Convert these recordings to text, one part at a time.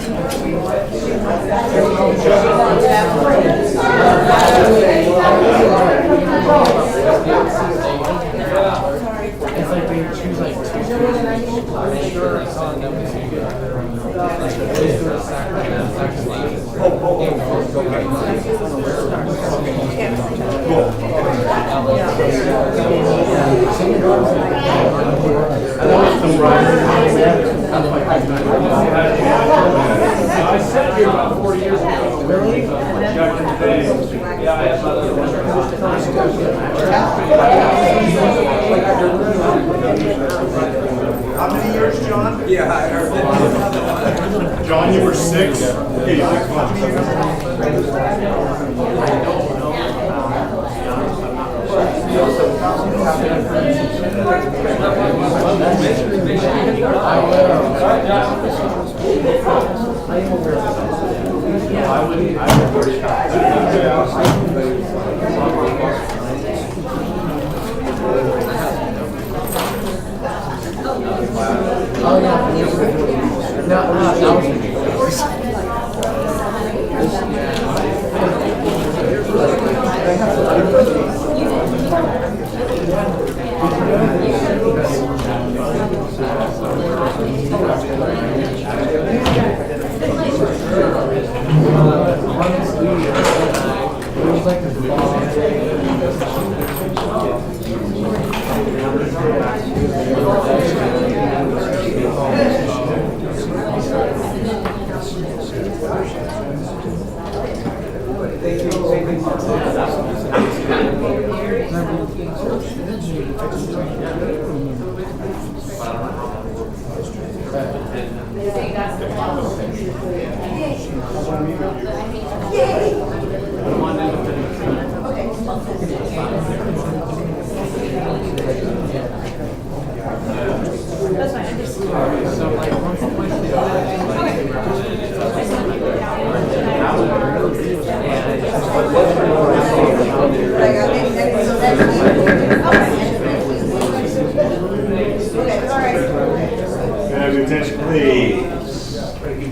It's like they choose like two. Sure, I saw them. I sat here about 40 years ago. Really? Yeah, I had my little How many years, John? Yeah, I heard that. John, you were 6? Okay, how many years? Oh yeah. No,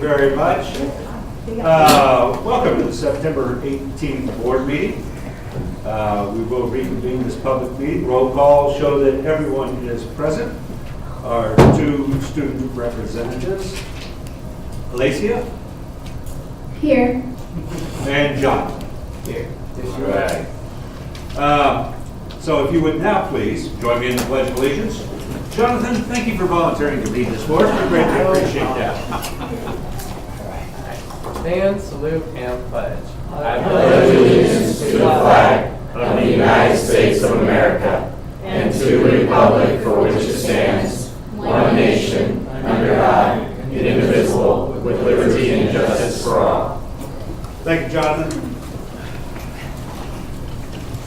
Very much. Welcome to the September 18th board meeting. We will reconvene this public meeting. Roll call show that everyone is present. Our 2 student representatives, Alicia. Here. And John. Here. Right. So if you would now please join me in the Pledge of Allegiance. Jonathan, thank you for volunteering to lead this for us. We greatly appreciate that. stand, salute, and pledge. I pledge allegiance to the flag of the United States of America and to the republic for which it stands, one nation, under God, indivisible, with liberty and justice for all. Thank you, Jonathan.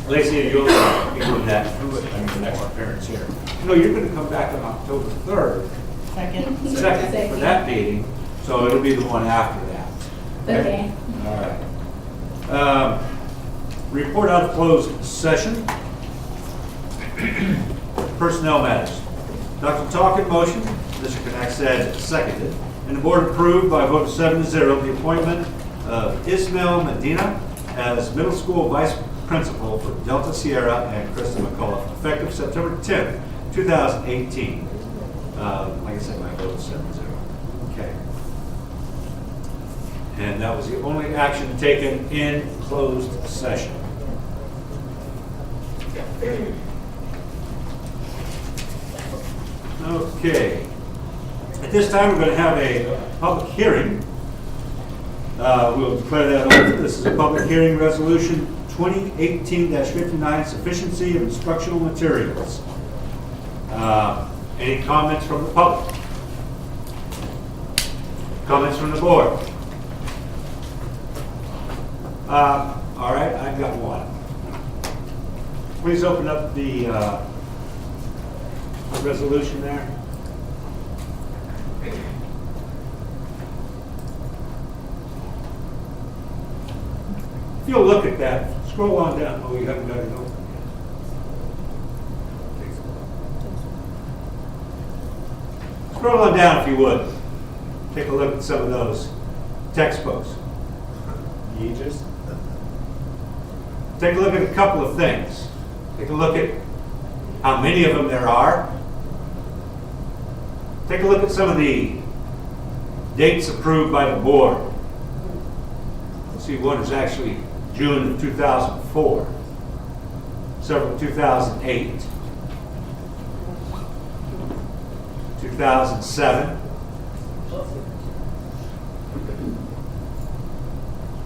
Lacey, you'll be doing that. I mean, the next appearance here. No, you're going to come back on October 3rd. Second for that meeting, so it'll be the one after that. Okay. All right. Report out of closed session. Personnel matters. Dr. Talkin motion, Mr. Knack said seconded, and the board approved by a vote of 7-0 the appointment of Ismail Medina as middle school vice principal for Delta Sierra and Krista McCullough, effective September 10th, 2018. Like I said, my vote was 7-0. Okay. And that was the only action taken in closed session. Okay. At this time, we're going to have a public hearing. We'll declare that open. This is a public hearing resolution 2018-59, sufficiency of instructional materials. Any comments from the public? Comments from the board? All right, I've got one. Please open up the resolution there. If you'll look at that, scroll on down. Oh, you haven't got it open yet. Scroll on down if you would. Take a look at some of those. textbooks. Take a look at a couple of things. Take a look at how many of them there are. Take a look at some of the dates approved by the board. Let's see, one is actually June of 2004, several 2008, 2007.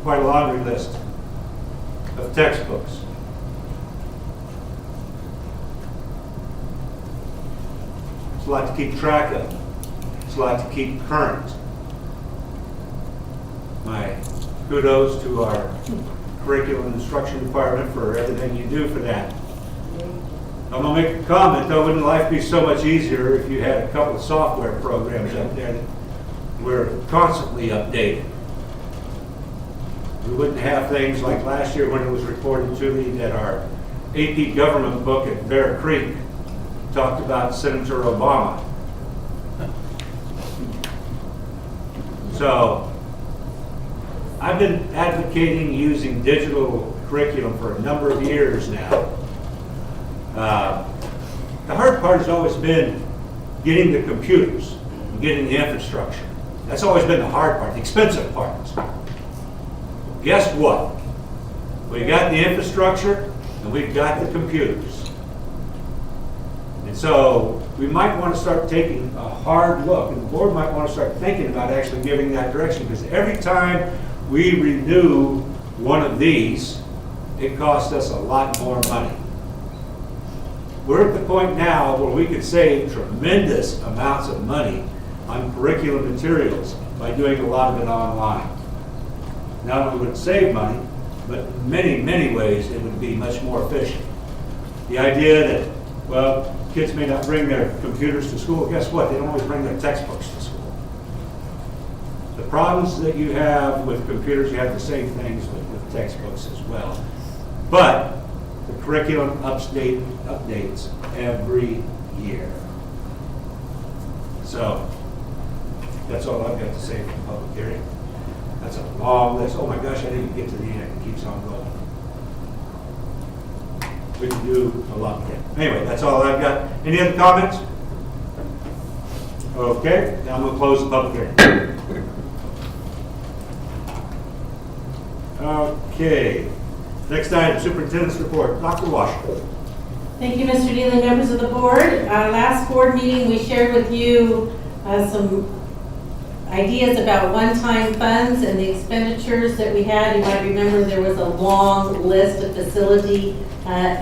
Quite a laundry list of textbooks. It's a lot to keep track of. It's a lot to keep current. My kudos to our curriculum and instruction department for everything you do for that. I'm going to make a comment though, wouldn't life be so much easier if you had a couple of software programs up there that were constantly updated? We wouldn't have things like last year when it was reported to me that our AP government book at Bear Creek talked about Senator Obama. So I've been advocating using digital curriculum for a number of years now. The hard part has always been getting the computers, and getting the infrastructure. That's always been the hard part, the expensive part. Guess what? We got the infrastructure and we've got the computers. And so we might want to start taking a hard look, and the board might want to start thinking about actually giving that direction, because every time we renew one of these, it costs us a lot more money. We're at the point now where we could save tremendous amounts of money on curriculum materials by doing a lot of it online. Not only would it save money, but in many, many ways it would be much more efficient. The idea that, well, kids may not bring their computers to school. Guess what? They don't always bring their textbooks to school. The problems that you have with computers, you have the same things with textbooks as well. But the curriculum updates every year. So that's all I've got to say for the public hearing. That's a long list. Oh my gosh, I didn't even get to the end. It keeps on going. We can do a lot more. Anyway, that's all I've got. Any other comments? Okay, now I'm going to close the public hearing. Okay. Next item, superintendent's report. Dr. Washington. Thank you, Mr. Neely, members of the board. Last board meeting, we shared with you some ideas about one-time funds and the expenditures that we had. You might remember there was a long list of facility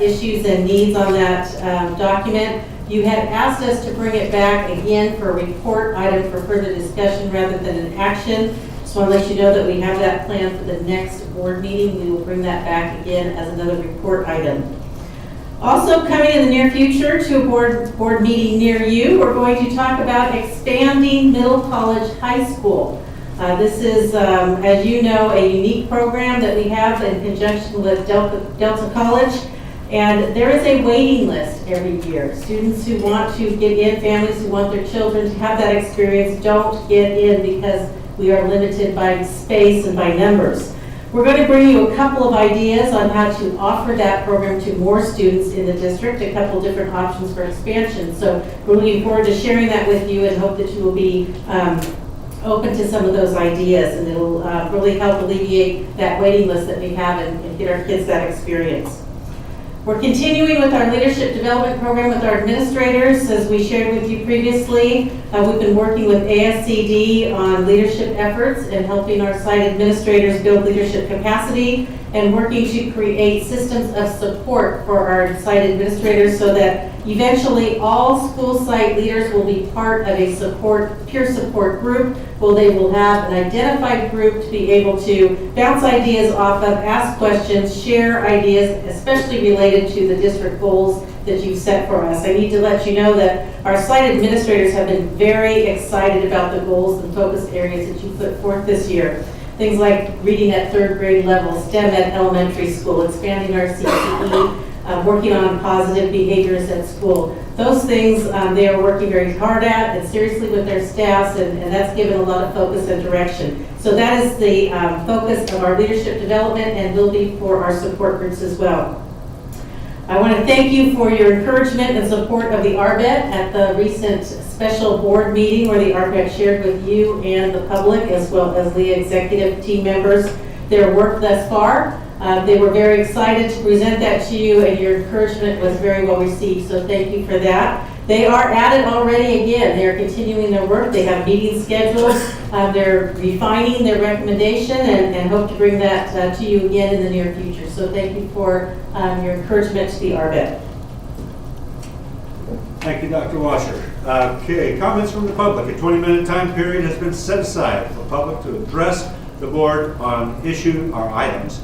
issues and needs on that document. You had asked us to bring it back again for a report item for further discussion rather than an action. Just want to let you know that we have that planned for the next board meeting. We will bring that back again as another report item. Also coming in the near future to a board meeting near you, we're going to talk about expanding Middle College High School. This is, as you know, a unique program that we have in conjunction with Delta College. And there is a waiting list every year. Students who want to get in, families who want their children to have that experience don't get in because we are limited by space and by numbers. We're going to bring you a couple of ideas on how to offer that program to more students in the district, a couple different options for expansion. So we're looking forward to sharing that with you and hope that you will be open to some of those ideas, and it'll really help alleviate that waiting list that we have and get our kids that experience. We're continuing with our leadership development program with our administrators. As we shared with you previously, we've been working with ASCD on leadership efforts and helping our site administrators build leadership capacity and working to create systems of support for our site administrators so that eventually all school site leaders will be part of a peer support group where they will have an identified group to be able to bounce ideas off of, ask questions, share ideas, especially related to the district goals that you've set for us. I need to let you know that our site administrators have been very excited about the goals and focus areas that you put forth this year. Things like reading at third grade level, STEM at elementary school, expanding our CTE working on positive behaviors at school. Those things they are working very hard at and seriously with their staffs, and that's given a lot of focus and direction. So that is the focus of our leadership development and will be for our support groups as well. I want to thank you for your encouragement and support of the RBET at the recent special board meeting where the RBET shared with you and the public as well as the executive team members their work thus far. They were very excited to present that to you, and your encouragement was very well received, so thank you for that. They are at it already again. They're continuing their work. They have meeting schedules. They're refining their recommendation and hope to bring that to you again in the near future. So thank you for your encouragement to the RBET. Thank you, Dr. Washer. Okay, comments from the public. A 20-minute time period has been set aside for public to address the board on issue or items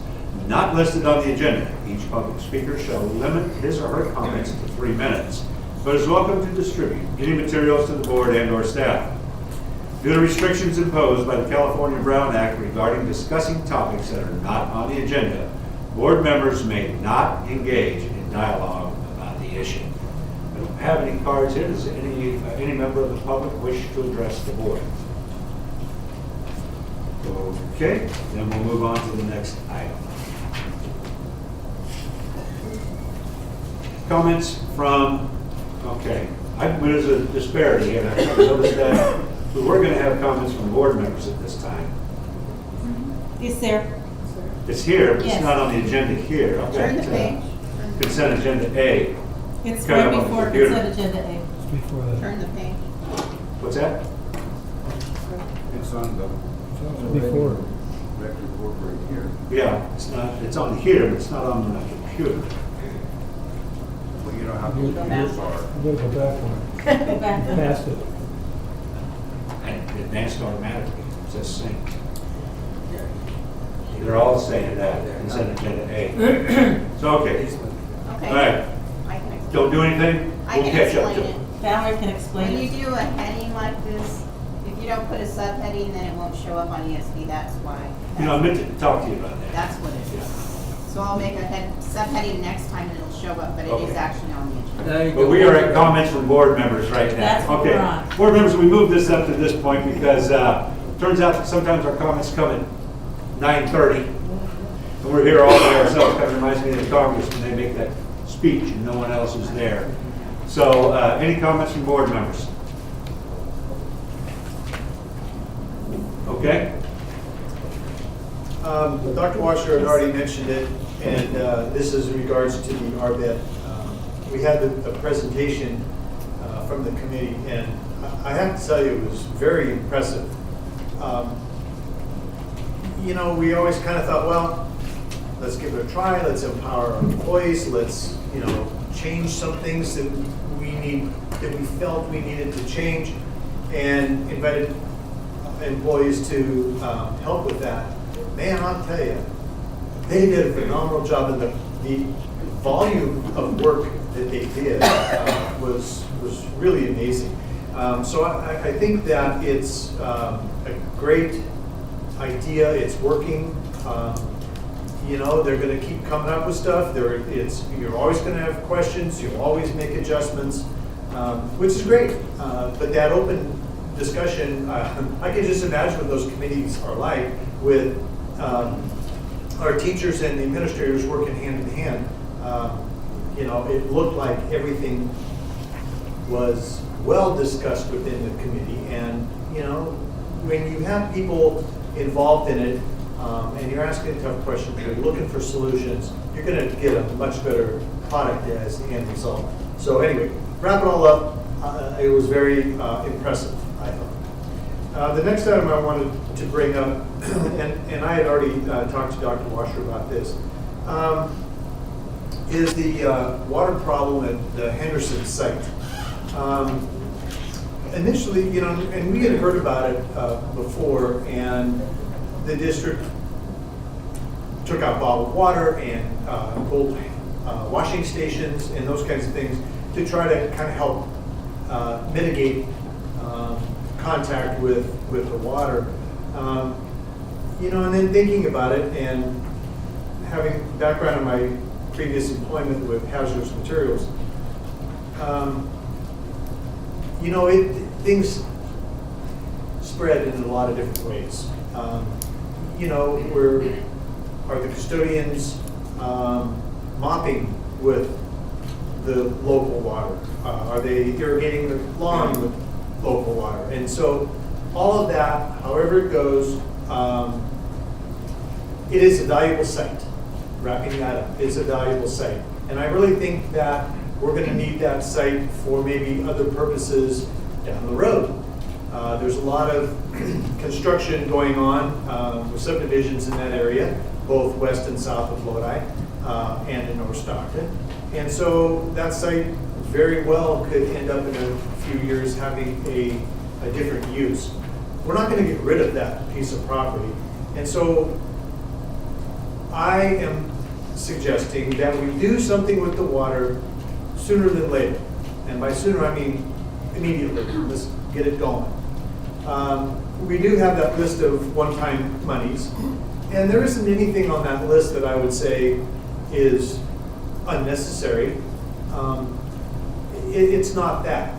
not listed on the agenda. Each public speaker shall limit his or her comments to 3 minutes, but is welcome to distribute any materials to the board and or staff. Due to restrictions imposed by the California Brown Act regarding discussing topics that are not on the agenda, board members may not engage in dialogue about the issue. I don't have any cards here. Does any member of the public wish to address the board? Okay, then we'll move on to the next item. Comments from, okay, there's a disparity here. I noticed that we were going to have comments from board members at this time. Is there? It's here, but Yes. it's not on the agenda here. I've Turn the got, page. consent agenda A. It's Kind right of on the before computer. consent agenda A. It's before that. Turn the page. What's that? It's on the Before. record board right here. Yeah, it's not. It's on here, but it's not on the computer. Well, you know how You- computers are. You gotta go back one. Go back. Past it. And it advanced automatically. It says sync. They're all saying that consent agenda A. So okay. Okay. All right. I can explain. Don't do anything. I We'll can catch up explain to it. it. Valerie can explain When you it. do a heading like this, if you don't put a subheading, then it won't show up on ESV. That's why. You know, I meant to talk to you about that. That's what it is. So I'll make a subheading next time and it'll show up, but it is Okay. actually on the agenda. But we are at comments from board members right now. That's what Okay. we're on. Board members, we moved this up to this point because turns out that sometimes our comments come at 9:30. And we're here all by ourselves. Kind of reminds me of the Congress when they make that speech and no one else is there. So any comments from board members? Okay. Dr. Washer had already mentioned it, and this is in regards to the RBET. We had a presentation from the committee, and I have to tell you, it was very impressive. You know, we always kind of thought, well, let's give it a try, let's empower our employees, let's, you know, change some things that we felt we needed to change, and invited employees to help with that. Man, I'll tell you, they did a phenomenal job, and the volume of work that they did was really amazing. So I think that it's a great idea. It's working. You know, they're going to keep coming up with stuff. You're always going to have questions. You'll always make adjustments, which is great. But that open discussion, I can just imagine what those committees are like with our teachers and the administrators working hand in hand. You know, it looked like everything was well discussed within the committee. And, you know, when you have people involved in it, and you're asking tough questions, you're looking for solutions, you're going to get a much better product as the end result. So anyway, wrap it all up, it was very impressive, I thought. The next item I wanted to bring up, and I had already talked to Dr. Washer about this, is the water problem at the Henderson site. Initially, you know, and we had heard about it before, and the district took out bottled water and cold washing stations and those kinds of things to try to kind of help mitigate contact with the water. You know, and then thinking about it and having background in my previous employment with hazardous materials. You know, things spread in a lot of different ways. You know, are the custodians mopping with the local water? Are they irrigating the lawn with local water? And so all of that, however it goes, it is a valuable site. Wrapping that up, it's a valuable site. And I really think that we're going to need that site for maybe other purposes down the road. There's a lot of construction going on with subdivisions in that area, both west and south of Lodi and in North Stockton. And so that site very well could end up in a few years having a different use. We're not going to get rid of that piece of property. And so I am suggesting that we do something with the water sooner than later. And by sooner, I mean immediately. Let's get it going. We do have that list of one-time monies, and there isn't anything on that list that I would say is unnecessary. It's not that.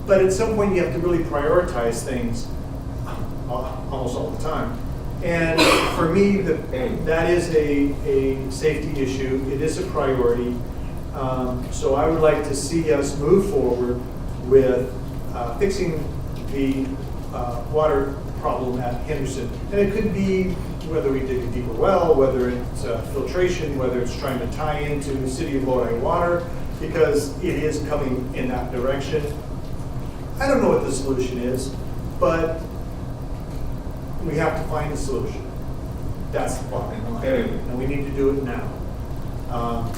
But at some point, you have to really prioritize things almost all the time. And for me, that is a safety issue. It is a priority. So I would like to see us move forward with fixing the water problem at Henderson. And it could be whether we dig a deeper well, whether it's filtration, whether it's trying to tie into the City of Lodi water, because it is coming in that direction. I don't know what the solution is, but we have to find a solution. That's the bottom line. And we need to do it now.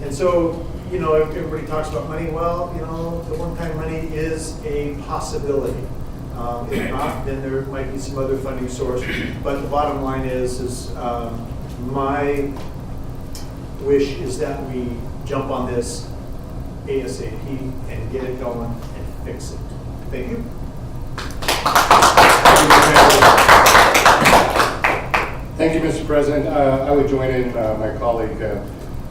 And so, you know, if everybody talks about money, well, you know, the one-time money is a possibility. If not, then there might be some other funding source. But the bottom line is my wish is that we jump on this ASAP and get it going and fix it. Thank you. Thank you, Mr. President. I would join in my colleague,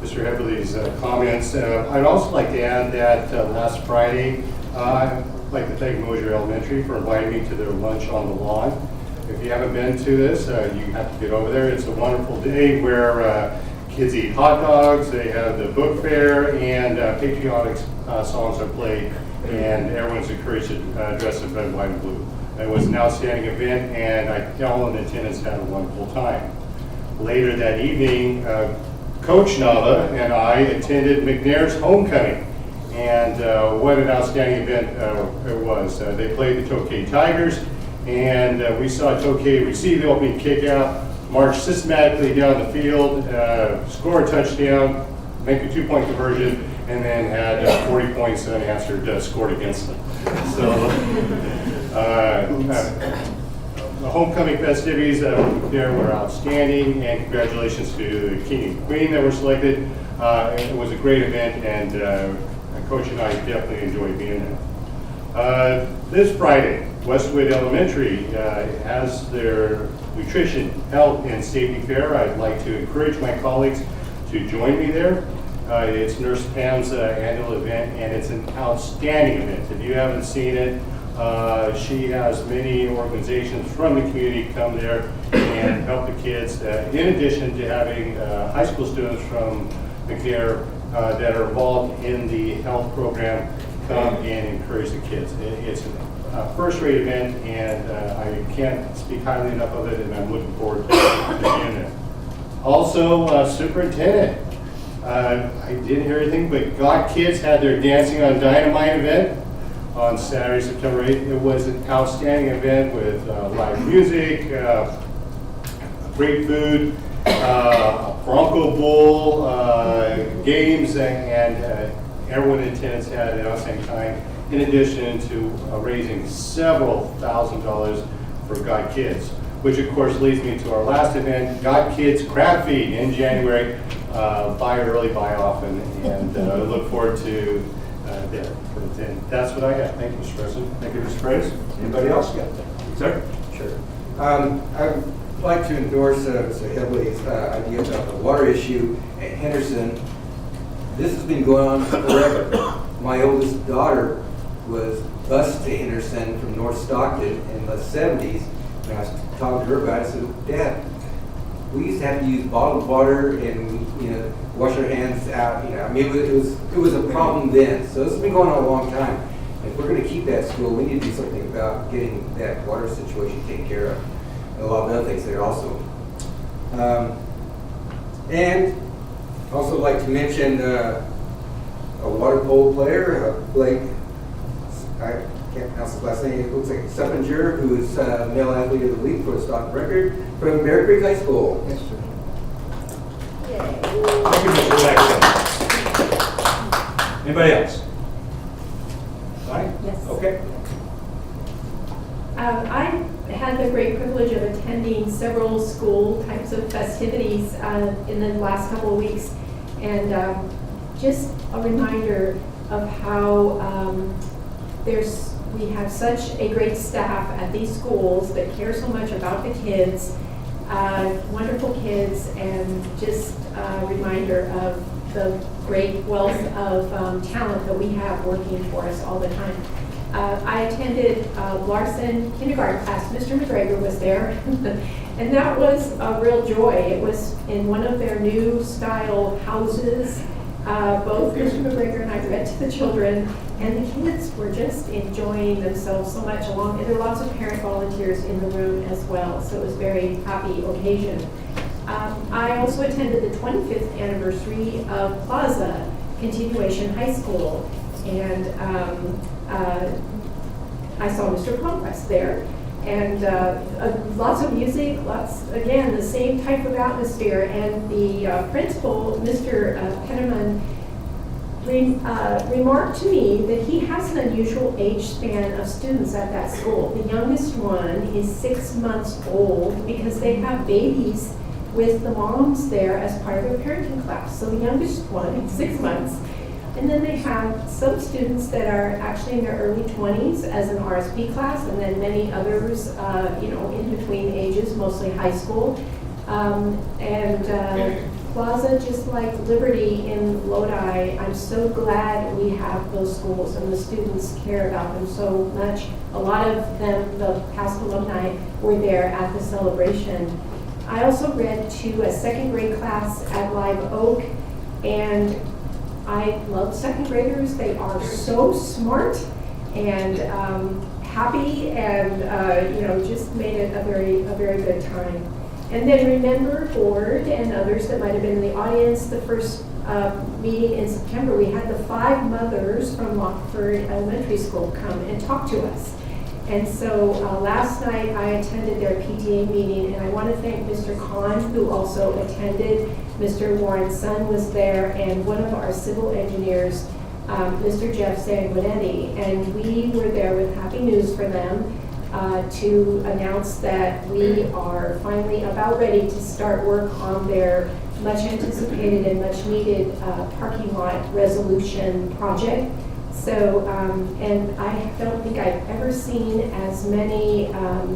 Mr. Heberly's comments. I'd also like to add that last Friday, I'd like to thank Mosier Elementary for inviting me to their lunch on the lawn. If you haven't been to this, you have to get over there. It's a wonderful day where kids eat hot dogs, they have the book fair, and patriotic songs are played, and everyone's encouraged to dress in red, white, and blue. It was an outstanding event, and all in attendance had a wonderful time. Later that evening, Coach Nava and I attended McNair's homecoming, and what an outstanding event it was. They played the Tokay Tigers, and we saw Tokay receive the opening kickout, march systematically down the field, score a touchdown, make a 2-point conversion, and then had 40 points unanswered scored against them. So. The homecoming festivities there were outstanding, and congratulations to the King and Queen that were selected. It was a great event, and Coach and I definitely enjoyed being there. This Friday, Westwood Elementary has their nutrition, health, and safety fair. I'd like to encourage my colleagues to join me there. It's Nurse Pam's annual event, and it's an outstanding event. If you haven't seen it, she has many organizations from the community come there and help the kids, in addition to having high school students from McNair that are involved in the health program come and encourage the kids. It's a first-rate event, and I can't speak highly enough of it, and I'm looking forward to being there. Also, Superintendent, I didn't hear anything, but God Kids had their Dancing on Dynamite event on Saturday, September 8th. It was an outstanding event with live music, great food, Bronco Bowl, games, and everyone in attendance had an outstanding time, in addition to raising several $1,000s for God Kids, which of course leads me to our last event, God Kids Crab Feed in January. Buy early, buy often, and I look forward to that. But that's what I got. Thank you, Mr. President. Thank you, Mr. Prentice. Anybody else got that? Sir? Sure. I'd like to endorse Mr. Hebley's idea about the water issue at Henderson. This has been going on forever. My oldest daughter was bused to Henderson from North Stockton in the 70s. And I was talking to her about it. I said, Dad, we used to have to use bottled water and wash our hands out. I mean, it was a problem then. So this has been going on a long time. And if we're going to keep that school, we need to do something about getting that water situation taken care of. And a lot of other things there also. And also like to mention a water polo player, Blake. I can't pronounce his last name. It looks like Seppinger, who is male athlete of the week for the stock record from Bear Creek High School. Thank you, Mr. Jackson. Anybody else? Right? Yes. Okay. I had the great privilege of attending several school types of festivities in the last couple of weeks, and just a reminder of how we have such a great staff at these schools that care so much about the kids, wonderful kids, and just a reminder of the great wealth of talent that we have working for us all the time. I attended Larson kindergarten class. Mr. McGregor was there, and that was a real joy. It was in one of their new style houses. Both Mr. McGregor and I read to the children, and the kids were just enjoying themselves so much along. And there were lots of parent volunteers in the room as well, so it was a very happy occasion. I also attended the 25th anniversary of Plaza Continuation High School, and I saw Mr. Conquest there, and lots of music, again, the same type of atmosphere, and the principal, Mr. Penniman, remarked to me that he has an unusual age span of students at that school. The youngest one is 6 months old because they have babies with the moms there as part of their parenting class. So the youngest one is 6 months. And then they have some students that are actually in their early 20s as an RSP class, and then many others, in between ages, mostly high school. Plaza, just like Liberty in Lodi, I'm so glad we have those schools and the students care about them so much. A lot of them, the past alumni, were there at the celebration. I also read to a second grade class at Live Oak, and I love second graders. They are so smart and happy, and just made it a very good time. And then remember, Board and others that might have been in the audience, the first meeting in September, we had the 5 mothers from Lockford Elementary School come and talk to us. And so last night I attended their PTA meeting, and I want to thank Mr. Kahn, who also attended. Mr. Warren's son was there, and one of our civil engineers, Mr. Jeff Sanguinetti, and we were there with happy news for them to announce that we are finally about ready to start work on their much anticipated and much needed parking lot resolution project. So, and I don't think I've ever seen as many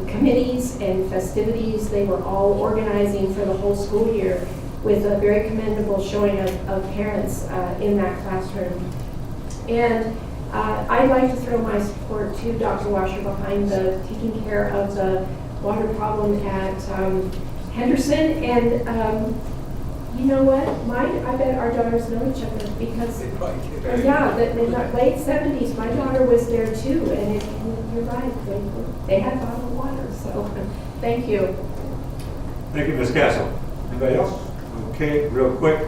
committees and festivities. They were all organizing for the whole school year with a very commendable showing of parents in that classroom. And I'd like to throw my support to Dr. Washer behind the taking care of the water problem at Henderson. And you know what? I bet our daughters know each other because, in the late 70s, my daughter was there too. And you're right, they had bottled water. So thank you. Thank you, Ms. Castle. Anybody else? Okay, real quick.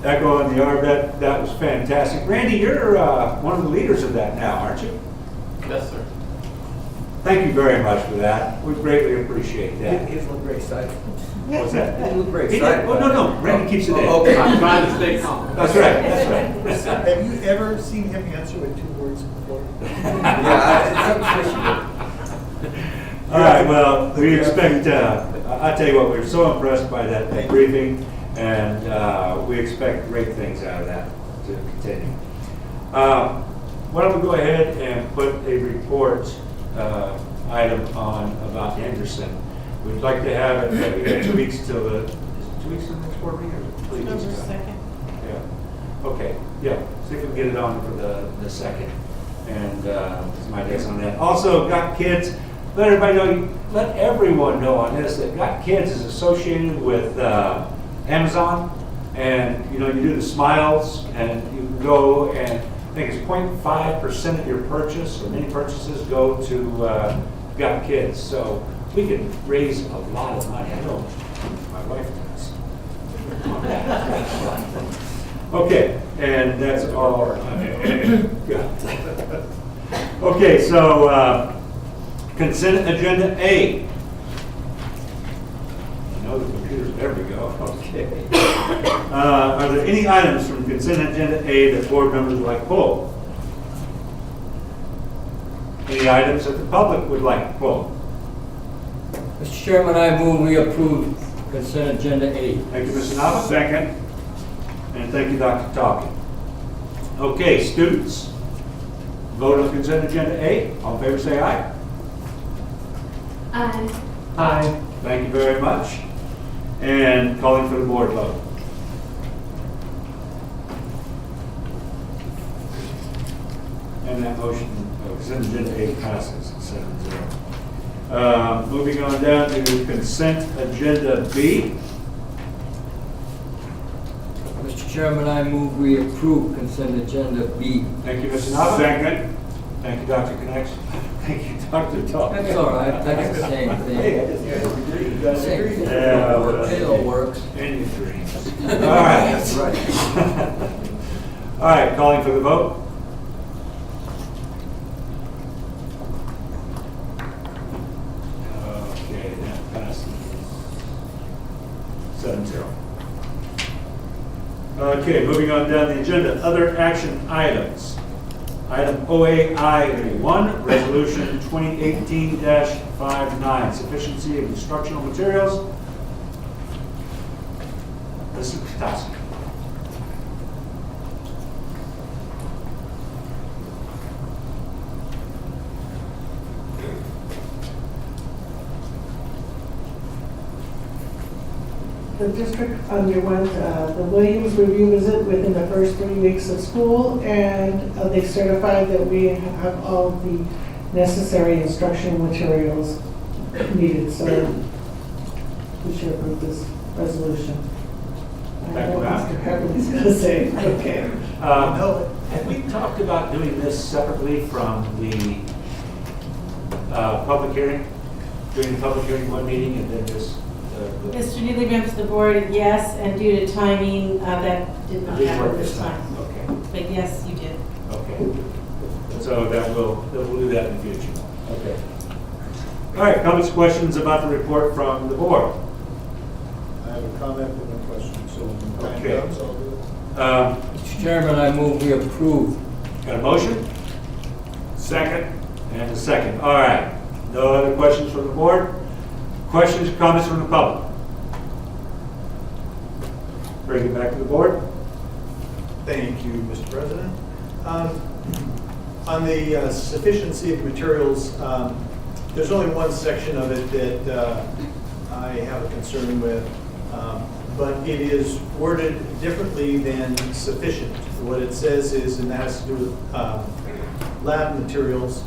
Echo on the RBET, that was fantastic. Randy, you're one of the leaders of that now, aren't you? Yes, sir. Thank you very much for that. We greatly appreciate that. He looked very excited. What's that? He looked very He did? excited. Oh, no. Randy keeps it in. Okay. I'm trying to stay calm. That's right. Have you ever seen him answer with 2 words before? All right, well, we expect, I tell you what, we were so impressed by that briefing, and we expect great things out of that to continue. Why don't we go ahead and put a report item on about Henderson. We'd like to have it, we got 2 weeks till the, is it 2 weeks till the next board meeting? Or is it 3 weeks? November 2nd. Yeah, okay, yeah, see if we can get it on for the 2nd. And some ideas on that. Also, Got Kids, let everybody know, let everyone know on this, that Got Kids is associated with Amazon. And, you know, you do the smiles and you can go and I think it's 0.5% of your purchase or many purchases go to Got Kids. So we can raise a lot of money. I know my wife does. Okay, and that's all. Okay, so consent agenda A. I know the computers, there we go. Okay. Are there any items from consent agenda A that board members would like to pull? Any items that the public would like to pull? Mr. Chairman, I move we approve consent agenda A. Thank you, Mr. Nava. Second. And thank you, Dr. Talkin. Okay, students, vote on consent agenda A. All in favor, say aye. Aye. Aye. Thank you very much. And calling for the board vote. And that motion, consent agenda A passes 7-0. Moving on down to consent agenda B. Mr. Chairman, I move we approve consent agenda B. Thank you, Mr. Nava. Second. Thank you, Dr. Connex. Thank you, Dr. Talkin. That's all right, that's the same thing. Same thing. Yeah, It all works. And your dreams. All right. That's right. All right, calling for the vote. Okay, that passes 7-0. Okay, moving on down the agenda, other action items. Item OAI1, Resolution 2018-59, sufficiency of instructional materials. This is Kataski. The district underwent the Williams review visit within the first 3 weeks of school, and they certified that we have all of the necessary instructional materials needed, so we should approve this resolution. I Back know to back. Mr. Pepperly's going to say, okay. Have we talked about doing this separately from the public hearing? Doing the public hearing one meeting and then this? Mr. Neely, members of the board, yes, and due to timing, that did not happen this time. Okay, But yes, you did. okay. So we'll do that in the future. Okay. All right, comments, questions about the report from the board? I have a comment and a question, so when the time Okay. comes, I'll do it. Mr. Chairman, I move we approve. Got a motion? Second. And a second. All right. No other questions from the board? Questions or comments from the public? Bring it back to the board. Thank you, Mr. President. On the sufficiency of materials, there's only one section of it that I have a concern with, but it is worded differently than sufficient. What it says is, and that has to do with lab materials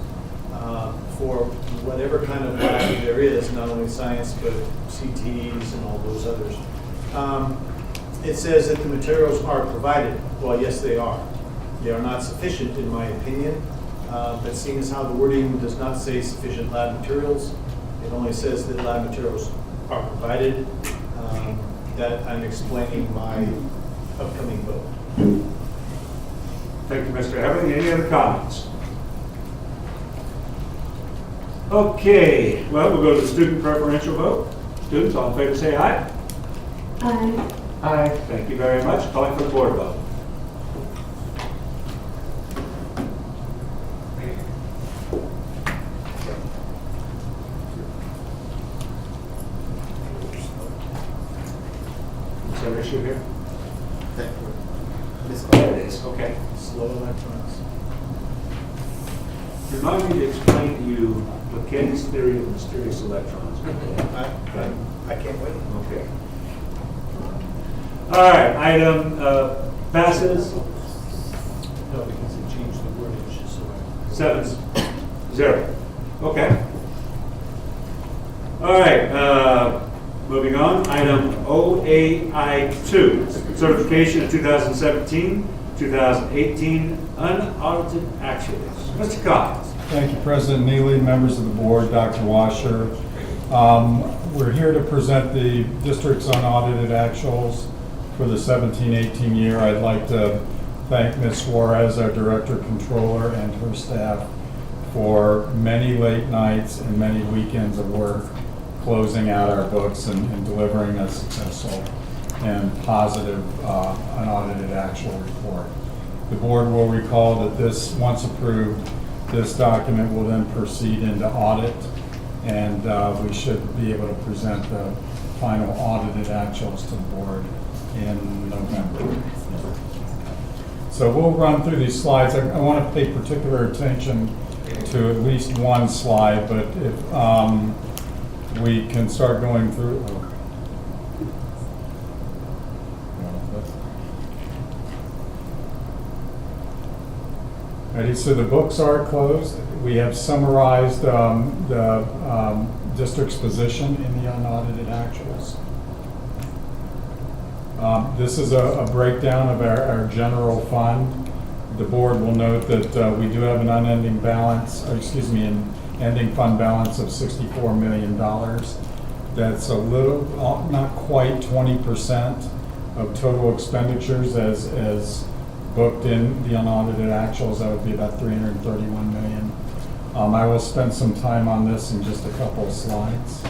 for whatever kind of lab there is, not only science, but CTs and all those others. It says that the materials are provided. Well, yes, they are. They are not sufficient, in my opinion, but seeing as how the wording does not say sufficient lab materials, it only says that lab materials are provided, that I'm explaining my upcoming vote. Thank you, Mr. Everly. Any other comments? Okay, well, we'll go to the student preferential vote. Students, all in favor, say aye. Aye. Aye. Thank you very much. Calling for the board vote. Is there an issue here? There it is, okay. Slow electrons. Remind me to explain to you Buchanan's theory of mysterious electrons. I can't wait. Okay. All right, item passes No, because it changed the wordage, so. 7-0. Okay. All right, moving on. Item OAI2, certification of 2017, 2018 unaudited actuals. Mr. Cox. Thank you, President Neely, members of the board, Dr. Washer. We're here to present the district's unaudited actuals for the 17-18 year. I'd like to thank Ms. Suarez, our Director Controller, and her staff for many late nights and many weekends of work closing out our books and delivering a successful and positive unaudited actual report. The board will recall that this, once approved, this document will then proceed into audit, and we should be able to present the final audited actuals to the board in November. So we'll run through these slides. I want to pay particular attention to at least one slide, but if we can start going through. Ready, so the books are closed. We have summarized the district's position in the unaudited actuals. This is a breakdown of our general fund. The board will note that we do have an unending balance, or excuse me, an ending fund balance of $64 million. That's a little, not quite 20% of total expenditures as booked in the unaudited actuals. That would be about $331 million. I will spend some time on this in just a couple of slides.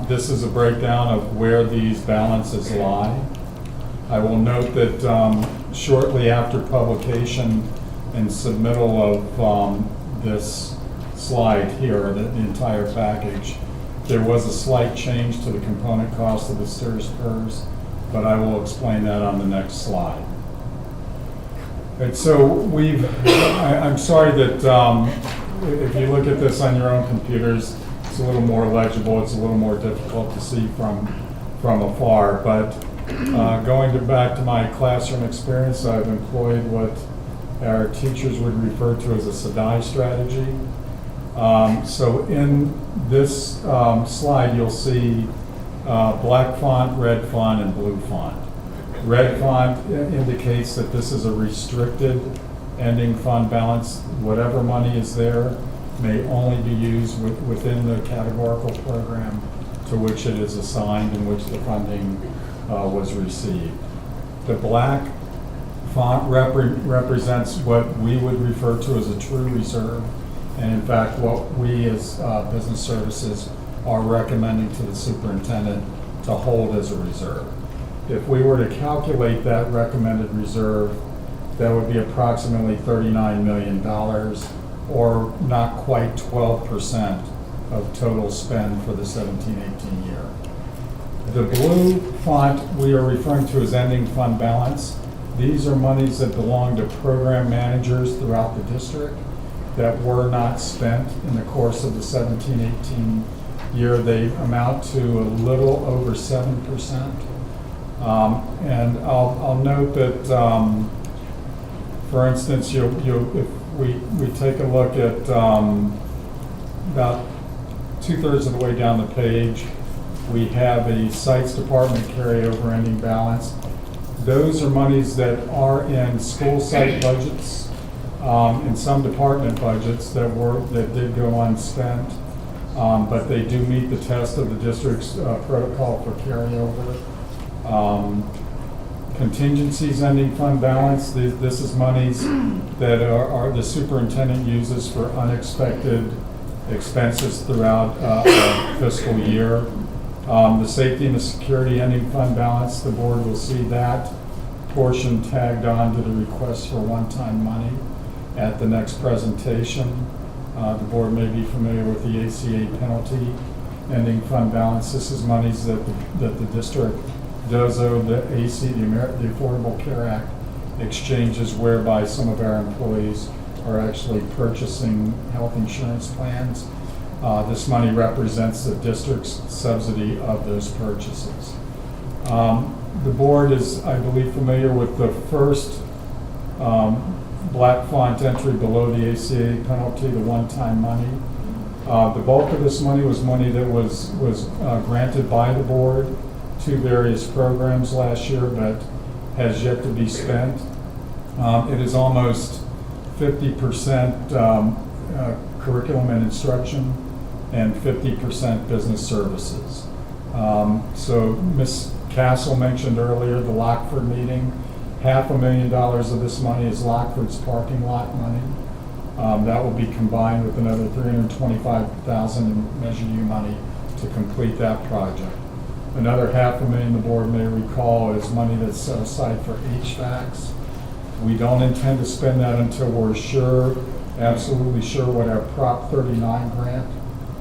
This is a breakdown of where these balances lie. I will note that shortly after publication and submittal of this slide here, the entire package, there was a slight change to the component cost of the STIRS-PERS, but I will explain that on the next slide. Right, so I'm sorry that if you look at this on your own computers, it's a little more legible, it's a little more difficult to see from afar, but going back to my classroom experience, I've employed what our teachers would refer to as a SEDI strategy. So in this slide, you'll see black font, red font, and blue font. Red font indicates that this is a restricted ending fund balance. Whatever money is there may only be used within the categorical program to which it is assigned and which the funding was received. The black font represents what we would refer to as a true reserve, and in fact what we as business services are recommending to the superintendent to hold as a reserve. If we were to calculate that recommended reserve, that would be approximately $39 million, or not quite 12% of total spend for the 17-18 year. The blue font we are referring to as ending fund balance. These are monies that belong to program managers throughout the district that were not spent in the course of the 17-18 year. They amount to a little over 7%. And I'll note that, for instance, if we take a look at about 2/3 of the way down the page, we have a sites department carryover ending balance. Those are monies that are in school site budgets, in some department budgets that did go unspent, but they do meet the test of the district's protocol for carryover. Contingencies ending fund balance. This is monies that are the superintendent uses for unexpected expenses throughout a fiscal year. The safety and the security ending fund balance, the board will see that portion tagged on to the request for one-time money at the next presentation. The board may be familiar with the ACA penalty ending fund balance. This is monies that the district does owe the AC, the Affordable Care Act exchanges, whereby some of our employees are actually purchasing health insurance plans This money represents the district's subsidy of those purchases. The board is, I believe, familiar with the first black font entry below the ACA penalty, the one-time money. The bulk of this money was money that was granted by the board to various programs last year, but has yet to be spent. It is almost 50% curriculum and instruction and 50% business services. So Ms. Castle mentioned earlier the Lockford meeting. $500,000 of this money is Lockford's parking lot money. That will be combined with another $325,000 in Measure U money to complete that project. Another $500,000 the board may recall is money that's set aside for HVACs. We don't intend to spend that until we're sure, absolutely sure what our Prop 39 grant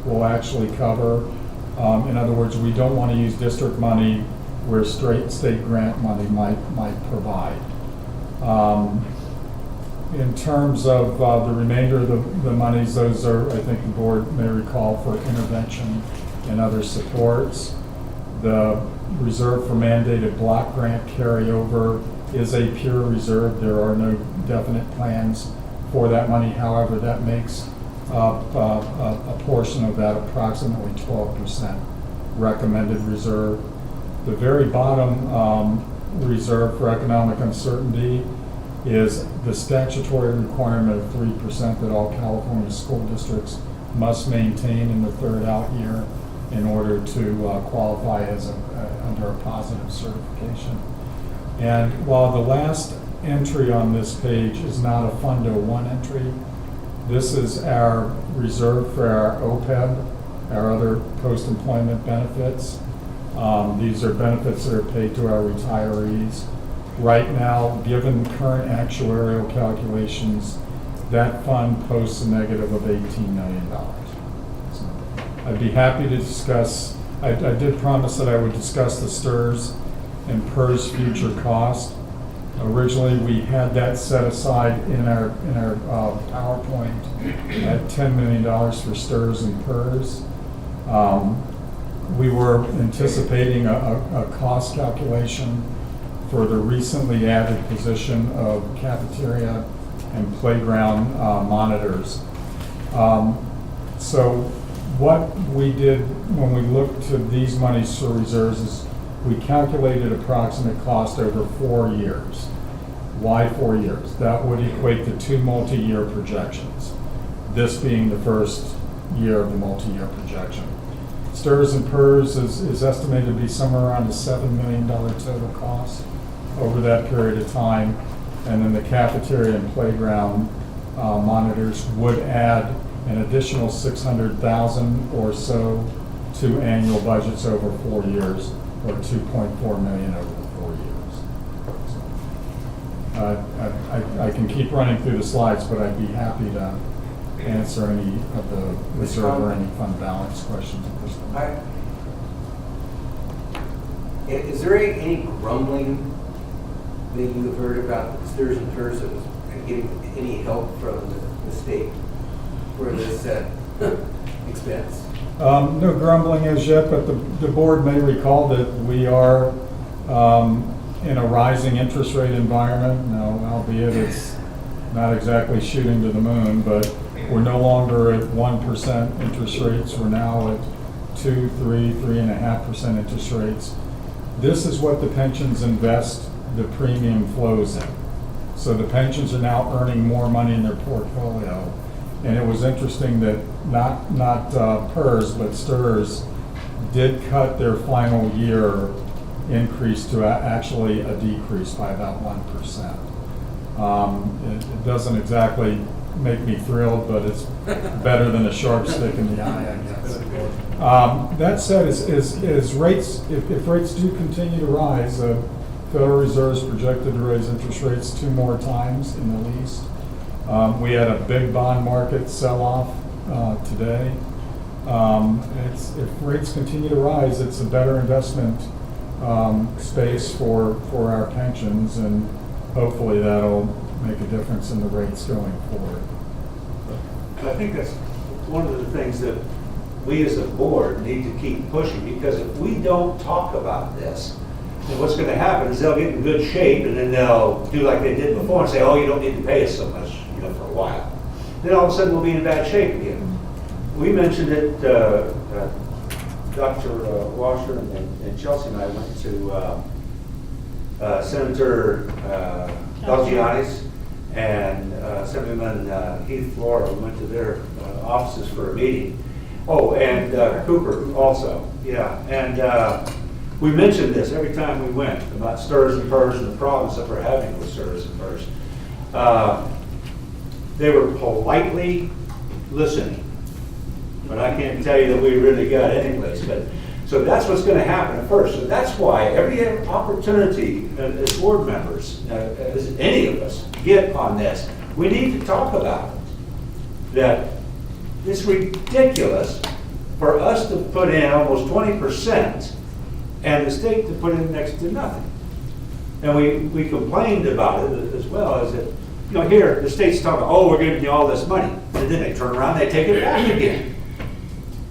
will actually cover. In other words, we don't want to use district money where straight state grant money might provide. In terms of the remainder of the monies, those are, I think the board may recall, for intervention and other supports. The reserve for mandated block grant carryover is a pure reserve. There are no definite plans for that money. However, that makes up a portion of that, approximately 12% recommended reserve. The very bottom reserve for economic uncertainty is the statutory requirement of 3% that all California school districts must maintain in the third out year in order to qualify as under a positive certification. And while the last entry on this page is not a Fundo 1 entry, this is our reserve for our OPEB, our other post-employment benefits. These are benefits that are paid to our retirees. Right now, given current actuarial calculations, that fund posts a negative of $18 million. So I'd be happy to discuss, I did promise that I would discuss the STRS and PERS future cost. Originally, we had that set aside in our PowerPoint at $10 million for STRS and PERS. We were anticipating a cost calculation for the recently added position of cafeteria and playground monitors. So what we did when we looked to these monies for reserves is we calculated approximate cost over 4 years. Why 4 years? That would equate to 2 multi-year projections, this being the first year of the multi-year projection. STRS and PERS is estimated to be somewhere around a $7 million total cost over that period of time. And then the cafeteria and playground monitors would add an additional $600,000 or so to annual budgets over 4 years, or $2.4 million over the 4 years. I can keep running through the slides, but I'd be happy to answer any of the reserve or any fund balance questions at this point. Is there any grumbling that you've heard about the STRS and PERS that was getting any help from the state for this expense? No grumbling as yet, but the board may recall that we are in a rising interest rate environment. Now, albeit it's not exactly shooting to the moon, but we're no longer at 1% interest rates. We're now at 2, 3, 3.5% interest rates. This is what the pensions invest the premium flows in. So the pensions are now earning more money in their portfolio. And it was interesting that not PERS, but STRS did cut their final year increase to actually a decrease by about 1%. It doesn't exactly make me thrilled, but it's better than a sharp stick in the eye, I guess. That said, if rates do continue to rise, the Federal Reserve is projected to raise interest rates 2 more times in the least. We had a big bond market sell-off today. If rates continue to rise, it's a better investment space for our pensions, and hopefully that'll make a difference in the rates going forward. I think that's one of the things that we as a board need to keep pushing, because if we don't talk about this, then what's gonna happen is they'll get in good shape, and then they'll do like they did before and say, oh, you don't need to pay us so much, for a while. Then all of a sudden we'll be in bad shape again. We mentioned it, Dr. Washer and Chelsea and I went to Senator Belgiani's and Assemblyman Heath Flora. We went to their offices for a meeting. Oh, and Cooper also, yeah. And we mentioned this every time we went about stirs and purrs and the problems that we're having with stirs and purrs. They were politely listening, but I can't tell you that we really got any place. But so that's what's going to happen at first. So that's why every opportunity as board members, as any of us get on this, we need to talk about it. That it's ridiculous for us to put in almost 20% and the state to put in next to nothing. And we complained about it as well, as that, here the state's talking, oh, we're giving you all this money. And then they turn around, they take it back again.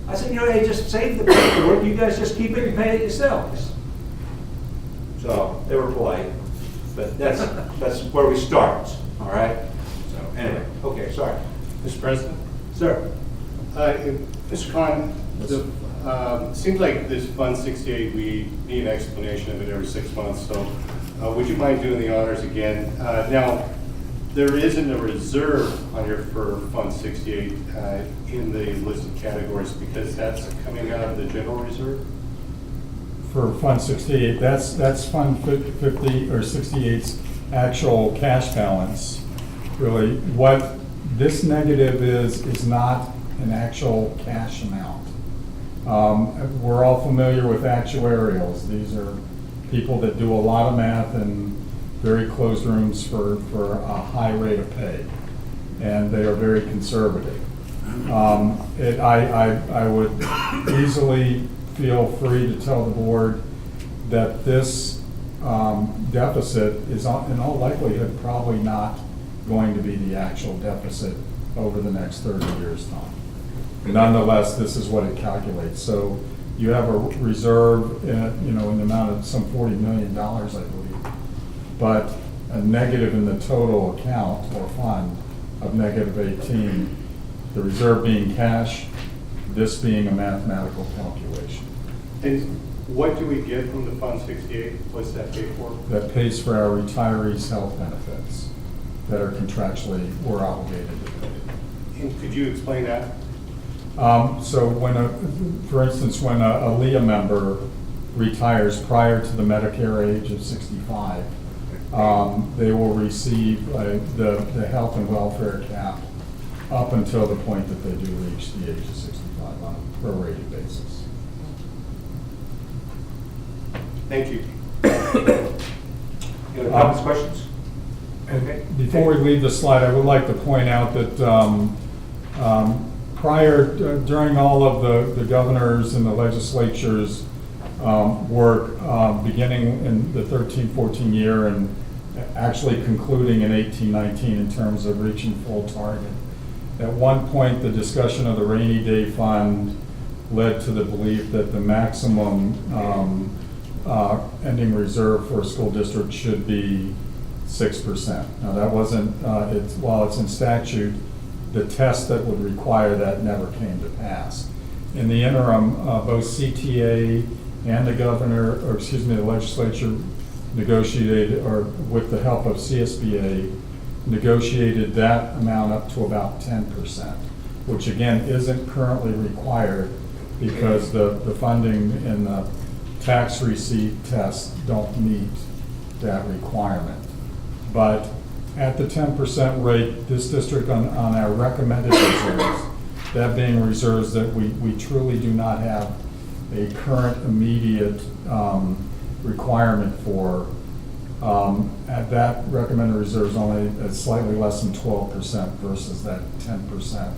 I said, they just save the paperwork, you guys just keep it and pay it yourselves. So they were polite, but that's where we start, all right? So anyway, okay, sorry. Mr. President? Sir. Mr. Khan, it seems like this Fund 68, we need an explanation of it every 6 months, so would you mind doing the honors again? Now, there isn't a reserve for Fund 68 in the listed categories, because that's coming out of the general reserve? For Fund 68, that's Fund 50 or 68's actual cash balance. Really, what this negative is not an actual cash amount. We're all familiar with actuarials. These are people that do a lot of math in very closed rooms for a high rate of pay, and they are very conservative. I would easily feel free to tell the board that this deficit is in all likelihood probably not going to be the actual deficit over the next 30 years' time. Nonetheless, this is what it calculates. So you have a reserve, in the amount of some $40 million, I believe, but a negative in the total account or fund of negative 18. The reserve being cash, this being a mathematical calculation. And what do we get from the Fund 68? What's that pay for? That pays for our retirees' health benefits that are contractually, we're obligated to pay. And could you explain that? So for instance, when a LEA member retires prior to the Medicare age of 65, they will receive the health and welfare cap up until the point that they do reach the age of 65 on a prorated basis. Thank you. Any other comments, questions? Okay. Before we leave the slide, I would like to point out that during all of the governors and the legislature's work, beginning in the 13-14 year and actually concluding in 18-19 in terms of reaching full target. At one point, the discussion of the rainy day fund led to the belief that the maximum ending reserve for a school district should be 6%. Now that wasn't, while it's in statute, the test that would require that never came to pass. In the interim, both CTA and the the legislature negotiated, or with the help of CSBA, negotiated that amount up to about 10%, which again isn't currently required because the funding and the tax receipt tests don't meet that requirement. But at the 10% rate, this district on our recommended reserves, that being reserves that we truly do not have a current immediate requirement for, at that recommended reserves only at slightly less than 12% versus that 10%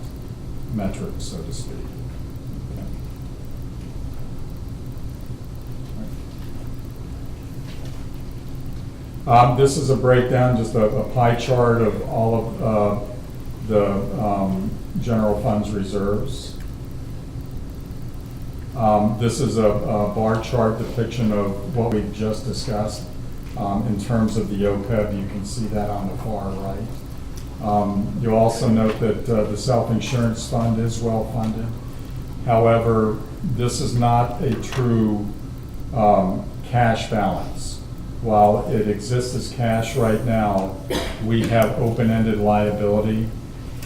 metric, so to speak. This is a breakdown, just a pie chart of all of the general fund's reserves. This is a bar chart depiction of what we just discussed. In terms of the OPEB, you can see that on the far right. You'll also note that the self-insurance fund is well-funded. However, this is not a true cash balance. While it exists as cash right now, we have open-ended liability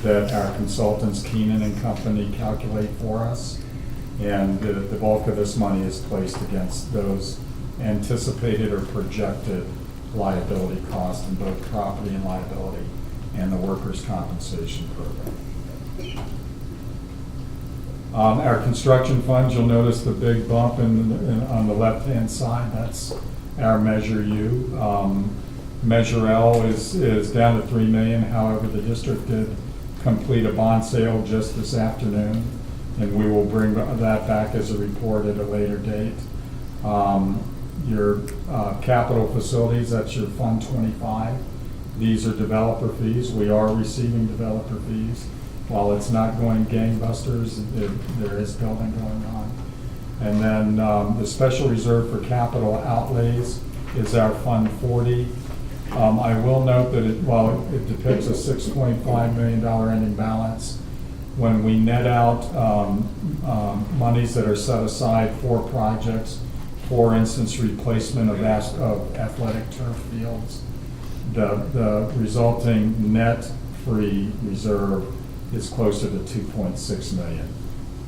that our consultants, Keenan and Company, calculate for us. And the bulk of this money is placed against those anticipated or projected liability costs in both property and liability and the workers' compensation program. Our construction funds, you'll notice the big bump on the left-hand side. That's our Measure U. Measure L is down to $3 million. However, the district did complete a bond sale just this afternoon, and we will bring that back as a report at a later date. Your capital facilities, that's your Fund 25. These are developer fees. We are receiving developer fees. While it's not going gangbusters, there is building going on. And then the special reserve for capital outlays is our Fund 40. I will note that while it depicts a $6.5 million ending balance, when we net out monies that are set aside for projects, for instance, replacement of athletic turf fields, the resulting net free reserve is closer to $2.6 million.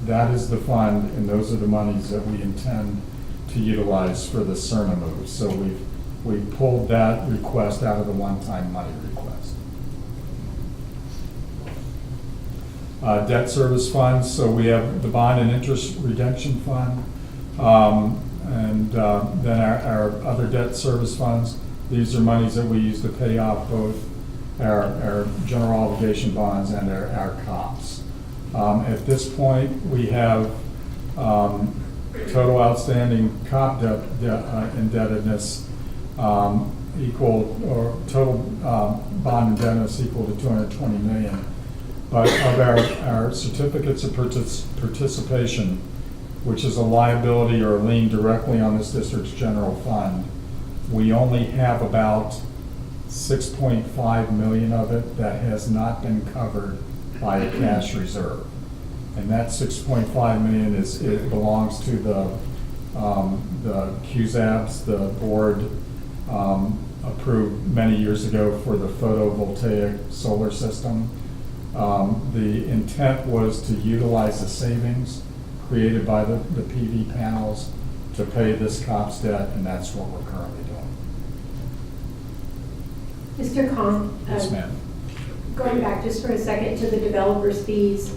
That is the fund, and those are the monies that we intend to utilize for the CERNA move. So we've pulled that request out of the one-time money request. Debt service funds, so we have the bond and interest redemption fund, and then our other debt service funds. These are monies that we use to pay off both our general obligation bonds and our COPs. At this point, we have total outstanding COP indebtedness equal, or total bond indebtedness equal to $220 million. But of our certificates of participation, which is a liability or a lien directly on this district's general fund, we only have about $6.5 million of it that has not been covered by a cash reserve. And that $6.5 million it belongs to the QZABs, the board approved many years ago for the photovoltaic solar system. The intent was to utilize the savings created by the PV panels to pay this COPS debt, and that's what we're currently doing. Mr. Khan? Yes, ma'am. Going back just for a second to the developer's fees,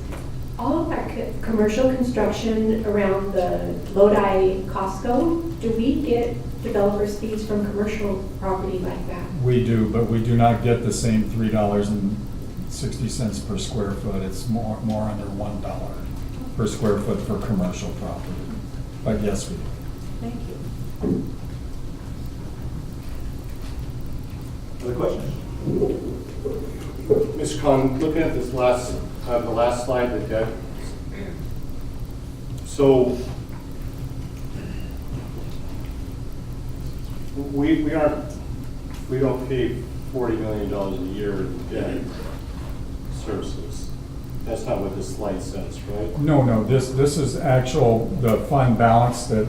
all of our commercial construction around the Lodi Costco, do we get developer's fees from commercial property like that? We do, but we do not get the same $3.60 per square foot. It's more under $1 per square foot for commercial property. But yes, we do. Thank you. Other questions? Mr. Khan, looking at this the last slide, the debt. So we don't pay $40 million a year in debt services. That's not what this slide says, right? No, this is the fund balance, that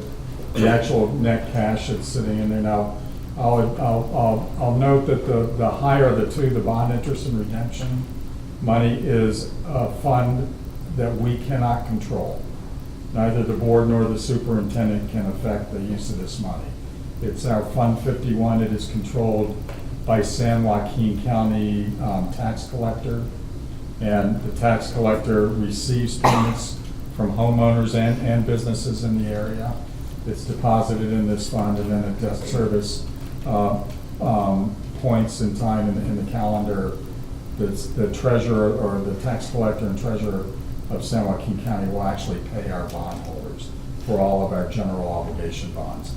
the actual net cash that's sitting in there now. I'll note that the higher of the two, the bond interest and redemption money, is a fund that we cannot control. Neither the board nor the superintendent can affect the use of this money. It's our Fund 51. It is controlled by San Joaquin County tax collector, and the tax collector receives payments from homeowners and businesses in the area. It's deposited in this fund, and then at debt service points in time in the calendar, the treasurer or the tax collector and treasurer of San Joaquin County will actually pay our bondholders for all of our general obligation bonds.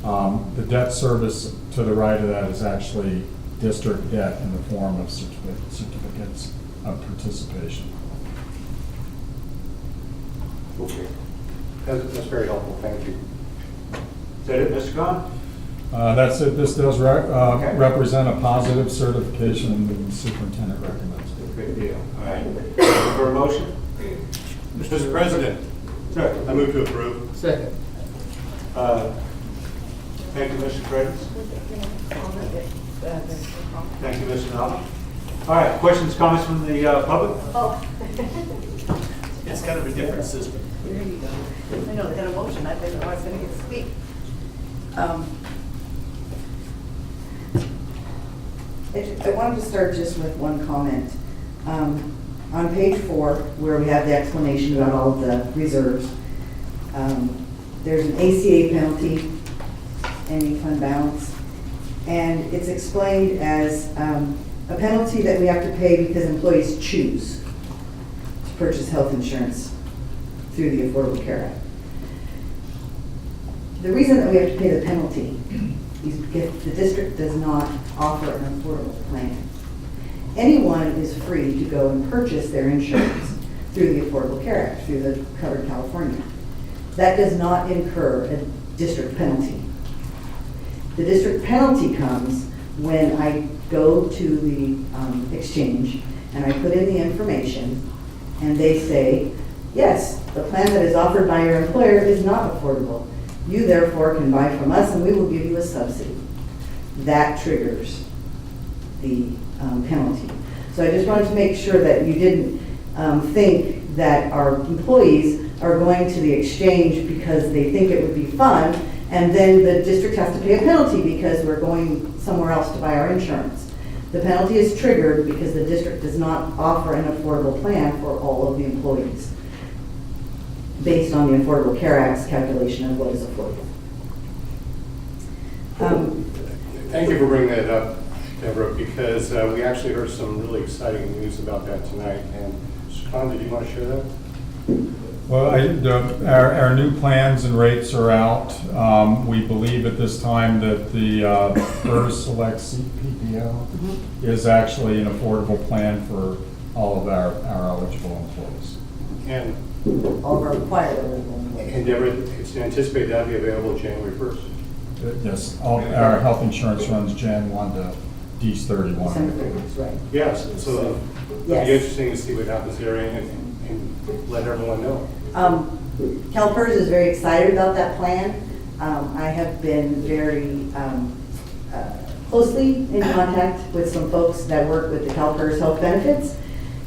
The debt service to the right of that is actually district debt in the form of certificates of participation. Okay. That's very helpful, thank you. Is that it, Mr. Khan? That's it. This does represent a positive certification, and the superintendent recommends it. Good deal. All right. For a motion? Mr. President, Sir. I move to approve. Second. Thank you, Mr. Curtis. Thank you, Mr. Knopf. All right, questions, comments from the public? It's kind of a different system. There you go. I know, they had a motion, I think I was gonna get to speak. I wanted to start just with one comment. On page 4, where we have the explanation about all of the reserves, there's an ACA penalty, ending fund balance, and it's explained as a penalty that we have to pay because employees choose to purchase health insurance through the Affordable Care Act. The reason that we have to pay the penalty is because the district does not offer an affordable plan. Anyone is free to go and purchase their insurance through the Affordable Care Act, through the Covered California. That does not incur a district penalty. The district penalty comes when I go to the exchange and I put in the information and they say, yes, the plan that is offered by your employer is not affordable. You therefore can buy from us and we will give you a subsidy. That triggers the penalty. So I just wanted to make sure that you didn't think that our employees are going to the exchange because they think it would be fun, and then the district has to pay a penalty because we're going somewhere else to buy our insurance. The penalty is triggered because the district does not offer an affordable plan for all of the employees, based on the Affordable Care Act's calculation of what is affordable. Thank you for bringing that up, Deborah, because we actually heard some really exciting news about that tonight. And Mr. Khan, did you want to share that? Well, our new plans and rates are out. We believe at this time that the PERS Select PPO is actually an affordable plan for all of our eligible employees. And All of our required And Deborah, it's anticipated that'll be available January 1st. Yes, all our health insurance runs Jan 1 to D's 31. December 30th, right. Yes, so it'll be Yes. interesting to see what happens there and let everyone know. CalPERS is very excited about that plan. I have been very closely in contact with some folks that work with the CalPERS health benefits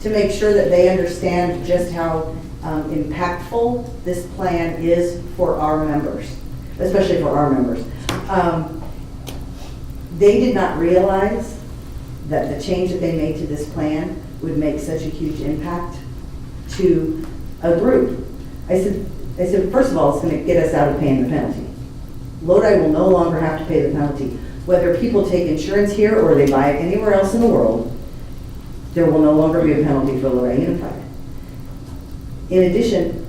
to make sure that they understand just how impactful this plan is for our members, especially for our members. They did not realize that the change that they made to this plan would make such a huge impact to a group. I said, first of all, it's going to get us out of paying the penalty. Lodi will no longer have to pay the penalty. Whether people take insurance here or they buy it anywhere else in the world, there will no longer be a penalty for Lodi Unified. In addition,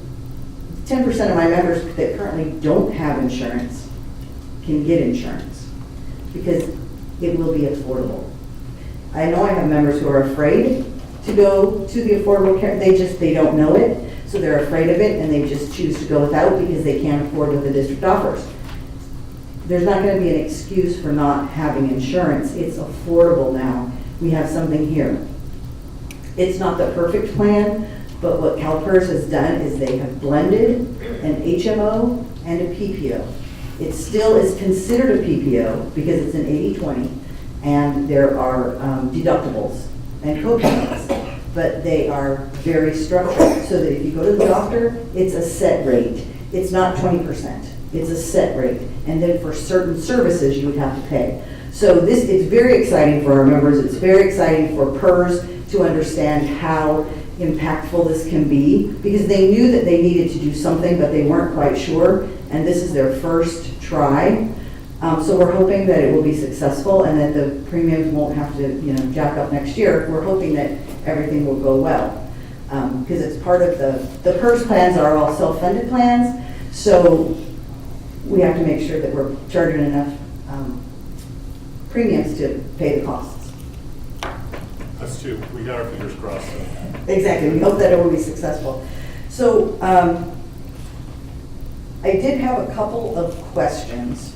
10% of my members that currently don't have insurance can get insurance because it will be affordable. I know I have members who are afraid to go to the Affordable Care, they don't know it, so they're afraid of it and they just choose to go without because they can't afford what the district offers. There's not going to be an excuse for not having insurance. It's affordable now. We have something here. It's not the perfect plan, but what CalPERS has done is they have blended an HMO and a PPO. It still is considered a PPO because it's an 80-20 and there are deductibles and co-payments, but they are very structured so that if you go to the doctor, it's a set rate. It's not 20%. It's a set rate. And then for certain services, you would have to pay. So this is very exciting for our members. It's very exciting for PERS to understand how impactful this can be because they knew that they needed to do something, but they weren't quite sure. And this is their first try. So we're hoping that it will be successful and that the premiums won't have to, jack up next year. We're hoping that everything will go well because it's part of the PERS plans are all self-funded plans. So we have to make sure that we're charging enough premiums to pay the costs. Us too. We got our fingers crossed. Exactly. We hope that it will be successful. So I did have a couple of questions.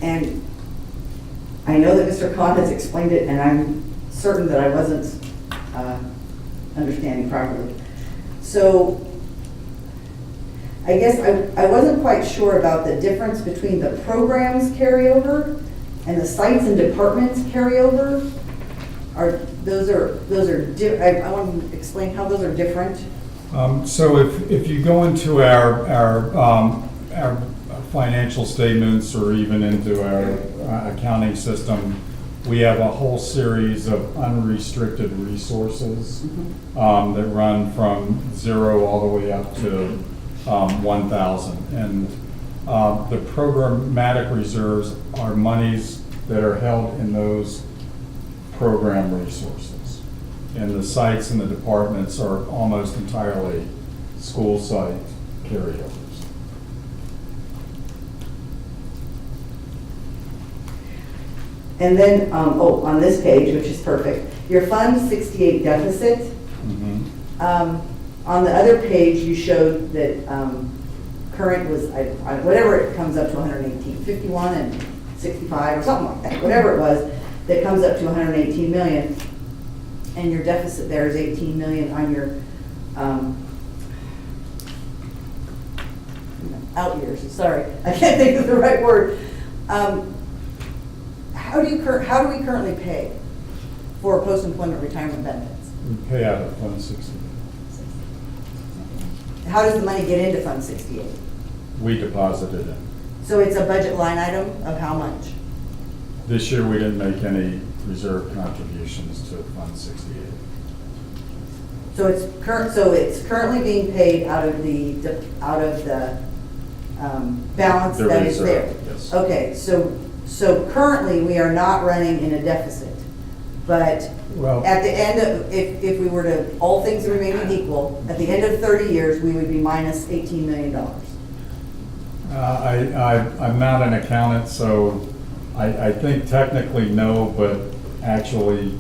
And I know that Mr. Khan has explained it, and I'm certain that I wasn't understanding properly. So I guess I wasn't quite sure about the difference between the programs carryover and the sites and departments carryover. I want to explain how those are different. So if you go into our financial statements or even into our accounting system, we have a whole series of unrestricted resources that run from 0 all the way up to 1,000. And the programmatic reserves are monies that are held in those program resources. And the sites and the departments are almost entirely school site carryovers. And then, on this page, which is perfect, your Fund 68 deficit. On the other page, you showed that current was, whatever it comes up to 118, 51 and 65 or something like that, whatever it was, that comes up to 118 million. And your deficit there is 18 million on your out years. Sorry, I can't think of the right word. How do we currently pay for post-employment retirement benefits? We pay out of Fund 68. How does the money get into Fund 68? We deposit it in. So it's a budget line item of how much? This year, we didn't make any reserve contributions to Fund 68. So it's currently being paid out of the balance The that is there. reserve, yes. Okay, so currently we are not running in a deficit, but Well, at the end of, if we were to, all things remaining equal, at the end of 30 years, we would be minus $18 million. I'm not an accountant, so I think technically no, but actually,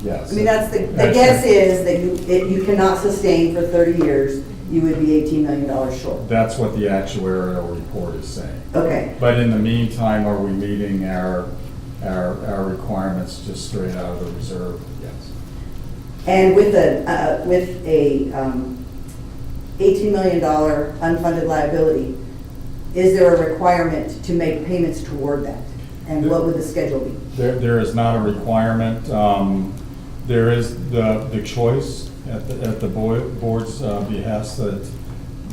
yes. I mean, that's the guess is that you cannot sustain for 30 years, you would be $18 million short. That's what the actuarial report is saying. Okay. But in the meantime, are we meeting our requirements just straight out of the reserve? Yes. And with a $18 million unfunded liability, is there a requirement to make payments toward that? And what would the schedule be? There is not a requirement. There is the choice at the board's behest that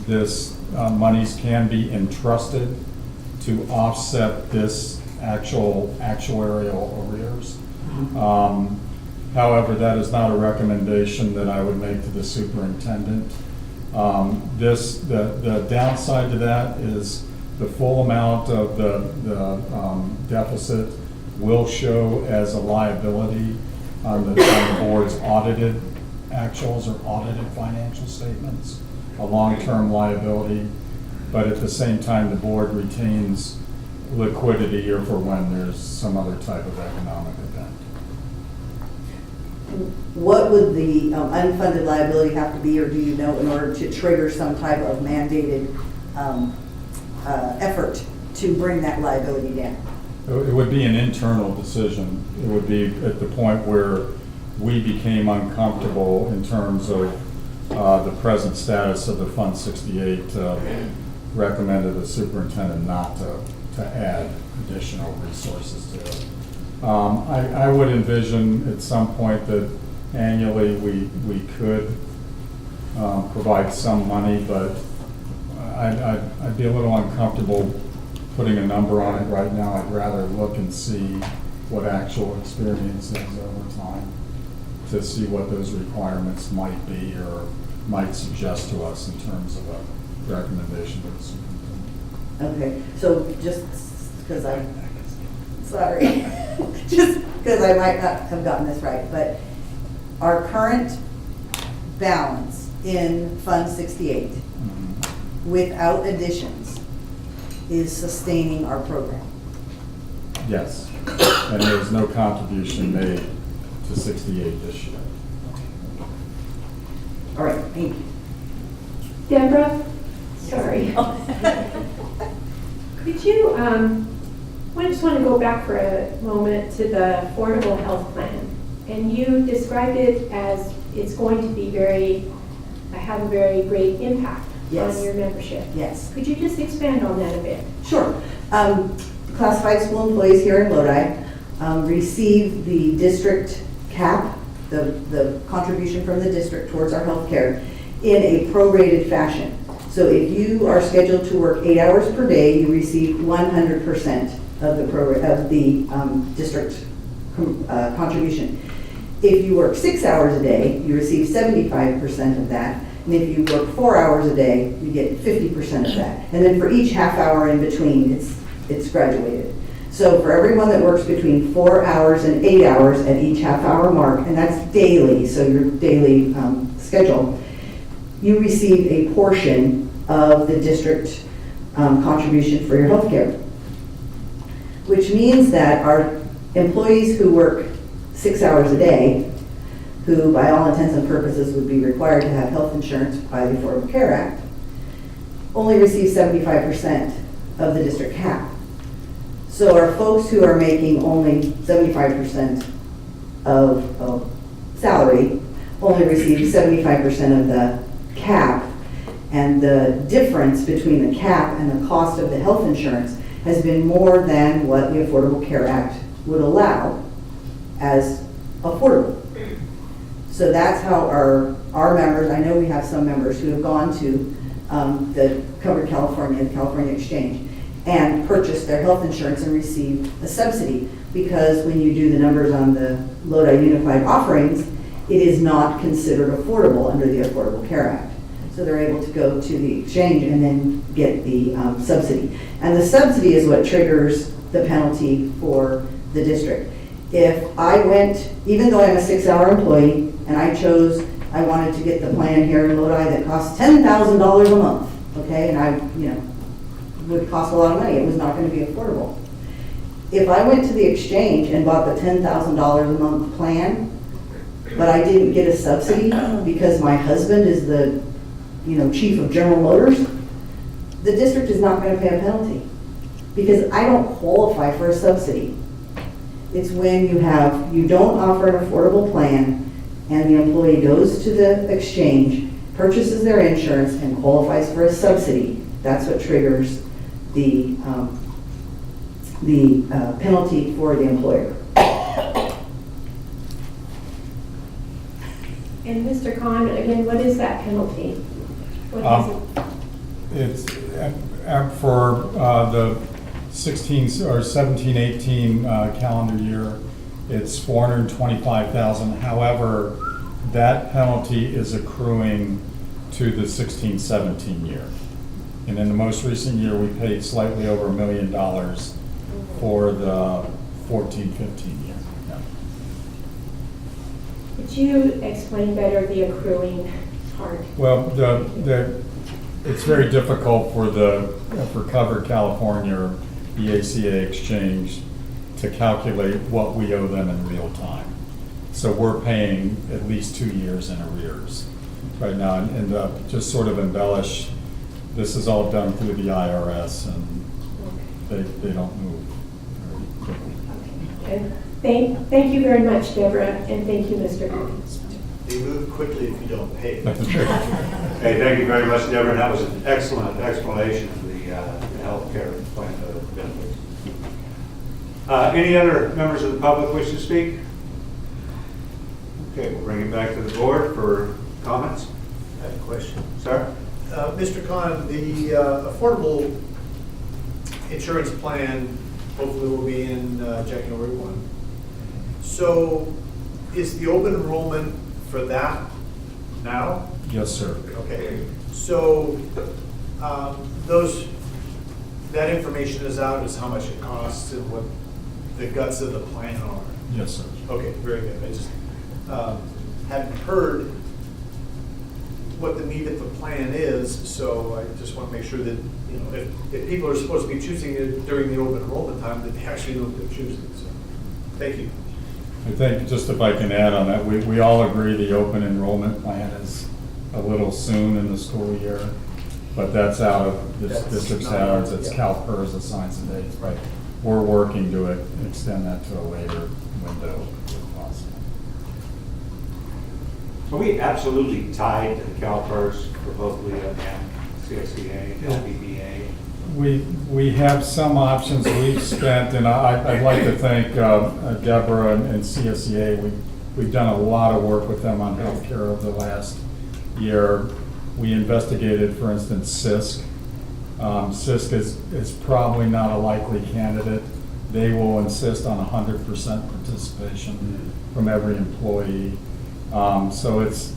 this monies can be entrusted to offset this actuarial arrears. However, that is not a recommendation that I would make to the superintendent. The downside to that is the full amount of the deficit will show as a liability on the board's audited actuals or audited financial statements, a long-term liability, but at the same time, the board retains liquidity or for when there's some other type of economic event. What would the unfunded liability have to be, or do you know, in order to trigger some type of mandated effort to bring that liability down? It would be an internal decision. It would be at the point where we became uncomfortable in terms of the present status of the Fund 68, recommended the superintendent not to add additional resources to it. I would envision at some point that annually we could provide some money, but I'd be a little uncomfortable putting a number on it right now. I'd rather look and see what actual experience is over time to see what those requirements might be or might suggest to us in terms of a recommendation to the superintendent. Okay, so just because I'm sorry, just because I might not have gotten this right, but our current balance in Fund 68 without additions is sustaining our program. Yes, and there's no contribution made to 68 this year. All right, thank you. Deborah, Sorry. Could you, I just want to go back for a moment to the Affordable Health Plan. And you described it as it's going to be have a very great impact Yes. on your membership. Yes. Could you just expand on that a bit? Sure. Classified school employees here in Lodi receive the district cap, the contribution from the district towards our health care in a prorated fashion. So if you are scheduled to work 8 hours per day, you receive 100% of the district contribution. If you work 6 hours a day, you receive 75% of that. And if you work 4 hours a day, you get 50% of that. And then for each half hour in between, it's graduated. So for everyone that works between 4 hours and 8 hours at each half hour mark, and that's daily, so your daily schedule, you receive a portion of the district contribution for your health care. Which means that our employees who work 6 hours a day, who by all intents and purposes would be required to have health insurance by the Affordable Care Act, only receive 75% of the district cap. So our folks who are making only 75% of salary only receive 75% of the cap, and the difference between the cap and the cost of the health insurance has been more than what the Affordable Care Act would allow as affordable. So that's how our members, I know we have some members who have gone to the Covered California, the California Exchange, and purchased their health insurance and received a subsidy, because when you do the numbers on the Lodi Unified offerings, it is not considered affordable under the Affordable Care Act. So they're able to go to the exchange and then get the subsidy. And the subsidy is what triggers the penalty for the district. If I went, even though I'm a 6-hour employee, and I wanted to get the plan here in Lodi that costs $10,000 a month, okay, and would cost a lot of money, it was not going to be affordable. If I went to the exchange and bought the $10,000 a month plan, but I didn't get a subsidy because my husband is the chief of General Motors, the district is not going to pay a penalty because I don't qualify for a subsidy. It's when you don't offer an affordable plan and the employee goes to the exchange, purchases their insurance, and qualifies for a subsidy. That's what triggers the penalty for the employer. And Mr. Khan, again, what is that penalty? What is it? It's for the 17-18 calendar year, it's $425,000. However, that penalty is accruing to the 16-17 year. And in the most recent year, we paid slightly over $1 million for the 14-15 year. Yeah. Could you explain better the accruing part? Well, it's very difficult for Covered California or the ACA Exchange to calculate what we owe them in real time. So we're paying at least 2 years in arrears right now, and just sort of embellish, this is all done through the IRS, and they don't move very quickly. Okay. Thank you very much, Deborah, and thank you, Mr. Khan. They move quickly if you don't pay. Hey, thank you very much, Deborah. That was an excellent explanation of the health care plan benefits. Any other members of the public wish to speak? Okay, we'll bring it back to the board for comments. I have a question. Sir? Mr. Khan, the affordable insurance plan hopefully will be in January 1. So is the open enrollment for that now? Yes, sir. Okay. So that information is out as how much it costs and what the guts of the plan are? Yes, sir. Okay, very good. I just hadn't heard what the meat of the plan is, so I just want to make sure that, if people are supposed to be choosing it during the open enrollment time, that they actually know what they're choosing. So, thank you. I think, just if I can add on that, we all agree the open enrollment plan is a little soon in the school year. but that's out of this That's district's not hands, ours, it's yeah. CalPERS assigns the dates, but we're working to extend that to a later window if possible. Are we absolutely tied to the CalPERS for both LEA and CSEA, LBBA? We have some options we've spent, and I'd like to thank Deborah and CSEA. We've done a lot of work with them on healthcare over the last year. We investigated, for instance, CISC. CISC is probably not a likely candidate. They will insist on 100% participation from every employee. So it's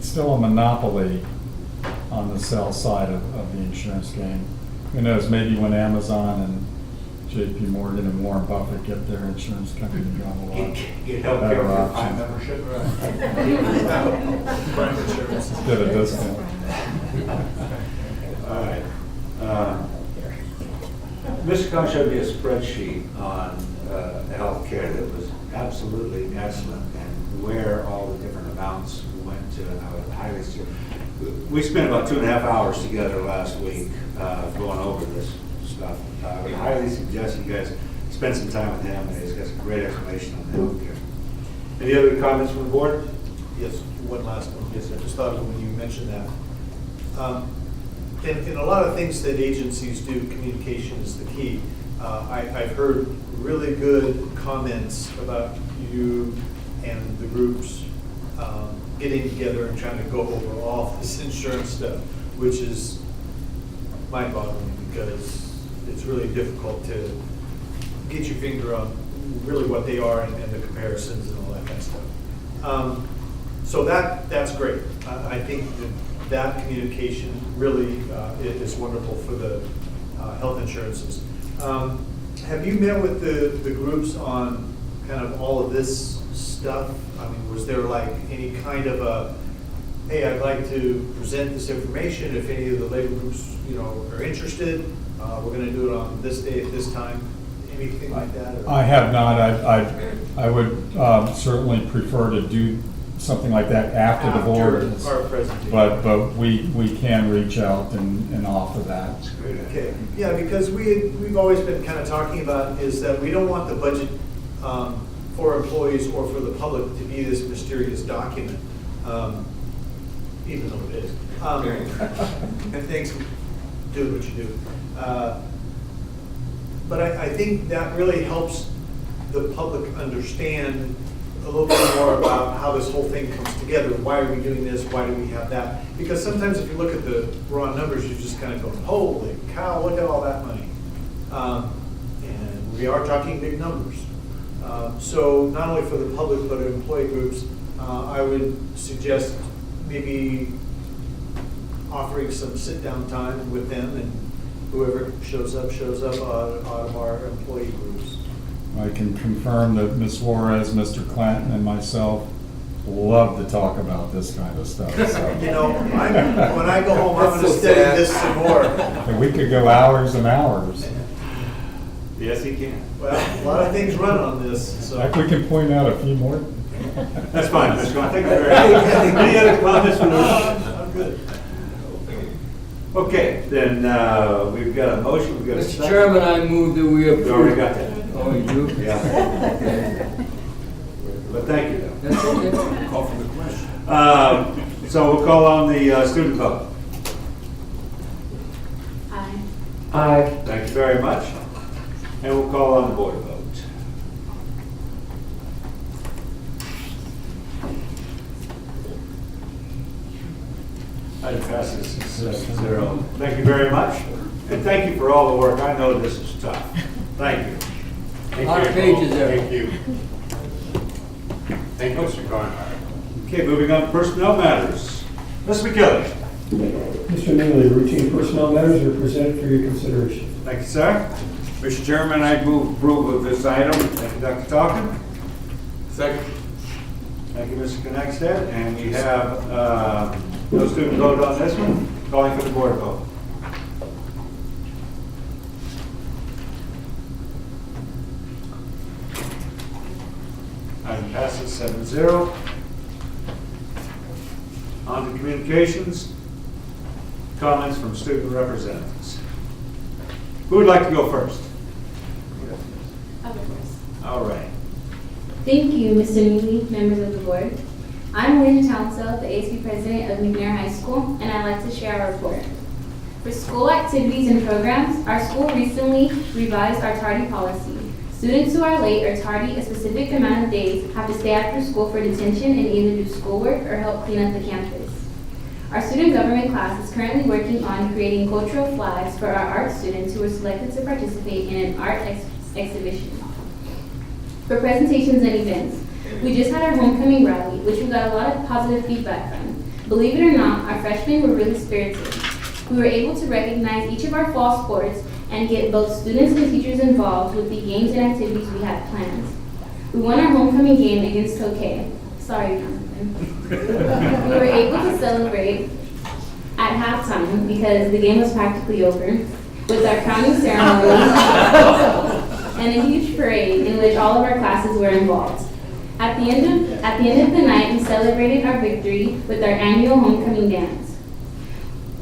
still a monopoly on the sell side of the insurance game. Who knows, maybe when Amazon and JP Morgan and Warren Buffett get their insurance company going a lot. Get healthcare better for options. Prime membership? Prime insurance. Get a discount. All right. Mr. Cohn showed me a spreadsheet on healthcare that was absolutely excellent, and where all the different amounts went to, and I was highly, we spent about 2.5 hours together last week going over this stuff. I would highly suggest you guys spend some time with him, and he's got some great explanation on healthcare. Any other comments from the board? Yes, one last one. Yes, I just thought of when you mentioned that. In a lot of things that agencies do, communication is the key. I've heard really good comments about you and the groups getting together and trying to go over all this insurance stuff, which is mind-boggling because it's really difficult to get your finger on really what they are and the comparisons and all that kind of stuff. So that's great. I think that communication really is wonderful for the health insurances. Have you met with the groups on kind of all of this stuff? I mean, was there like any kind of a, hey, I'd like to present this information if any of the labor groups, are interested. We're going to do it on this day at this time. Anything like that? Or? I have not. I would certainly prefer to do something like that after the board is, our presentation. but we can reach out and offer that. Okay, yeah, because we've always been kind of talking about is that we don't want the budget for employees or for the public to be this mysterious document, even though it is. And thanks for doing what you do. But I think that really helps the public understand a little bit more about how this whole thing comes together. Why are we doing this? Why do we have that? Because sometimes if you look at the raw numbers, you just kind of go, holy cow, look at all that money. And we are talking big numbers. So not only for the public, but employee groups, I would suggest maybe offering some sit-down time with them, and whoever shows up out of our employee groups. I can confirm that Ms. Juarez, Mr. Clanton, and myself love to talk about this kind of stuff. So. When I go home, I'm going to study this some more. And we could go hours and hours. Yes, he can. Well, a lot of things run on this. So. Like we can point out a few more. That's fine, Mr. Cohn. Thank you very much. Any other comments from the board? I'm good. Okay, then we've got a motion. We've got a Mr. second. Chairman, I move that we approve. You already got that. Oh, you do? Yeah. But thank you, though. That's okay. Call for the question. So we'll call on the student vote. Aye. Aye. Thank you very much. And we'll call on the board vote. Item passes 7-0. Thank you very much. And thank you for all the work. I know this is tough. Thank you. A lot of pages there. Thank you. Thank you, Mr. Cohn. Okay, moving on to personnel matters. Mr. McKelly. Mr. Neely, routine personnel matters are presented for your consideration. Thank you, sir. Mr. Chairman, I move approval of this item. Thank you, Dr. Talkin. Second. Thank you, Mr. Connexted. And we have no student vote on this one. Calling for the board vote. Item passes 7-0. On to communications. comments from student representatives. Who would like to go first? All right. Thank you, Mr. Neely, members of the board. I'm Lynn Townsell, the ASB president of McNair High School, and I'd like to share our report. For school activities and programs, our school recently revised our tardy policy. Students who are late or tardy a specific amount of days have to stay after school for detention and either do schoolwork or help clean up the campus. Our student government class is currently working on creating cultural flags for our art students who were selected to participate in an art exhibition. For presentations and events, we just had our homecoming rally, which we got a lot of positive feedback from. Believe it or not, our freshmen were really spirited. We were able to recognize each of our fall sports and get both students and teachers involved with the games and activities we had planned. We won our homecoming game against Tokay. Sorry, Jonathan. We were able to celebrate at halftime because the game was practically over with our crowning ceremony and a huge parade in which all of our classes were involved. At the end of the night, we celebrated our victory with our annual homecoming dance.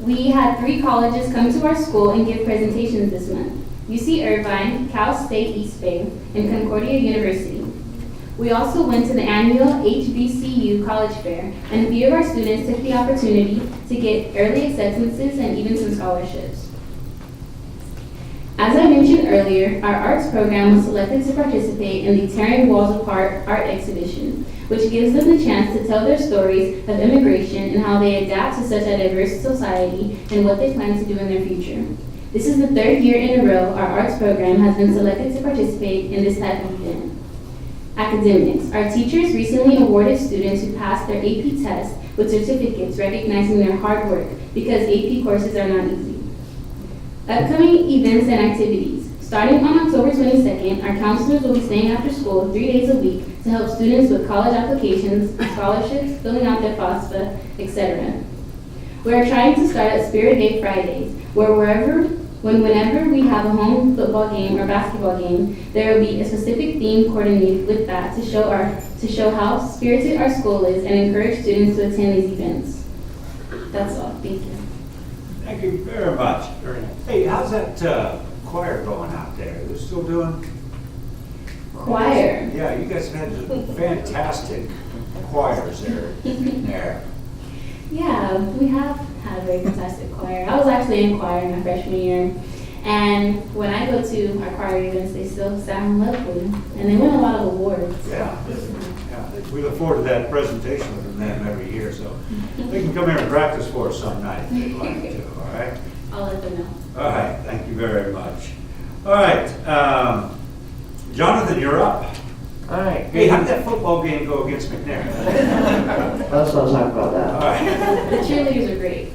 We had 3 colleges come to our school and give presentations this month: UC Irvine, Cal State East Bay, and Concordia University. We also went to the annual HBCU College Fair, and a few of our students took the opportunity to get early acceptances and even some scholarships. As I mentioned earlier, our arts program was selected to participate in the Tearing Walls Apart art exhibition, which gives them the chance to tell their stories of immigration and how they adapt to such a diverse society and what they plan to do in their future. This is the 3rd year in a row our arts program has been selected to participate in this type of event. Academics. Our teachers recently awarded students who passed their AP test with certificates recognizing their hard work because AP courses are not easy. Upcoming events and activities. Starting on October 22nd, our counselors will be staying after school 3 days a week to help students with college applications, scholarships, filling out their FAFSA, etc. We are trying to start a Spirit Day Fridays, where whenever we have a home football game or basketball game, there will be a specific theme coordinated with that to show how spirited our school is and encourage students to attend these events. That's all. Thank you. Thank you very much. Hey, how's that choir going out there? They're still doing? Choir. Yeah, you guys have had some fantastic choirs there. Yeah, we have had a very fantastic choir. I was actually in choir in my freshman year, and when I go to our choir events, they still sound lovely, and they win a lot of awards. Yeah. We look forward to that presentation from them every year, so they can come here and practice for us some night if they'd like to, all right? I'll let them know. All right, thank you very much. All right, Jonathan, you're up. All right. Hey, how did that football game go against McNair? Let's not talk about that. All right. The cheerleaders are great.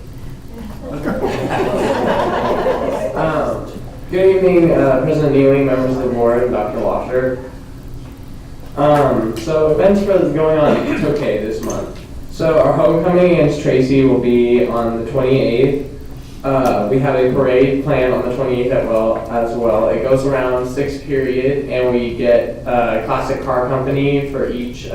Good evening, President Neely, members of the board, Dr. Washer. So events going on at Tokay this month. So our homecoming against Tracy will be on the 28th. We have a parade planned on the 28th as well. It goes around 6 period, and we get a classic car company for each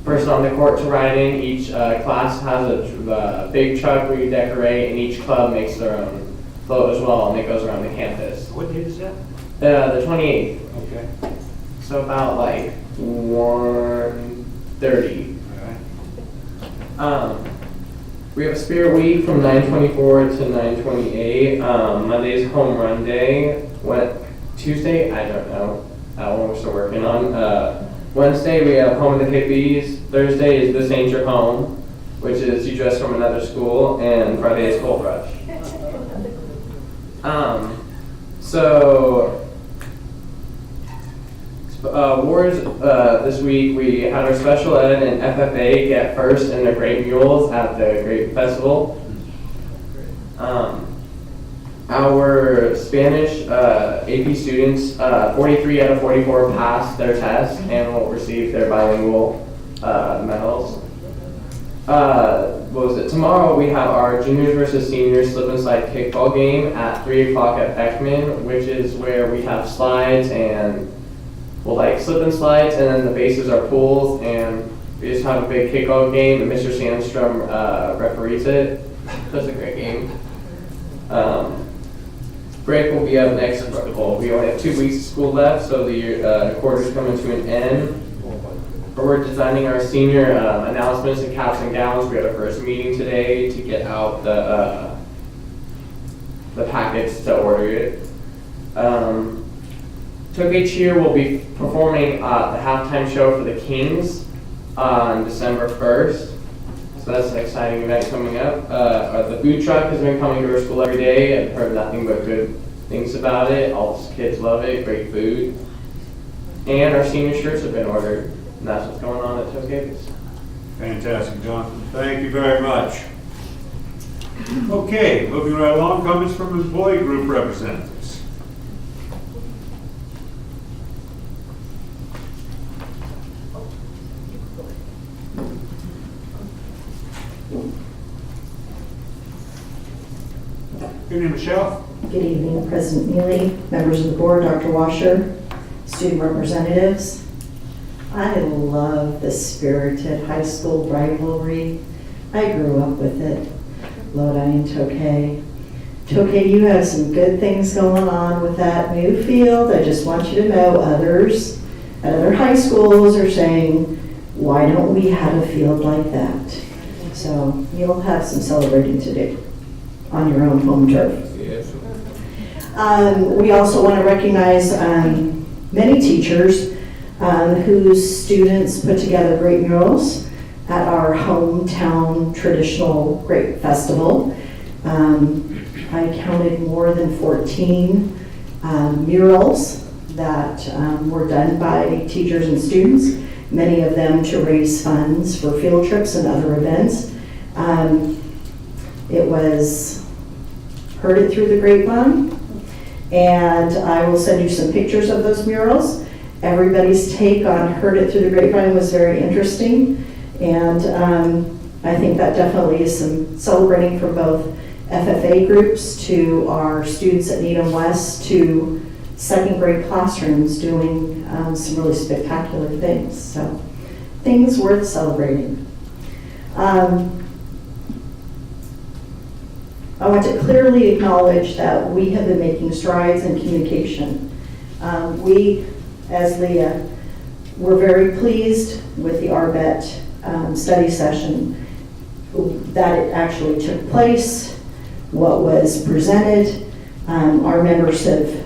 person on the court to ride in. Each class has a big truck we decorate, and each club makes their own float as well, and it goes around the campus. What date is that? The 28th. Okay. So about like 1:30. All right. We have a Spirit Week from 9/24 to 9/28. Monday's Home Run Day. Tuesday? I don't know. That one we're still working on. Wednesday we have Home of the Hippies. Thursday is This Ain't Your Home, which is you dress from another school. And Friday is Gold Rush. Awards this week, we had our special ed and FFA get first in the Grape Mules at the Grape Festival. Our Spanish AP students, 43 out of 44 passed their test and will receive their bilingual medals. Tomorrow we have our juniors versus seniors slip and slide kickball game at 3 o'clock at Beckman, which is where we have slides and slip and slides, and then the bases are pools, and we just have a big kickball game, and Mr. Sandstrom referees it. was a great game. Break will be up next. Well, we only have 2 weeks of school left, so the quarter's coming to an end. We're designing our senior announcements and caps and gowns. We had our first meeting today to get out the packets to order it. Toge Cheer will be performing the halftime show for the Kings on December 1st. So that's an exciting event coming up. The food truck has been coming to our school every day. I've heard nothing but good things about it. All the kids love it, great food. And our senior shirts have been ordered. And that's what's going on at Toge's. Fantastic, Jonathan. Thank you very much. Okay, moving right along, comments from employee group representatives. Good evening, Michelle. Good evening, President Neely, members of the board, Dr. Washer, student representatives. I love the spirited high school rivalry. I grew up with it, Lodi and Tokay. Tokay, you have some good things going on with that new field. I just want you to know others at other high schools are saying, why don't we have a field like that? So you'll have some celebrating to do on your own home turf. Yes. We also want to recognize many teachers whose students put together great murals at our hometown traditional grape festival. I counted more than 14 murals that were done by teachers and students, many of them to raise funds for field trips and other events. It was heard it through the grapevine, and I will send you some pictures of those murals. Everybody's take on heard it through the grapevine was very interesting, and I think that definitely is some celebrating from both FFA groups to our students at Needham West to second grade classrooms doing some really spectacular things. So things worth celebrating. I want to clearly acknowledge that we have been making strides in communication. We, as Leah, were very pleased with the RBET study session, that it actually took place, what was presented. Our members that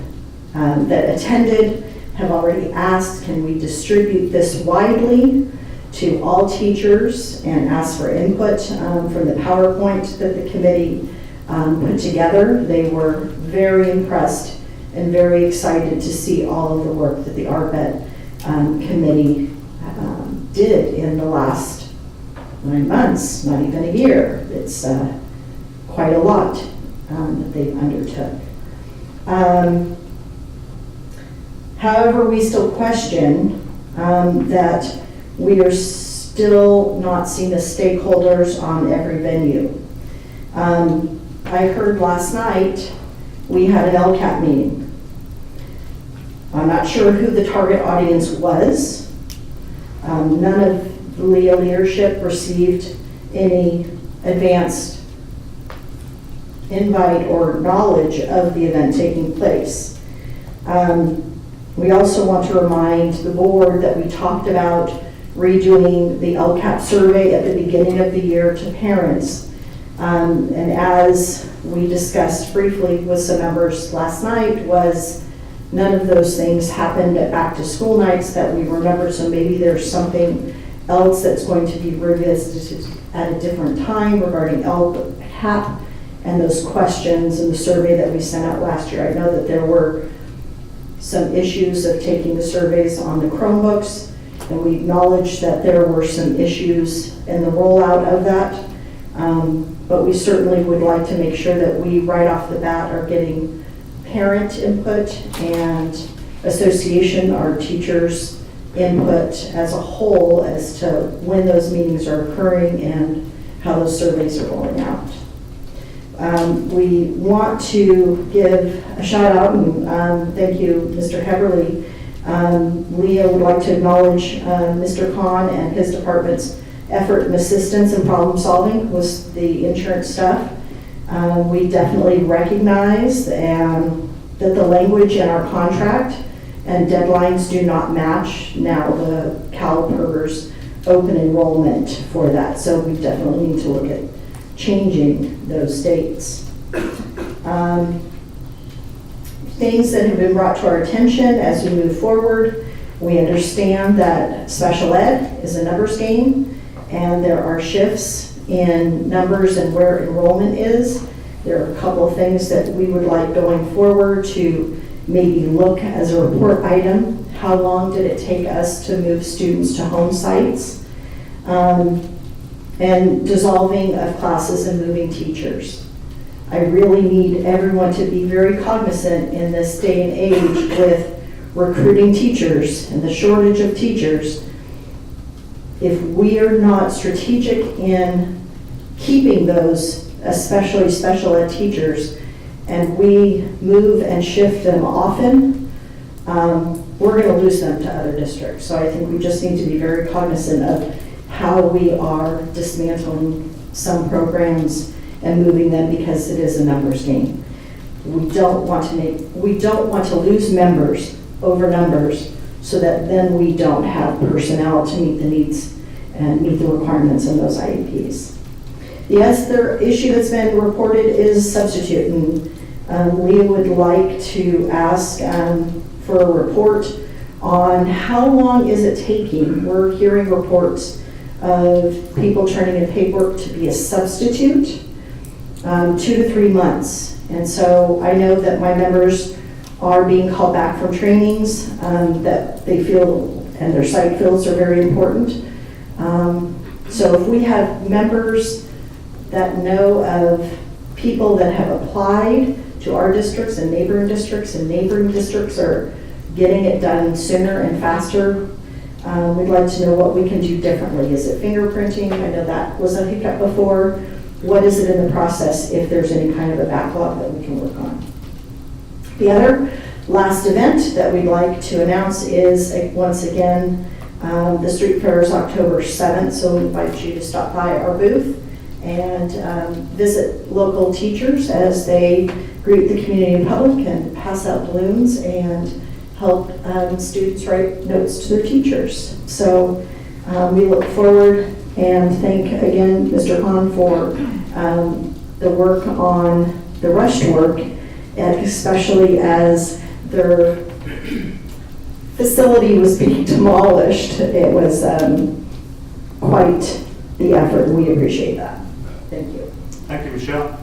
attended have already asked, can we distribute this widely to all teachers and ask for input from the PowerPoint that the committee put together. They were very impressed and very excited to see all of the work that the RBET committee did in the last 9 months, not even a year. It's quite a lot that they undertook. However, we still question that we are still not seen as stakeholders on every venue. I heard last night we had an LCAP meeting. I'm not sure who the target audience was. None of the LEA leadership received any advanced invite or knowledge of the event taking place. We also want to remind the board that we talked about redoing the LCAP survey at the beginning of the year to parents. And as we discussed briefly with some members last night, was none of those things happened at back to school nights that we remember, so maybe there's something else that's going to be revisited at a different time regarding LCAP and those questions in the survey that we sent out last year. I know that there were some issues of taking the surveys on the Chromebooks, and we acknowledged that there were some issues in the rollout of that. But we certainly would like to make sure that we right off the bat are getting parent input and association, our teachers' input as a whole as to when those meetings are occurring and how those surveys are rolling out. We want to give a shout out and thank you, Mr. Heberly. Leah would like to acknowledge Mr. Kahn and his department's effort and assistance in problem solving with the insurance stuff. We definitely recognize that the language in our contract and deadlines do not match now the CalPERS open enrollment for that. So we definitely need to look at changing those dates. Things that have been brought to our attention as we move forward. We understand that special ed is a numbers game, and there are shifts in numbers and where enrollment is. There are a couple of things that we would like going forward to maybe look as a report item. How long did it take us to move students to home sites? And dissolving of classes and moving teachers. I really need everyone to be very cognizant in this day and age with recruiting teachers and the shortage of teachers. If we are not strategic in keeping those, especially special ed teachers, and we move and shift them often, we're going to lose them to other districts. So I think we just need to be very cognizant of how we are dismantling some programs and moving them because it is a numbers game. We don't want to lose members over numbers so that then we don't have personnel to meet the needs and meet the requirements in those IEPs. The other issue that's been reported is substitute, and Leah would like to ask for a report on how long is it taking. We're hearing reports of people turning in paperwork to be a substitute, 2 to 3 months. And so I know that my members are being called back from trainings that they feel, and their site fields are very important. So if we have members that know of people that have applied to our districts and neighboring districts are getting it done sooner and faster, we'd like to know what we can do differently. Is it fingerprinting? I know that was a hiccup before. What is it in the process if there's any kind of a backlog that we can work on? The other last event that we'd like to announce is, once again, the street fair is October 7th, so we invite you to stop by our booth and visit local teachers as they greet the community and public and pass out balloons and help students write notes to their teachers. So we look forward and thank again Mr. Hahn for the work on the rushed work, and especially as their facility was being demolished. It was quite the effort, and we appreciate that. Thank you. Thank you, Michelle.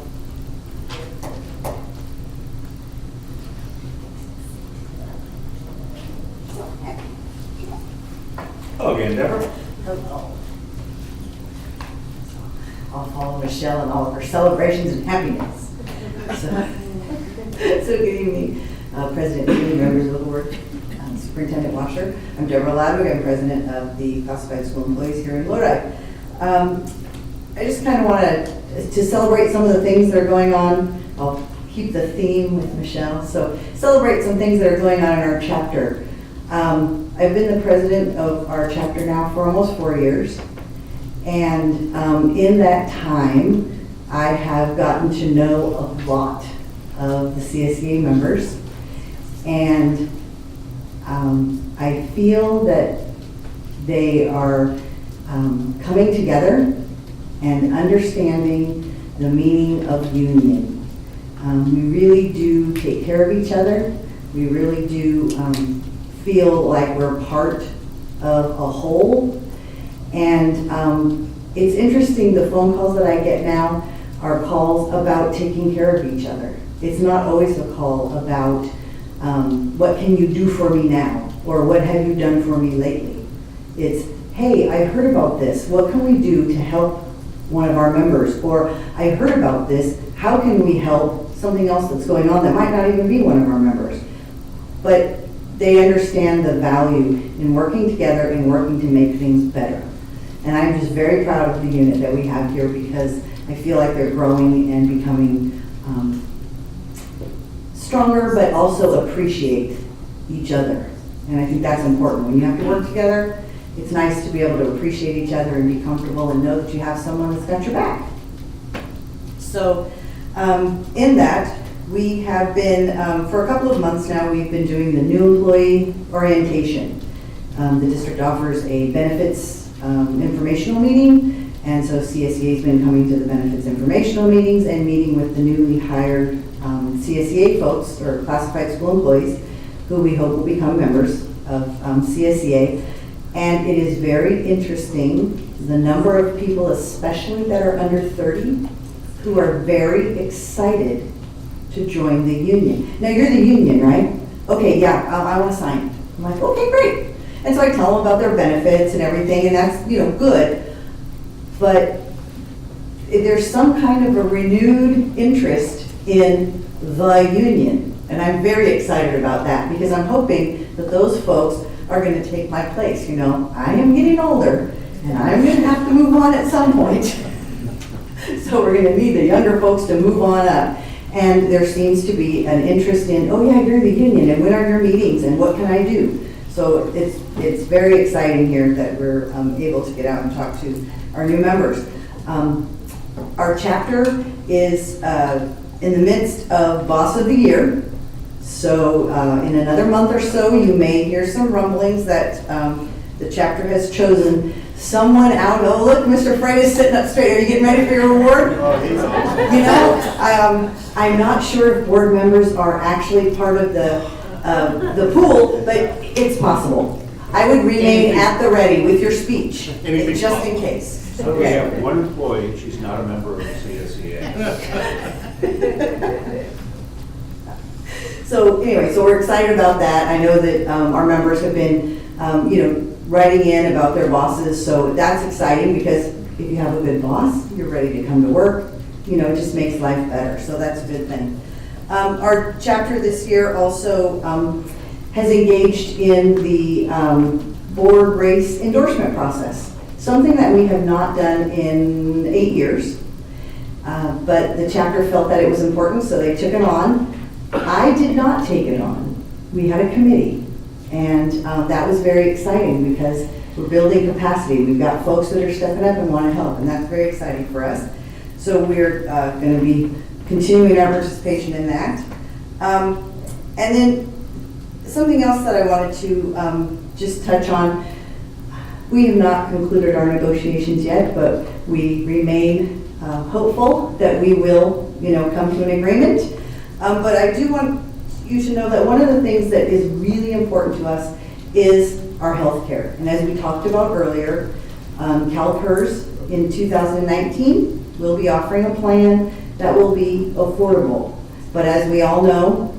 Hello again, Deborah. Hello. I'll follow Michelle in all of her celebrations and happiness. So good evening, President Ely, members of the board, Superintendent Washer. I'm Deborah Ladwig. I'm president of the Classified School Employees here in Lodi. I just kind of want to celebrate some of the things that are going on. I'll keep the theme with Michelle. So celebrate some things that are going on in our chapter. I've been the president of our chapter now for almost 4 years. And in that time, I have gotten to know a lot of the CSEA members. And I feel that they are coming together and understanding the meaning of union. We really do take care of each other. We really do feel like we're part of a whole. And it's interesting, the phone calls that I get now are calls about taking care of each other. It's not always a call about what can you do for me now, or what have you done for me lately. It's, hey, I heard about this. What can we do to help one of our members? Or I heard about this. How can we help something else that's going on that might not even be one of our members? But they understand the value in working together and working to make things better. And I'm just very proud of the unit that we have here because I feel like they're growing and becoming stronger, but also appreciate each other. And I think that's important. When you have to work together, it's nice to be able to appreciate each other and be comfortable and know that you have someone that's got your back. So In that, we have been, for a couple of months now, we've been doing the new employee orientation. The district offers a benefits informational meeting, and so CSEA's been coming to the benefits informational meetings and meeting with the newly hired CSEA folks, or classified school employees, who we hope will become members of CSEA. And it is very interesting, the number of people, especially that are under 30, who are very excited to join the union. Now, you're the union, right? Okay, yeah, I want to sign. I'm like, okay, great. And so I tell them about their benefits and everything, and that's, good. But there's some kind of a renewed interest in the union. And I'm very excited about that, because I'm hoping that those folks are going to take my place. I am getting older, and I'm going to have to move on at some point. So we're going to need the younger folks to move on up. And there seems to be an interest in, oh yeah, you're the union, and when are your meetings, and what can I do? So it's very exciting here that we're able to get out and talk to our new members. Our chapter is in the midst of Boss of the Year. So in another month or so, you may hear some rumblings that the chapter has chosen someone out. Oh, look, Mr. Frey is sitting up straight. Are you getting ready for your award? I'm not sure if board members are actually part of the pool, but it's possible. I would remain at the ready with your speech, just in case. So we have one employee, she's not a member of the CSEA. So anyway, so we're excited about that. I know that our members have been, writing in about their bosses. So that's exciting, because if you have a good boss, you're ready to come to work. It just makes life better. So that's a good thing. Our chapter this year also has engaged in the board race endorsement process, something that we have not done in 8 years. But the chapter felt that it was important, so they took it on. I did not take it on. We had a committee, and that was very exciting, because we're building capacity. We've got folks that are stepping up and want to help, and that's very exciting for us. So we're going to be continuing our participation in that. And then something else that I wanted to just touch on. We have not concluded our negotiations yet, but we remain hopeful that we will, come to an agreement. But I do want you to know that one of the things that is really important to us is our health care. And as we talked about earlier, CalPERS in 2019 will be offering a plan that will be affordable. But as we all know,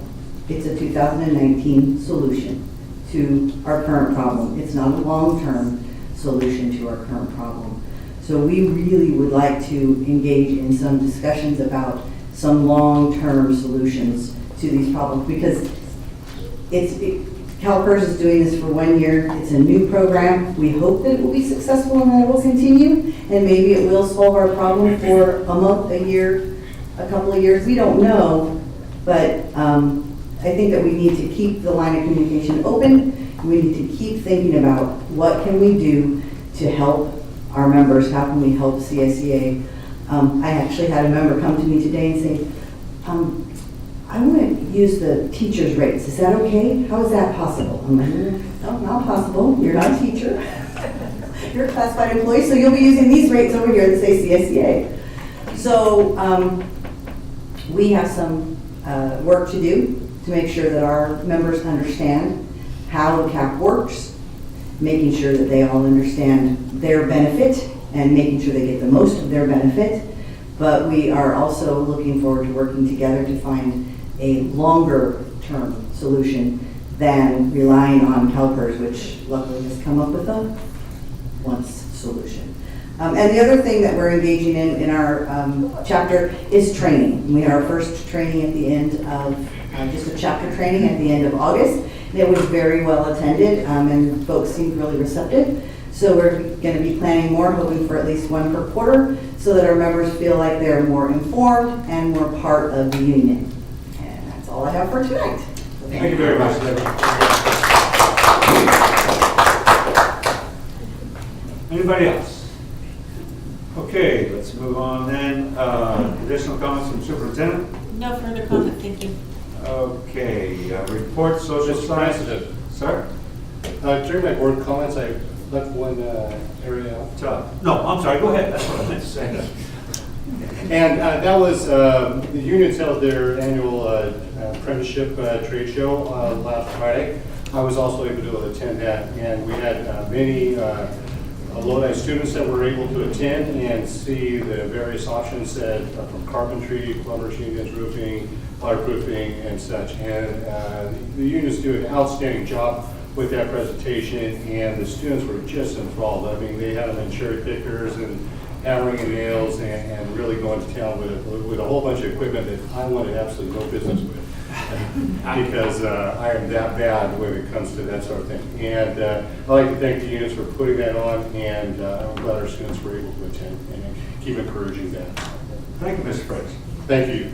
it's a 2019 solution to our current problem. It's not a long-term solution to our current problem. So we really would like to engage in some discussions about some long-term solutions to these problems, because CalPERS is doing this for 1 year. It's a new program. We hope that it will be successful and that it will continue, and maybe it will solve our problem for a month, a year, a couple of years. We don't know, but I think that we need to keep the line of communication open. We need to keep thinking about what can we do to help our members. How can we help CSEA? I actually had a member come to me today and say, I want to use the teacher's rates. Is that okay? How is that possible? I'm like, no, not possible. You're not a teacher. You're a classified employee, so you'll be using these rates over here that say CSEA. So we have some work to do to make sure that our members understand how the CAP works, making sure that they all understand their benefit and making sure they get the most of their benefit. But we are also looking forward to working together to find a longer term solution than relying on CalPERS, which luckily has come up with a once solution. And the other thing that we're engaging in our chapter is training. We had our first training at the end of, just a chapter training at the end of August. And it was very well attended, and folks seemed really receptive. So we're going to be planning more, hoping for at least one per quarter, so that our members feel like they're more informed and more part of the union. And that's all I have for tonight. Thank you very much. Anybody else? Okay, let's move on then. Additional comments from superintendent? No further comment, thank you. Okay, report social Mr. science. President. Sir? During my board comments, I left one area out. No, I'm sorry, go ahead, that's what I meant to say. And that was, the unions held their annual apprenticeship trade show last Friday. I was also able to attend that, and we had many Lodi students that were able to attend and see the various options that from carpentry, plumber, machine guns, roofing, waterproofing, and such. And the unions do an outstanding job with that presentation, and the students were just enthralled. I mean, they had them in cherry pickers and hammering and nails and really going to town with a whole bunch of equipment that I wanted absolutely no business with. Because I am that bad when it comes to that sort of thing. And I'd like to thank the units for putting that on, and I'm glad our students were able to attend and keep encouraging that. Thank you, Mr. Fritz. Thank you.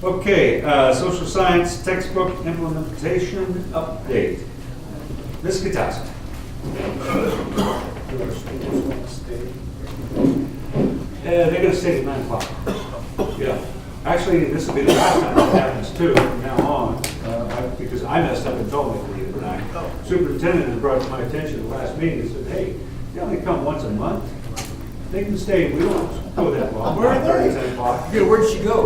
Okay, social science textbook implementation update. Ms. Katowski. They're going to stay at 9 o'clock. Yeah. Actually, this will be the last time that happens too, from now on, because I messed up and told me to leave at 9. Superintendent has brought to my attention the last meeting and said, hey, they only come once a month. They can stay, we don't go that long. Where are they? 10 o'clock. Yeah, where'd she go?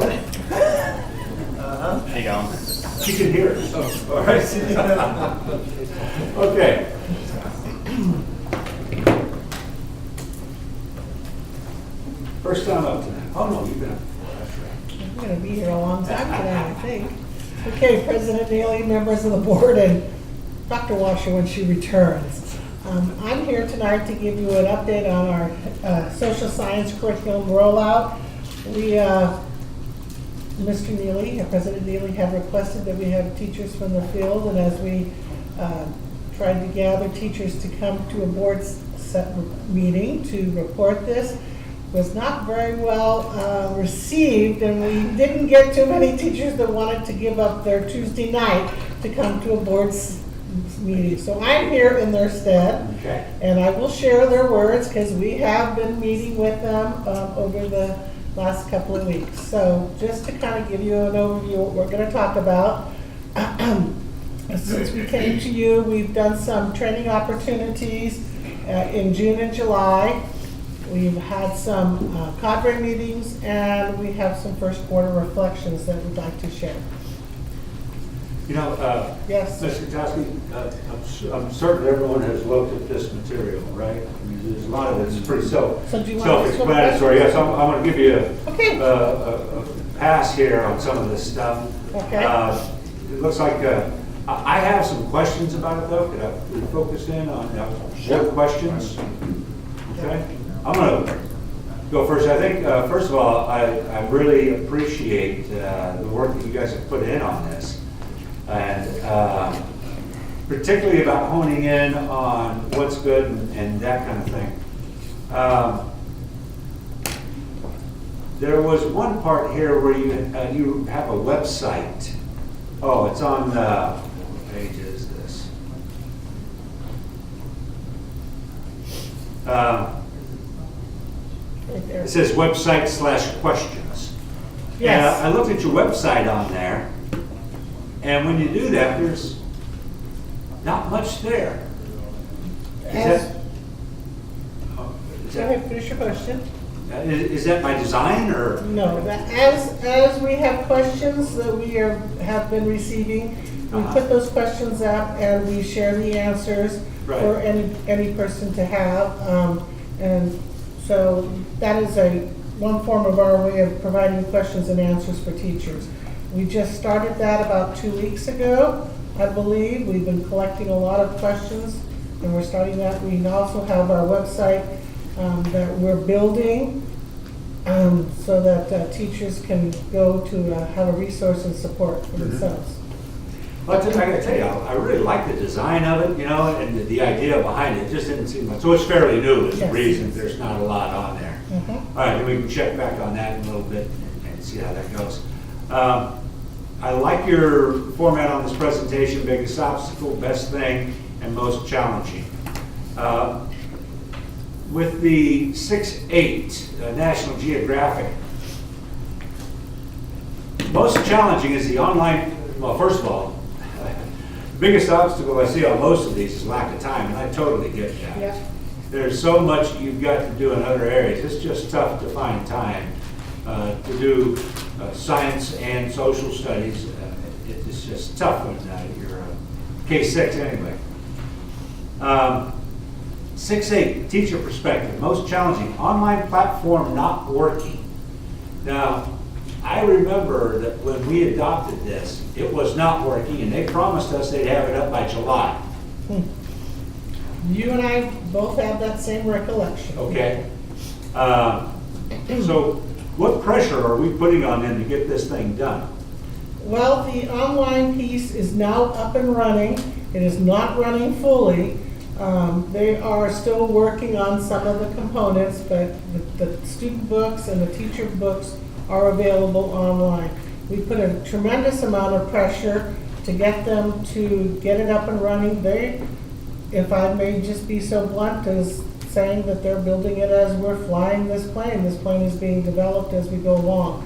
Hang on. She can hear us. Oh, all right. Okay. First time up tonight. Oh, no, you've been up. I'm going to be here a long time today, I think. Okay, President Neely, members of the board, and Dr. Washer when she returns. I'm here tonight to give you an update on our social science curriculum rollout. We, Mr. Neely, President Neely, have requested that we have teachers from the field, and as we tried to gather teachers to come to a board meeting to report this, was not very well received, and we didn't get too many teachers that wanted to give up their Tuesday night to come to a board meeting. So I'm here in their stead, Okay. and I will share their words because we have been meeting with them over the last couple of weeks. So just to kind of give you an overview of what we're going to talk about. Since we came to you, we've done some training opportunities in June and July. We've had some cadre meetings, and we have some first quarter reflections that we'd like to share. You know, Yes. Mr. Katowski, I'm certain everyone has looked at this material, right? I mean, there's a lot of it's pretty So do you want self-explanatory. Yes, I'm going to give you Okay. a pass here on some of this stuff. Okay. It looks like I have some questions about it, though. Could I focus in on what questions? Okay. I'm going to go first. I think, first of all, I really appreciate the work that you guys have put in on this. And particularly about honing in on what's good and that kind of thing. There was one part here where you have a website. Oh, it's on, what page is this? Right there. It says website/questions. Yes. And I looked at your website on there, and when you do that, there's not much there. Is that, Go ahead, finish your question. is that by design or? No, that as we have questions that we have been receiving, we put those questions up and we share the answers for any person to have. And so that is one form of our way of providing questions and answers for teachers. We just started that about 2 weeks ago, I believe. We've been collecting a lot of questions, and we're starting that. We also have our website that we're building so that teachers can go to have a resource and support for themselves. Well, I gotta tell you, I really like the design of it, you know, and the idea behind it. It just didn't seem much. So it's fairly new is the reason there's not a lot on there. All right, we can check back on that in a little bit and see how that goes. I like your format on this presentation: biggest obstacle, best thing, and most challenging. with the 6/8 National Geographic, most challenging is the online, well, first of all, the biggest obstacle I see on most of these is lack of time, and I totally get that. Yeah. There's so much you've got to do in other areas. It's just tough to find time to do science and social studies. It's just tough when you're K-6 anyway. 6/8, teacher perspective, most challenging, online platform not working. Now, I remember that when we adopted this, it was not working, and they promised us they'd have it up by July. You and I both have that same recollection. Okay. So what pressure are we putting on them to get this thing done? Well, the online piece is now up and running. It is not running fully. They are still working on some of the components, but the student books and the teacher books are available online. We put a tremendous amount of pressure to get them to get it up and running. They, if I may just be so blunt as saying that they're building it as we're flying this plane. This plane is being developed as we go along.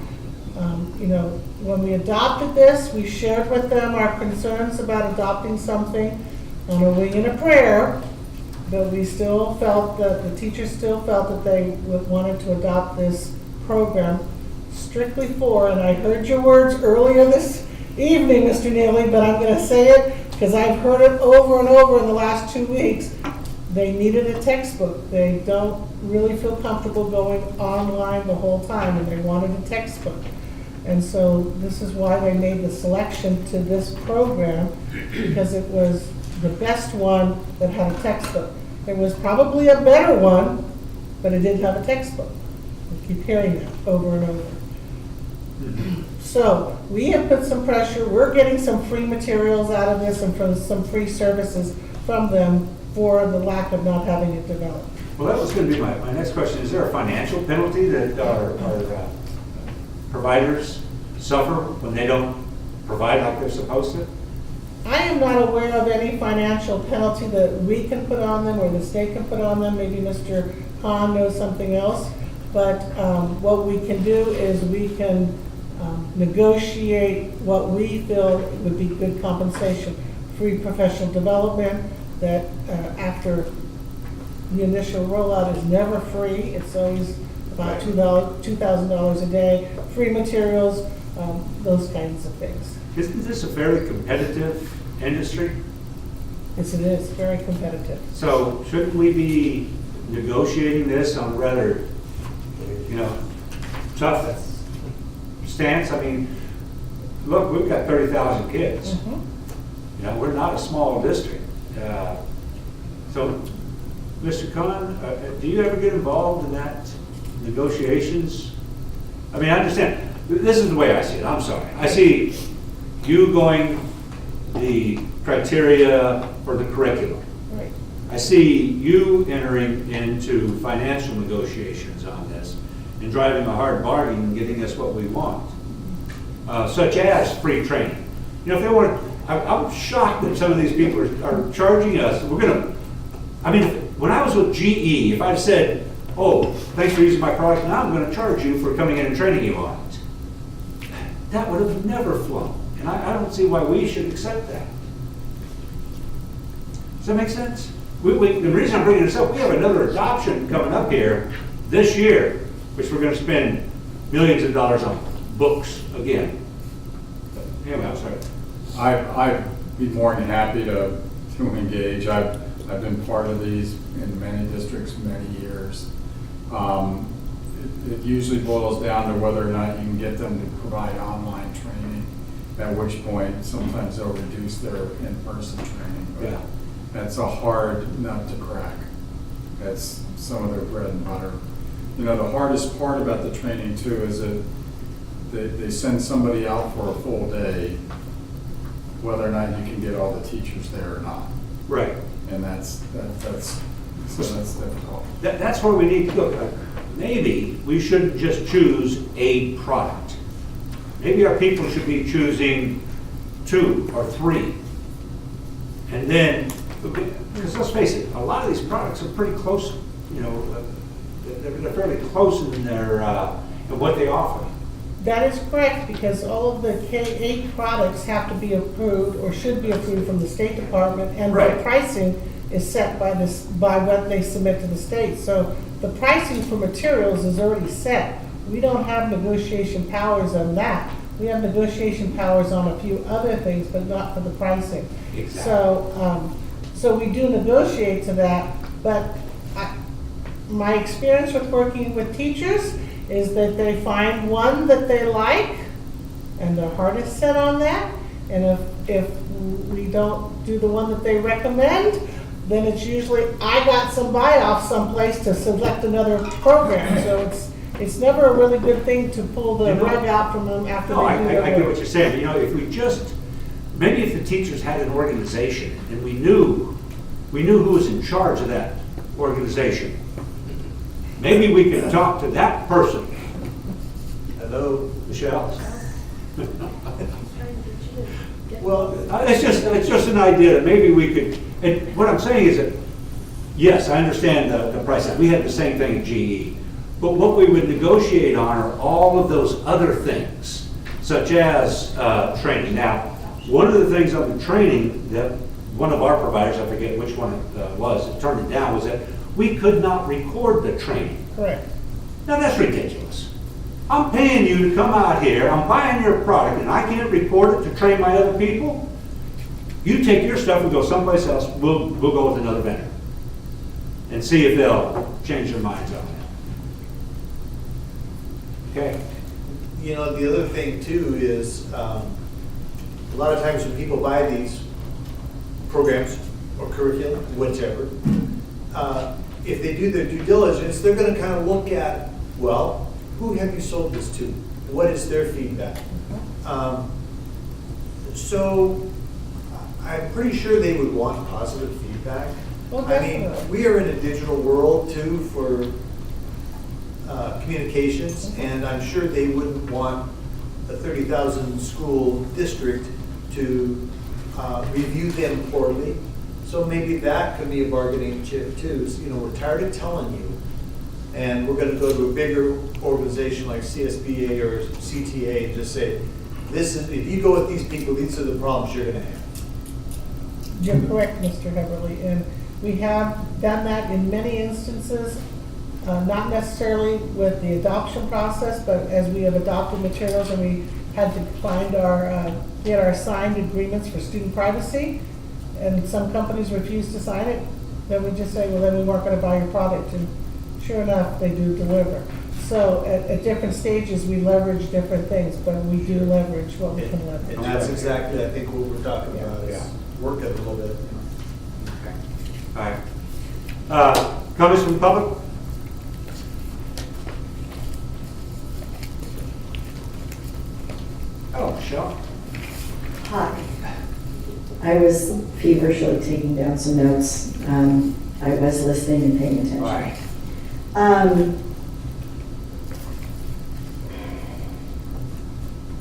You know, when we adopted this, we shared with them our concerns about adopting something on a wing and a prayer, but we still felt that, the teachers still felt that they wanted to adopt this program strictly for, and I heard your words earlier this evening, Mr. Neely, but I'm going to say it because I've heard it over and over in the last 2 weeks. They needed a textbook. They don't really feel comfortable going online the whole time, and they wanted a textbook. And so this is why they made the selection to this program, because it was the best one that had a textbook. There was probably a better one, but it didn't have a textbook. We keep hearing that over and over. So we have put some pressure. We're getting some free materials out of this and from some free services from them for the lack of not having it developed. Well, that was going to be my next question. Is there a financial penalty that our providers suffer when they don't provide like they're supposed to? I am not aware of any financial penalty that we can put on them or the state can put on them. Maybe Mr. Hahn knows something else. But what we can do is we can negotiate what we feel would be good compensation. Free professional development that after the initial rollout is never free. It's always about $2,000 a day. Free materials, those kinds of things. Isn't this a fairly competitive industry? Yes, it is. Very competitive. So shouldn't we be negotiating this on a rather, tough stance? I mean, look, we've got 30,000 kids. Mm-hmm. We're not a small district. So, Mr. Khan, do you ever get involved in that negotiations? I mean, I understand. This is the way I see it. I'm sorry. I see you going the criteria for the curriculum. Right. I see you entering into financial negotiations on this and driving a hard bargain and getting us what we want, such as free training. If they want, I'm shocked that some of these people are charging us. When I was with GE, if I said, oh, thanks for using my product, now I'm going to charge you for coming in and training you on it, that would have never flown. And I don't see why we should accept that. Does that make sense? The reason I'm bringing this up, we have another adoption coming up here this year, which we're going to spend millions of dollars on books again. But anyway, I'm sorry. I'd be more than happy to engage. I've been part of these in many districts many years. It usually boils down to whether or not you can get them to provide online training, at which point sometimes they'll reduce their in-person training. But yeah. That's a hard nut to crack. That's some of their bread and butter. The hardest part about the training too is that they send somebody out for a full day, whether or not you can get all the teachers there or not. Right. And that's difficult. That's where we need to go. Maybe we shouldn't just choose a product. Maybe our people should be choosing 2 or 3. And then, because let's face it, a lot of these products are pretty close. you know, they're fairly close in their, in what they offer. That is correct, because all of the K-8 products have to be approved or should be approved from the State Department, and the Right. pricing is set by what they submit to the state. So the pricing for materials is already set. We don't have negotiation powers on that. We have negotiation powers on a few other things, but not for the pricing. Exactly. So we do negotiate to that, but my experience with working with teachers is that they find one that they like, and their heart is set on that. And if we don't do the one that they recommend, then it's usually, I got some buy-off someplace to select another program. So it's never a really good thing to pull the rug out from them after No, they do their I get work. what you're saying, but you know, if we just, maybe if the teachers had an organization and we knew who was in charge of that organization, maybe we could talk to that person. Hello, Michelle? Well, it's just an idea that maybe we could, and what I'm saying is that, yes, I understand the prices. We had the same thing at GE. But what we would negotiate on are all of those other things, such as training. Now, one of the things on the training that one of our providers, I forget which one it was, that turned it down, was that we could not record the training. Correct. Now, that's ridiculous. I'm paying you to come out here, I'm buying your product, and I can't record it to train my other people? You take your stuff and go someplace else, we'll go with another vendor and see if they'll change their minds on it. Okay. You know, the other thing too is, a lot of times when people buy these programs or curriculum, whichever, if they do their due diligence, they're gonna kind of look at, well, who have you sold this to? What is their feedback? So I'm pretty sure they would want positive feedback. Well, I mean, definitely. we are in a digital world too for communications, and I'm sure they wouldn't want a 30,000 school district to review them poorly. So maybe that could be a bargaining chip too. You know, we're tired of telling you, and we're gonna go to a bigger organization like CSBA or CTA and just say, this is, if you go with these people, these are the problems you're gonna have. You're correct, Mr. Heberly, and we have done that in many instances, not necessarily with the adoption process, but as we have adopted materials and we had to find get our signed agreements for student privacy, and some companies refuse to sign it, then we just say, well, then we weren't gonna buy your product, and sure enough, they do deliver. So at different stages, we leverage different things, but we do leverage what we can leverage. And that's exactly, I think, what we're talking about, is work it a little bit. All right. Comments from the public? Oh, Michelle. Hi. I was feverishly taking down some notes. I was listening and paying attention. All right.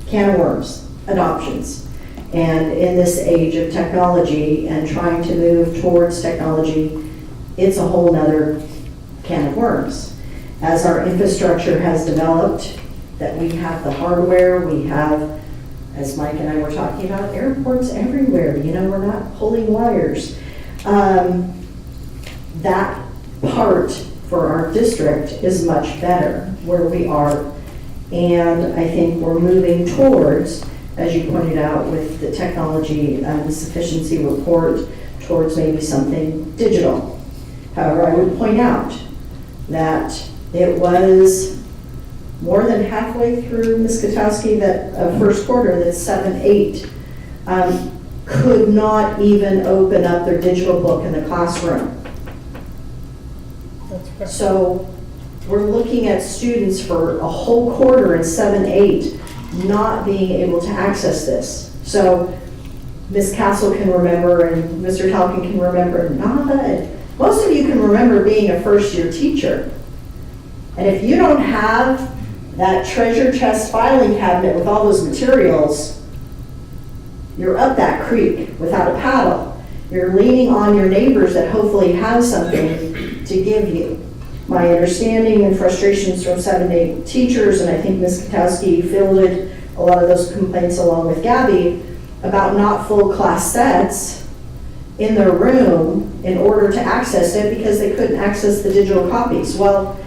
Can of worms, adoptions. And in this age of technology and trying to move towards technology, it's a whole nother can of worms. As our infrastructure has developed, that we have the hardware, we have, as Mike and I were talking about, airports everywhere, you know, we're not pulling wires. That part for our district is much better where we are. And I think we're moving towards, as you pointed out with the technology, the sufficiency report, towards maybe something digital. However, I would point out that it was more than halfway through, Ms. Katowski, that first quarter, that 7-8 could not even open up their digital book in the classroom. That's correct. So we're looking at students for a whole quarter in 7-8 not being able to access this. So Ms. Castle can remember, and Mr. Talkin can remember, Nava, and most of you can remember being a first-year teacher. And if you don't have that treasure chest filing cabinet with all those materials, you're up that creek without a paddle. You're leaning on your neighbors that hopefully have something to give you. my understanding and frustrations from 7 to 8 teachers, and I think Ms. Katowski fielded a lot of those complaints along with Gabby, about not full class sets in their room in order to access it because they couldn't access the digital copies. Well,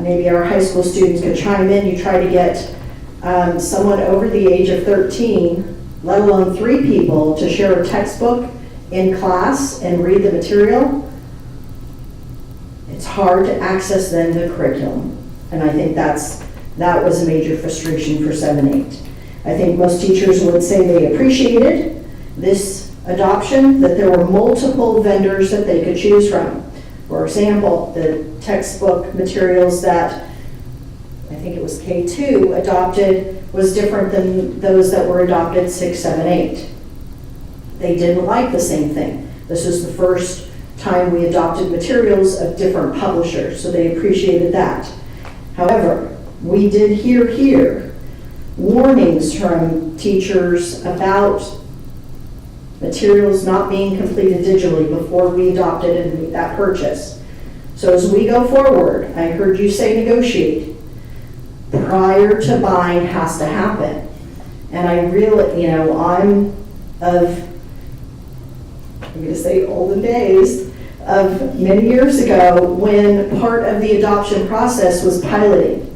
maybe our high school students could chime in. You try to get someone over the age of 13, let alone 3 people, to share a textbook in class and read the material. It's hard to access then the curriculum. And I think that was a major frustration for 7-8. I think most teachers would say they appreciated this adoption, that there were multiple vendors that they could choose from. For example, the textbook materials that I think it was K2 adopted was different than those that were adopted 6, 7, 8. They didn't like the same thing. This was the first time we adopted materials of different publishers, so they appreciated that. However, we did hear warnings from teachers about materials not being completed digitally before we adopted and made that purchase. So as we go forward, I heard you say negotiate. Prior to buying has to happen. And I really, I'm going to say olden days, of many years ago when part of the adoption process was piloting.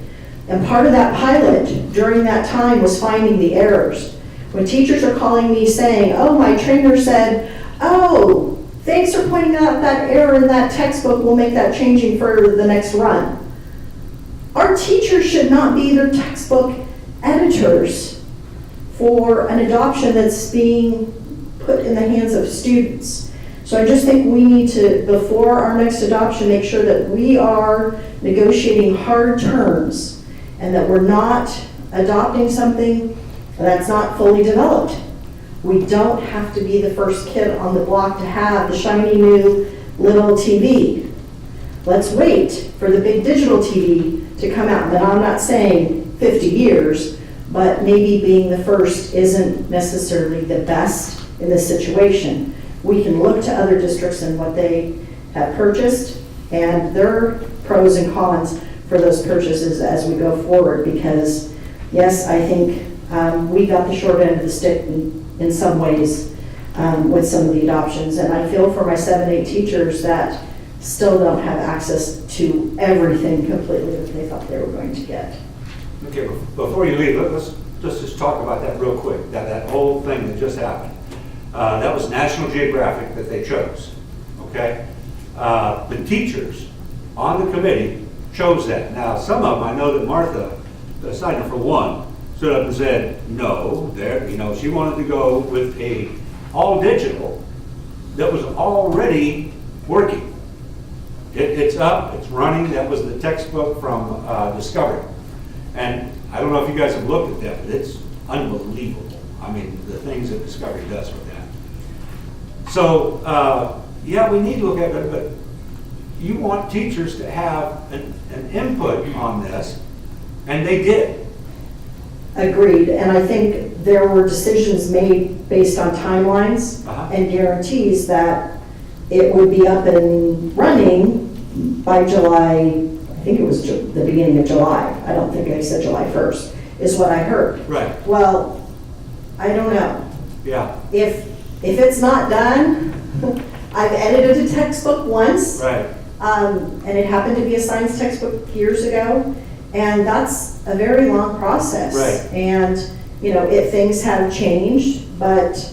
And part of that pilot during that time was finding the errors. When teachers are calling me saying, oh, my trainer said, oh, thanks for pointing out that error in that textbook, we'll make that changing for the next run. Our teachers should not be their textbook editors for an adoption that's being put in the hands of students. So I just think we need to, before our next adoption, make sure that we are negotiating hard terms and that we're not adopting something that's not fully developed. We don't have to be the first kid on the block to have the shiny new little TV. Let's wait for the big digital TV to come out. And I'm not saying 50 years, but maybe being the first isn't necessarily the best in this situation. We can look to other districts and what they have purchased and their pros and cons for those purchases as we go forward, because yes, I think we got the short end of the stick in some ways with some of the adoptions, and I feel for my 7-8 teachers that still don't have access to everything completely that they thought they were going to get. Okay, before you leave, let's just talk about that real quick, that whole thing that just happened. That was National Geographic that they chose, okay? The teachers on the committee chose that. Now, some of them, I know that Martha, the signer for one, stood up and said, no, she wanted to go with a all digital that was already working. It's up, it's running. That was the textbook from Discovery. And I don't know if you guys have looked at that, but it's unbelievable. I mean, the things that Discovery does with that. So, yeah, we need to look at it, but you want teachers to have an input on this, and they did. Agreed, and I think there were decisions made based on timelines and guarantees that it would be up and running by July, I think it was the beginning of July. I don't think I said July 1st, is what I heard. Right. Well, I don't know. Yeah. If it's not done, I've edited a textbook once. Right. And it happened to be a science textbook years ago, and that's a very long process. Right. And, if things have changed, but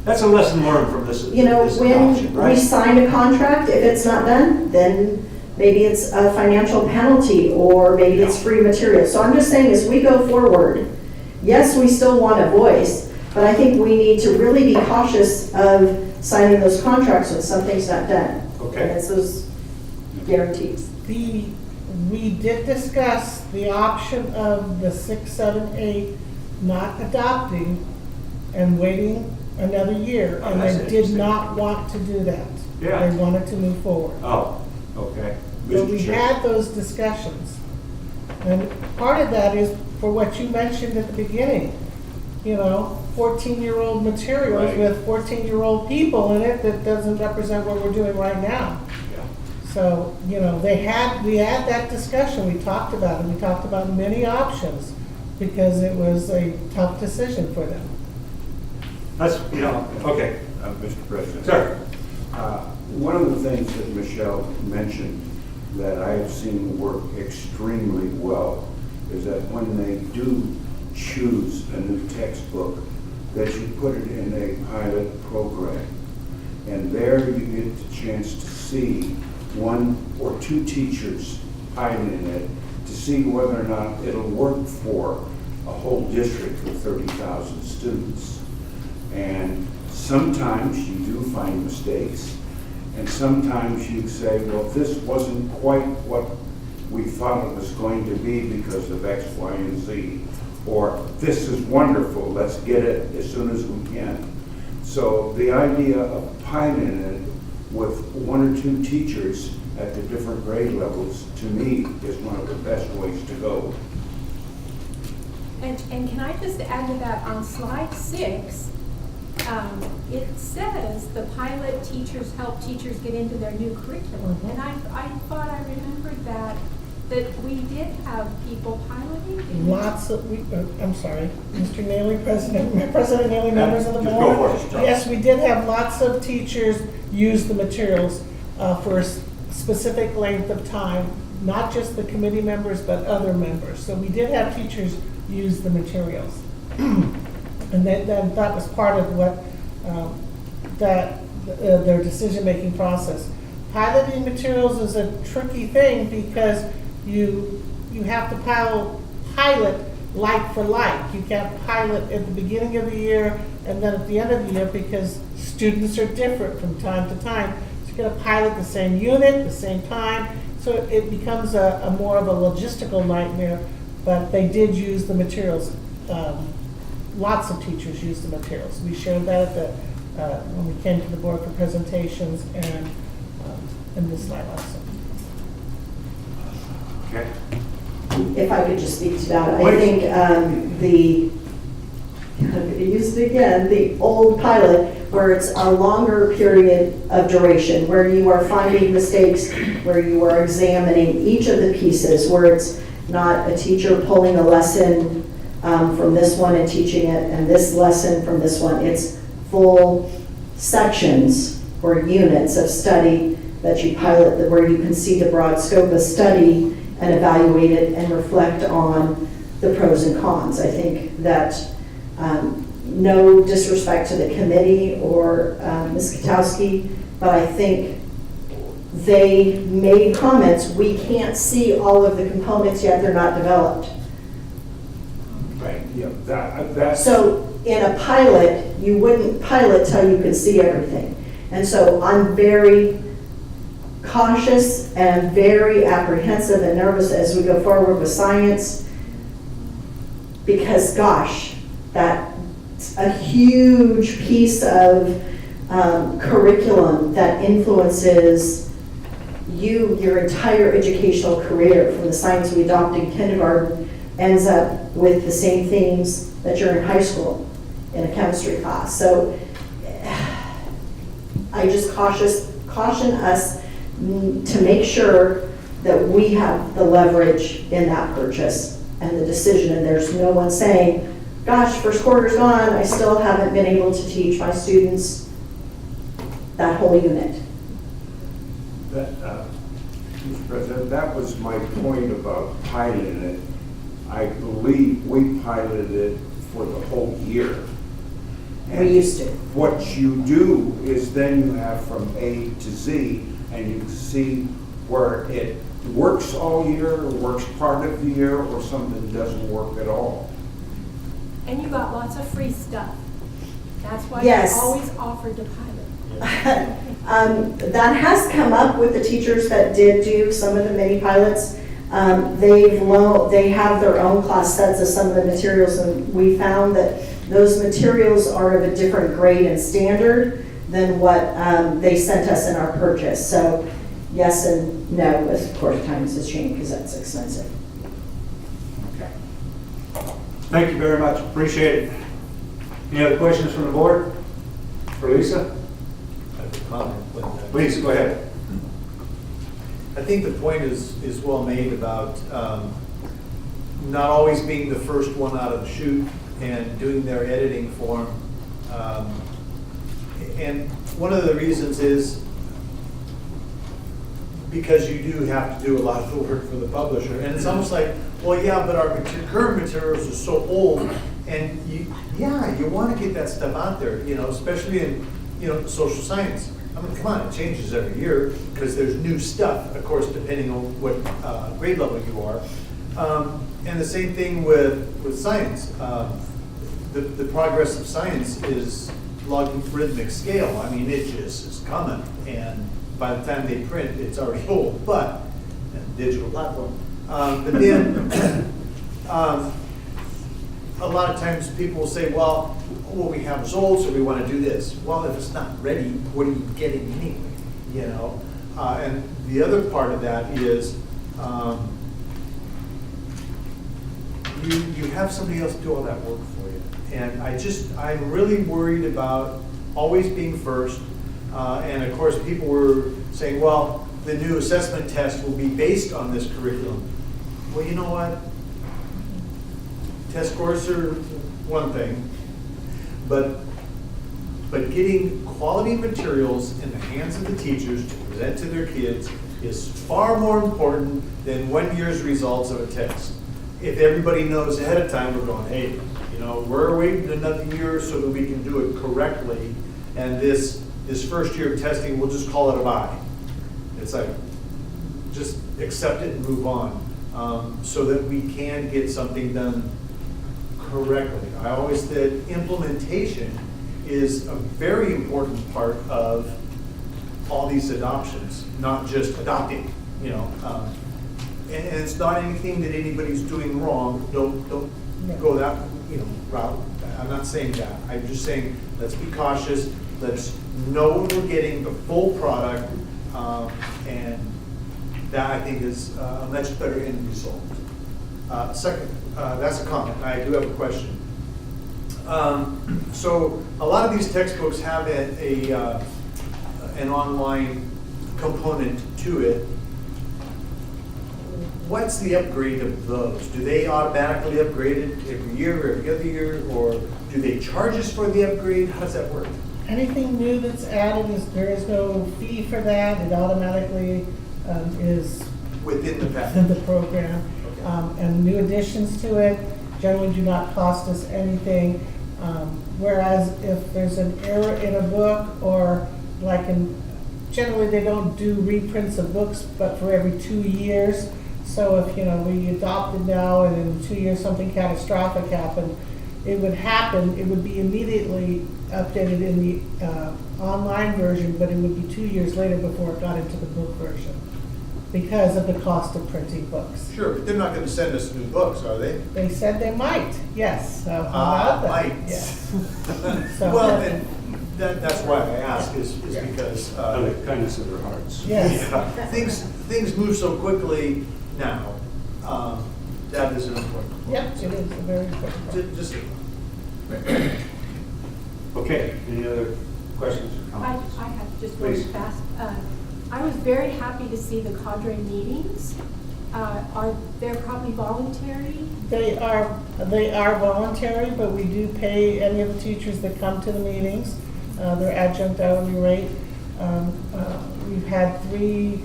that's a lesson learned from this. when adoption, right? we sign a contract, if it's not done, then maybe it's a financial penalty or maybe it's free material. So I'm just saying, as we go forward, yes, we still want a voice, but I think we need to really be cautious of signing those contracts when something's not done. Okay. And it's those guarantees. We did discuss the option of the 6, 7, 8 not adopting and waiting another year, and that's they did interesting. not want to do that. Yeah. They wanted to move forward. Oh, okay. So Mr. we Chair. had those discussions. And part of that is for what you mentioned at the beginning, 14-year-old materials Right. with 14-year-old people in it that doesn't represent what we're doing right now. Yeah. So, you know, we had that discussion, we talked about it, we talked about many options, because it was a tough decision for them. That's, you know, okay. Mr. President. Sir. One of the things that Michelle mentioned that I have seen work extremely well is that when they do choose a new textbook, that you put it in a pilot program. And there you get the chance to see one or two teachers piloting it to see whether or not it'll work for a whole district of 30,000 students. And sometimes you do find mistakes, and sometimes you say, well, this wasn't quite what we thought it was going to be because of X, Y, and Z. Or this is wonderful, let's get it as soon as we can. So the idea of piloting it with one or two teachers at the different grade levels, to me, is one of the best ways to go. And can I just add to that, on slide 6, it says the pilot teachers help teachers get into their new curriculum. And I thought I remembered that we did have people piloting. Lots of, I'm sorry, Mr. Naily, President Naily, members of the Just board. go for it, John. Yes, we did have lots of teachers use the materials for a specific length of time, not just the committee members, but other members. So we did have teachers use the materials. And that was part of what, their decision-making process. Piloting materials is a tricky thing because you have to pilot like for like. You can't pilot at the beginning of the year and then at the end of the year because students are different from time to time. So you're gonna pilot the same unit, the same time, so it becomes a more of a logistical nightmare, but they did use the materials. Lots of teachers used the materials. We shared that at the, when we came to the board for presentations and in this slide also. Okay. If I could just speak to that, Please. I think I'm going to use it again, the old pilot, where it's a longer period of duration, where you are finding mistakes, where you are examining each of the pieces, where it's not a teacher pulling a lesson from this one and teaching it, and this lesson from this one. It's full sections or units of study that you pilot, where you can see the broad scope of study and evaluate it and reflect on the pros and cons. I think that no disrespect to the committee or Ms. Katowski, but I think they made comments, we can't see all of the components yet, they're not developed. Right, yeah, that's... So in a pilot, you wouldn't pilot till you could see everything. And so I'm very cautious and very apprehensive and nervous as we go forward with science, because gosh, that's a huge piece of curriculum that influences your entire educational career. From the science we adopt in kindergarten ends up with the same themes that you're in high school in a chemistry class. So I just caution us to make sure that we have the leverage in that purchase and the decision, and there's no one saying, gosh, first quarter's gone, I still haven't been able to teach my students that whole unit. Mr. President, that was my point about piloting it. I believe we piloted it for the whole year. We used to. What you do is then you have from A to Z, and you see where it works all year, or works part of the year, or something doesn't work at all. And you got lots of free stuff. That's why Yes. you always offered to pilot. That has come up with the teachers that did do some of the mini pilots. They have their own class sets of some of the materials, and we found that those materials are of a different grade and standard than what they sent us in our purchase. So yes and no, of course times has changed because that's expensive. Okay. Thank you very much. Appreciate it. Any other questions from the board? For Lisa? Please, go ahead. I think the point is well made about not always being the first one out of the chute and doing their editing for them. And one of the reasons is because you do have to do a lot of the work for the publisher. And it's almost like, well, yeah, but our current materials are so old, and you want to get that stuff out there, especially in, social science. I mean, come on, it changes every year because there's new stuff, of course, depending on what grade level you are. And the same thing with science. The progress of science is logarithmic scale. I mean, it just is coming, and by the time they print, it's already old, but digital platform. But then, a lot of times people will say, well, what we have is old, so we want to do this. Well, if it's not ready, what are you getting anyway? And the other part of that is you have somebody else do all that work for you. And I'm really worried about always being first. And of course, people were saying, well, the new assessment test will be based on this curriculum. Well, you know what? Test scores are one thing, but getting quality materials in the hands of the teachers to present to their kids is far more important than 1 year's results of a test. If everybody knows ahead of time, we're going, hey, we're waiting another year so that we can do it correctly, and this first year of testing, we'll just call it a bye. It's like, just accept it and move on, so that we can get something done correctly. I always said implementation is a very important part of all these adoptions, not just adopting, and it's not anything that anybody's doing wrong. Don't go that route. I'm not saying that. I'm just saying let's be cautious. Let's know when we're getting the full product, and that I think is a much better end result. Second, that's a comment. I do have a question. So a lot of these textbooks have an online component to it. What's the upgrade of those? Do they automatically upgrade it every year, every other year, or do they charge us for the upgrade? How does that work? Anything new that's added, there is no fee for that. It automatically is within the program. And new additions to it generally do not cost us anything. Whereas if there's an error in a book, or generally they don't do reprints of books, but for every 2 years. So if we adopted now and in 2 years something catastrophic happened, it would be immediately updated in the online version, but it would be 2 years later before it got into the book version, because of the cost of printing books. Sure, but they're not going to send us new books, are they? They said they might, yes. How about that? Might. Yes. Well, and that's why I ask, is because out of the kindness of their hearts. Yes. Yeah, things move so quickly now. That is an important point. Yep, it is a very important point. Just Okay, any other questions or comments? I have just really Please. fast. I was very happy to see the cadre meetings. They're probably voluntary? They are voluntary, but we do pay any of the teachers that come to the meetings their adjunct hourly rate. We've had 3.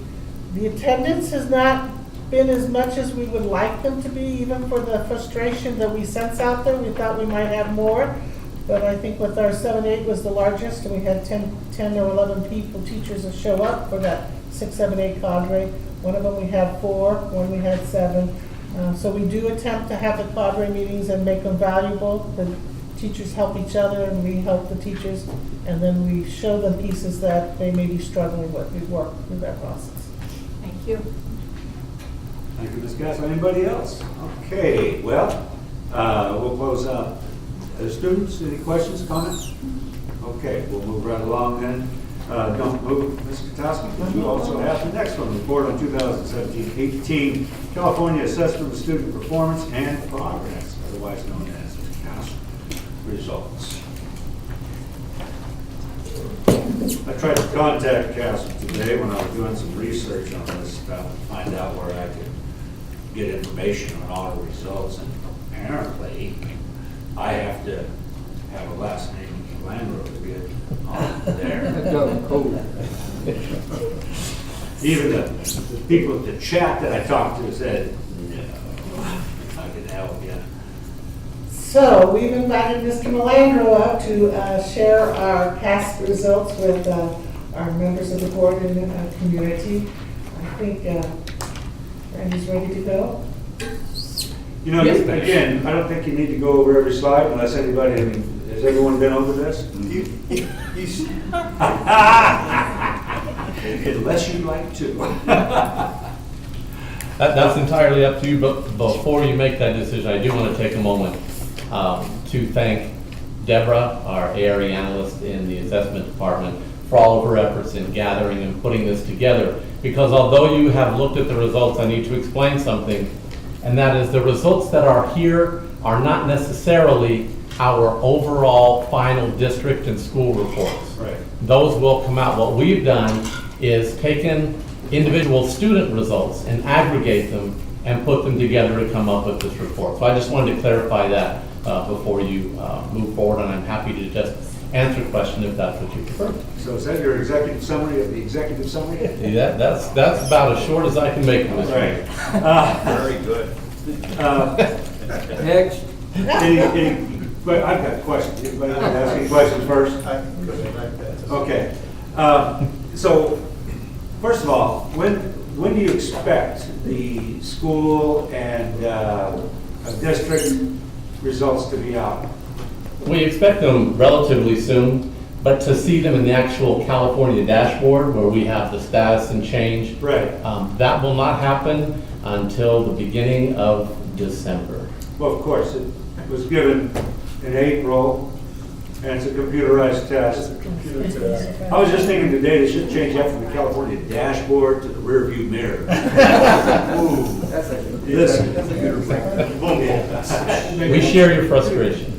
The attendance has not been as much as we would like them to be, even for the frustration that we sense out there. We thought we might have more, but I think with our 7-8 was the largest, and we had 10 or 11 teachers that show up for that 6-7-8 cadre. One of them we had 4, one we had 7. So we do attempt to have the cadre meetings and make them valuable. The teachers help each other and we help the teachers, and then we show them pieces that they may be struggling with. We work through that process. Thank you. Thank you, Ms. Gasko. Anybody else? Okay, well, we'll close out. Students, any questions, comments? Okay, we'll move right along then. Don't move, Ms. Katowski, because you also have the next one, report on 2017-18 California Assessment of Student Performance and Progress, otherwise known as CAS results. I tried to contact Castle today when I was doing some research on this stuff, to find out where I could get information on all the results, and apparently I have to have a last name in Landro to get on there. Even the people at the chat that I talked to said, no, I can help you. So we've invited Mr. Melandro up to share our past results with our members of the board and the community. I think Randy's ready to go. You know, Yes, ma'am. again, I don't think you need to go over every slide unless anybody, I mean, has everyone been over this? Unless you'd like to. That's entirely up to you, but before you make that decision, I do want to take a moment to thank Deborah, our ARE analyst in the assessment department, for all of her efforts in gathering and putting this together. Because although you have looked at the results, I need to explain something, and that is the results that are here are not necessarily our overall final district and school reports. Right. Those will come out. What we've done is taken individual student results and aggregate them and put them together to come up with this report. So I just wanted to clarify that before you move forward, and I'm happy to just answer a question if that's what you prefer. So is that your executive summary of the executive summary? Yeah, that's about as short as I can make it. Right. Very good. Next. But I've got questions. Anybody want to ask any questions first? Okay. So, first of all, when do you expect the school and district results to be out? We expect them relatively soon, but to see them in the actual California dashboard where we have the status and change, right. That will not happen until the beginning of December. Well, of course, it was given in April, and it's a computerized test. I was just thinking today they should change that from the California dashboard to the rear view mirror. Ooh, That's a listen. We share your frustration.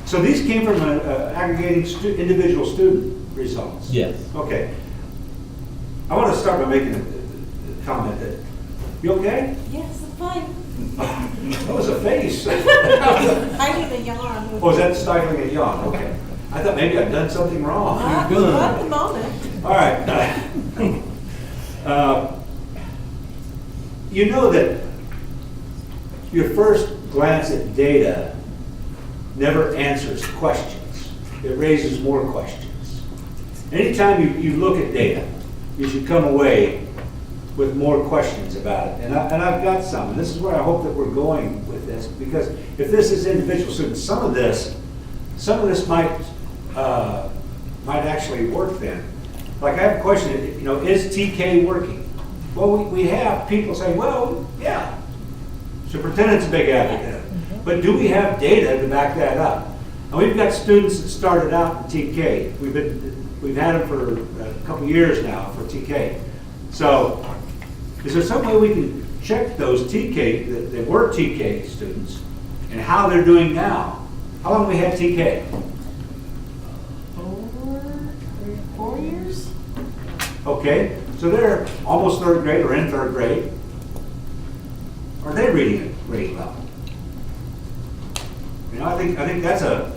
So these came from aggregating individual student results? Yes. Okay. I want to start by making a comment that, you okay? Yes, I'm fine. That was a face. I need a yawn. Oh, is that stifling a yawn? Okay. I thought maybe I'd done something wrong. Not at the moment. All right. You know that your first glance at data never answers questions. It raises more questions. Anytime you look at data, you should come away with more questions about it. And I've got some. And this is where I hope that we're going with this, because if this is individual students, some of this might actually work then. Like I have a question, is TK working? Well, we have people saying, well, yeah. Superintendent's a big advocate. But do we have data to back that up? And we've got students that started out in TK. We've had them for a couple years now for TK. So is there some way we can check those TK, that were TK students, and how they're doing now? How long have we had TK? 4 years? Okay, so they're almost third grade or in third grade. Are they reading at grade level? I think that's a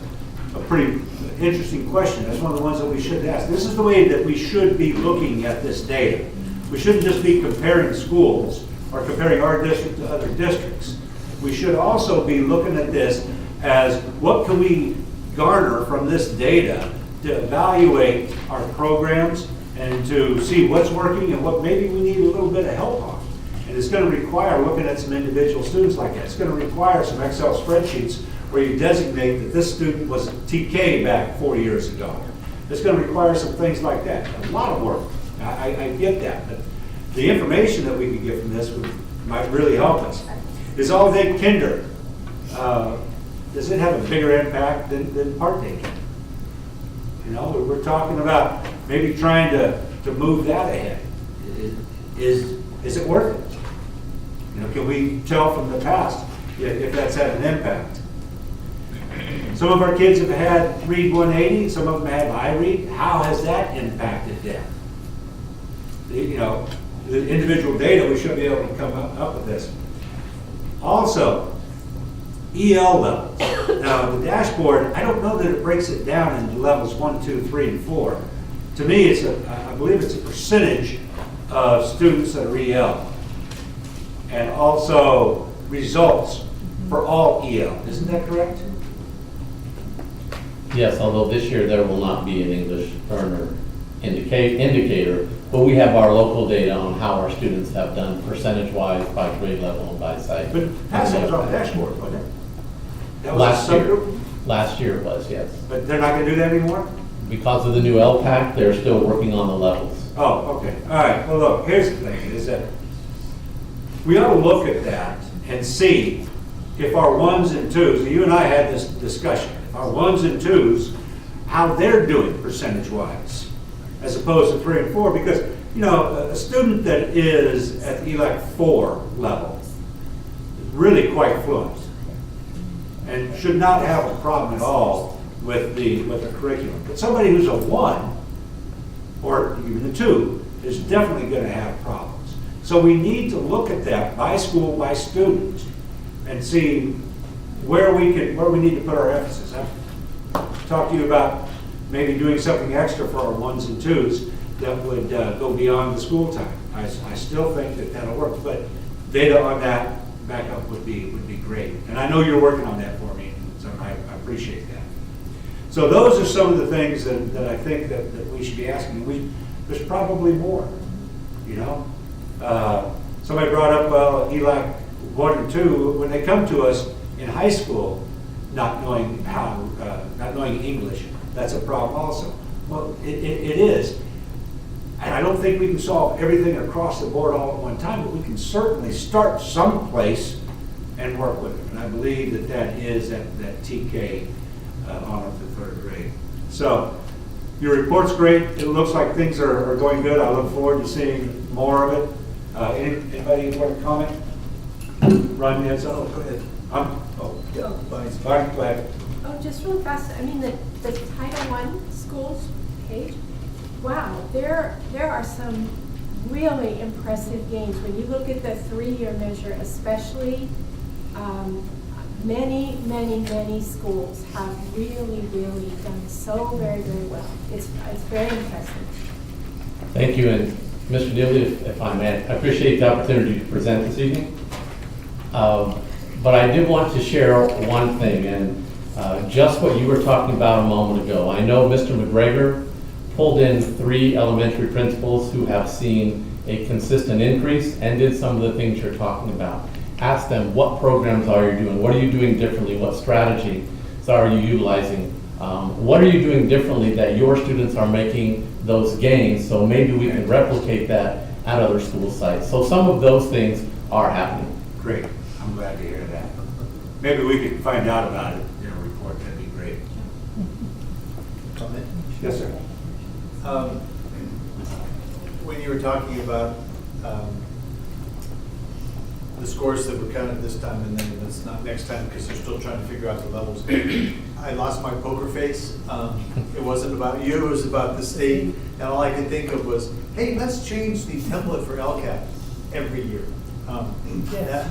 pretty interesting question. That's one of the ones that we should ask. This is the way that we should be looking at this data. We shouldn't just be comparing schools or comparing our district to other districts. We should also be looking at this as what can we garner from this data to evaluate our programs and to see what's working and what maybe we need a little bit of help on. And it's going to require looking at some individual students like that. It's going to require some Excel spreadsheets where you designate that this student was TK back 4 years ago. It's going to require some things like that. A lot of work. I get that. But the information that we could get from this might really help us. Is all-day kinder, does it have a bigger impact than part-day kinder? We're talking about maybe trying to move that ahead. Is it worth it? Can we tell from the past if that's had an impact? Some of our kids have had Read 180, some of them had iRead. How has that impacted them? You know, the individual data, we should be able to come up with this. Also, EL levels. Now, the dashboard, I don't know that it breaks it down into levels 1, 2, 3, and 4. To me, I believe it's a percentage of students that are EL. And also results for all EL. Isn't that correct? Yes, although this year there will not be an English learner indicator, but we have our local data on how our students have done percentage-wise by grade level and by site. But passing was on the dashboard, wasn't it? That was Last a subgroup? Last year it was, yes. But they're not going to do that anymore? Because of the new LPAC, they're still working on the levels. Oh, okay. All right. Well, look, here's the thing, is that we ought to look at that and see if our 1s and 2s, and you and I had this discussion, if our 1s and 2s, how they're doing percentage-wise, as opposed to 3 and 4, because, you know, a student that is at the ELAC 4 level is really quite fluent and should not have a problem at all with the curriculum. But somebody who's a 1 or even a 2 is definitely going to have problems. So we need to look at that by school, by student, and see where we need to put our emphasis. I've talked to you about maybe doing something extra for our 1s and 2s that would go beyond the school time. I still think that that'll work, but data on that backup would be great. And I know you're working on that for me, so I appreciate that. So those are some of the things that I think that we should be asking. There's probably more, you know. Somebody brought up, well, ELAC 1 and 2, when they come to us in high school, not knowing English, that's a problem also. Well, it is. And I don't think we can solve everything across the board all at one time, but we can certainly start someplace and work with it. And I believe that is that TK honor for 3rd grade. So your report's great. It looks like things are going good. I look forward to seeing more of it. Anybody want to comment? Ron, you had something? Go ahead. Yeah, Fine, go ahead. Oh, just real fast, I mean, the Title I schools page, wow, there are some really impressive gains. When you look at the 3-year measure especially, many schools have really done so very well. It's very impressive. Thank you, and Mr. Neely, if I may, I appreciate the opportunity to present this evening. But I did want to share one thing, and just what you were talking about a moment ago. I know Mr. McGregor pulled in 3 elementary principals who have seen a consistent increase and did some of the things you're talking about. Ask them, what programs are you doing? What are you doing differently? What strategies are you utilizing? What are you doing differently that your students are making those gains, so maybe we can replicate that at other school sites? So some of those things are happening. Great. I'm glad to hear that. Maybe we could find out about it in a report. That'd be great. Comment? Yes, sir. When you were talking about the scores that were counted this time, and then it's not next time because they're still trying to figure out the levels, I lost my poker face. It wasn't about you, it was about the state, and all I could think of was, hey, let's change the template for LCAT every year.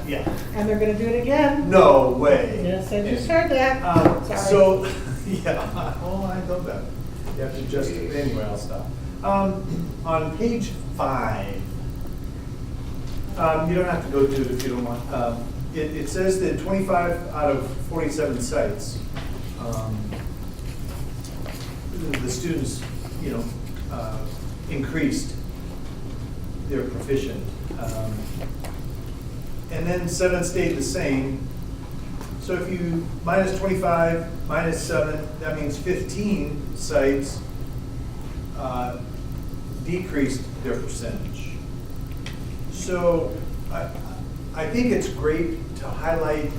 Yeah. And they're gonna do it again. No way. Yes, I just heard that. Sorry. So, yeah, oh, I know that. You have to adjust it. Anyway, I'll stop. On page 5, you don't have to go to it if you don't want. It says that 25 out of 47 sites, the students, increased their proficient. And then 7 stayed the same. So if you minus 25, minus 7, that means 15 sites decreased their percentage. So I think it's great to highlight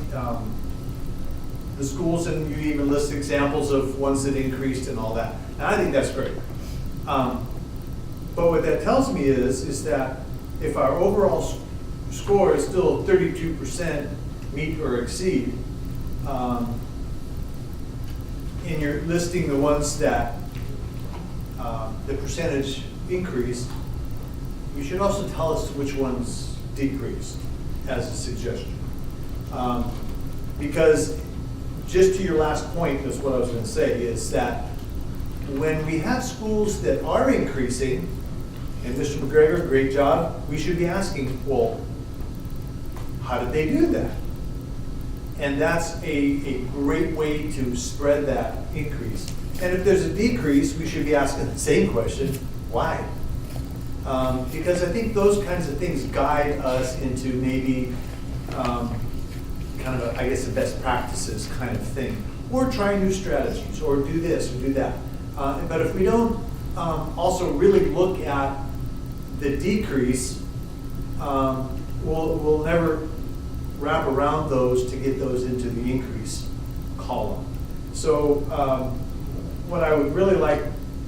the schools, and you even list examples of ones that increased and all that. And I think that's great. But what that tells me is that if our overall score is still 32% meet or exceed, and you're listing the ones that, the percentage increased, you should also tell us which ones decreased as a suggestion. Because just to your last point, that's what I was going to say, is that when we have schools that are increasing, and Mr. McGregor, great job, we should be asking, well, how did they do that? And that's a great way to spread that increase. And if there's a decrease, we should be asking the same question, why? Because I think those kinds of things guide us into maybe kind of, I guess, a best practices kind of thing. Or try new strategies, or do this, or do that. But if we don't also really look at the decrease, we'll never wrap around those to get those into the increase column. So what I would really like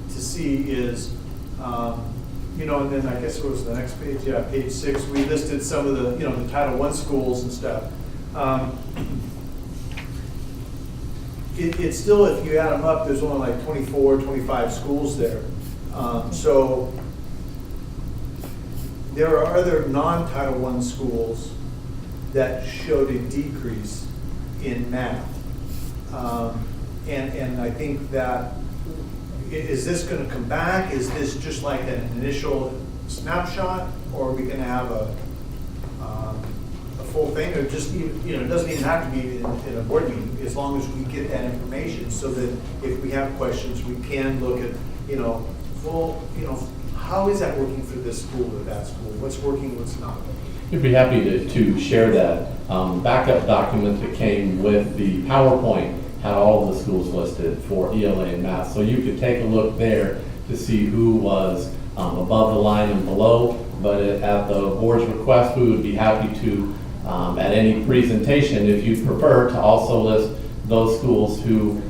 to see is, and then I guess it was the next page, yeah, page 6, we listed some of the, the Title I schools and stuff. It's still, if you add them up, there's only like 24, 25 schools there. So there are other non-Title I schools that showed a decrease in math. And I think that, is this going to come back? Is this just like an initial snapshot? Or are we going to have a full thing? Or just, it doesn't even have to be in a board meeting, as long as we get that information, so that if we have questions, we can look at, how is that working for this school or that school? What's working, what's not? We'd be happy to share that. Backup document that came with the PowerPoint had all of the schools listed for ELA and math. So you could take a look there to see who was above the line and below. But at the board's request, we would be happy to, at any presentation, if you prefer, to also list those schools who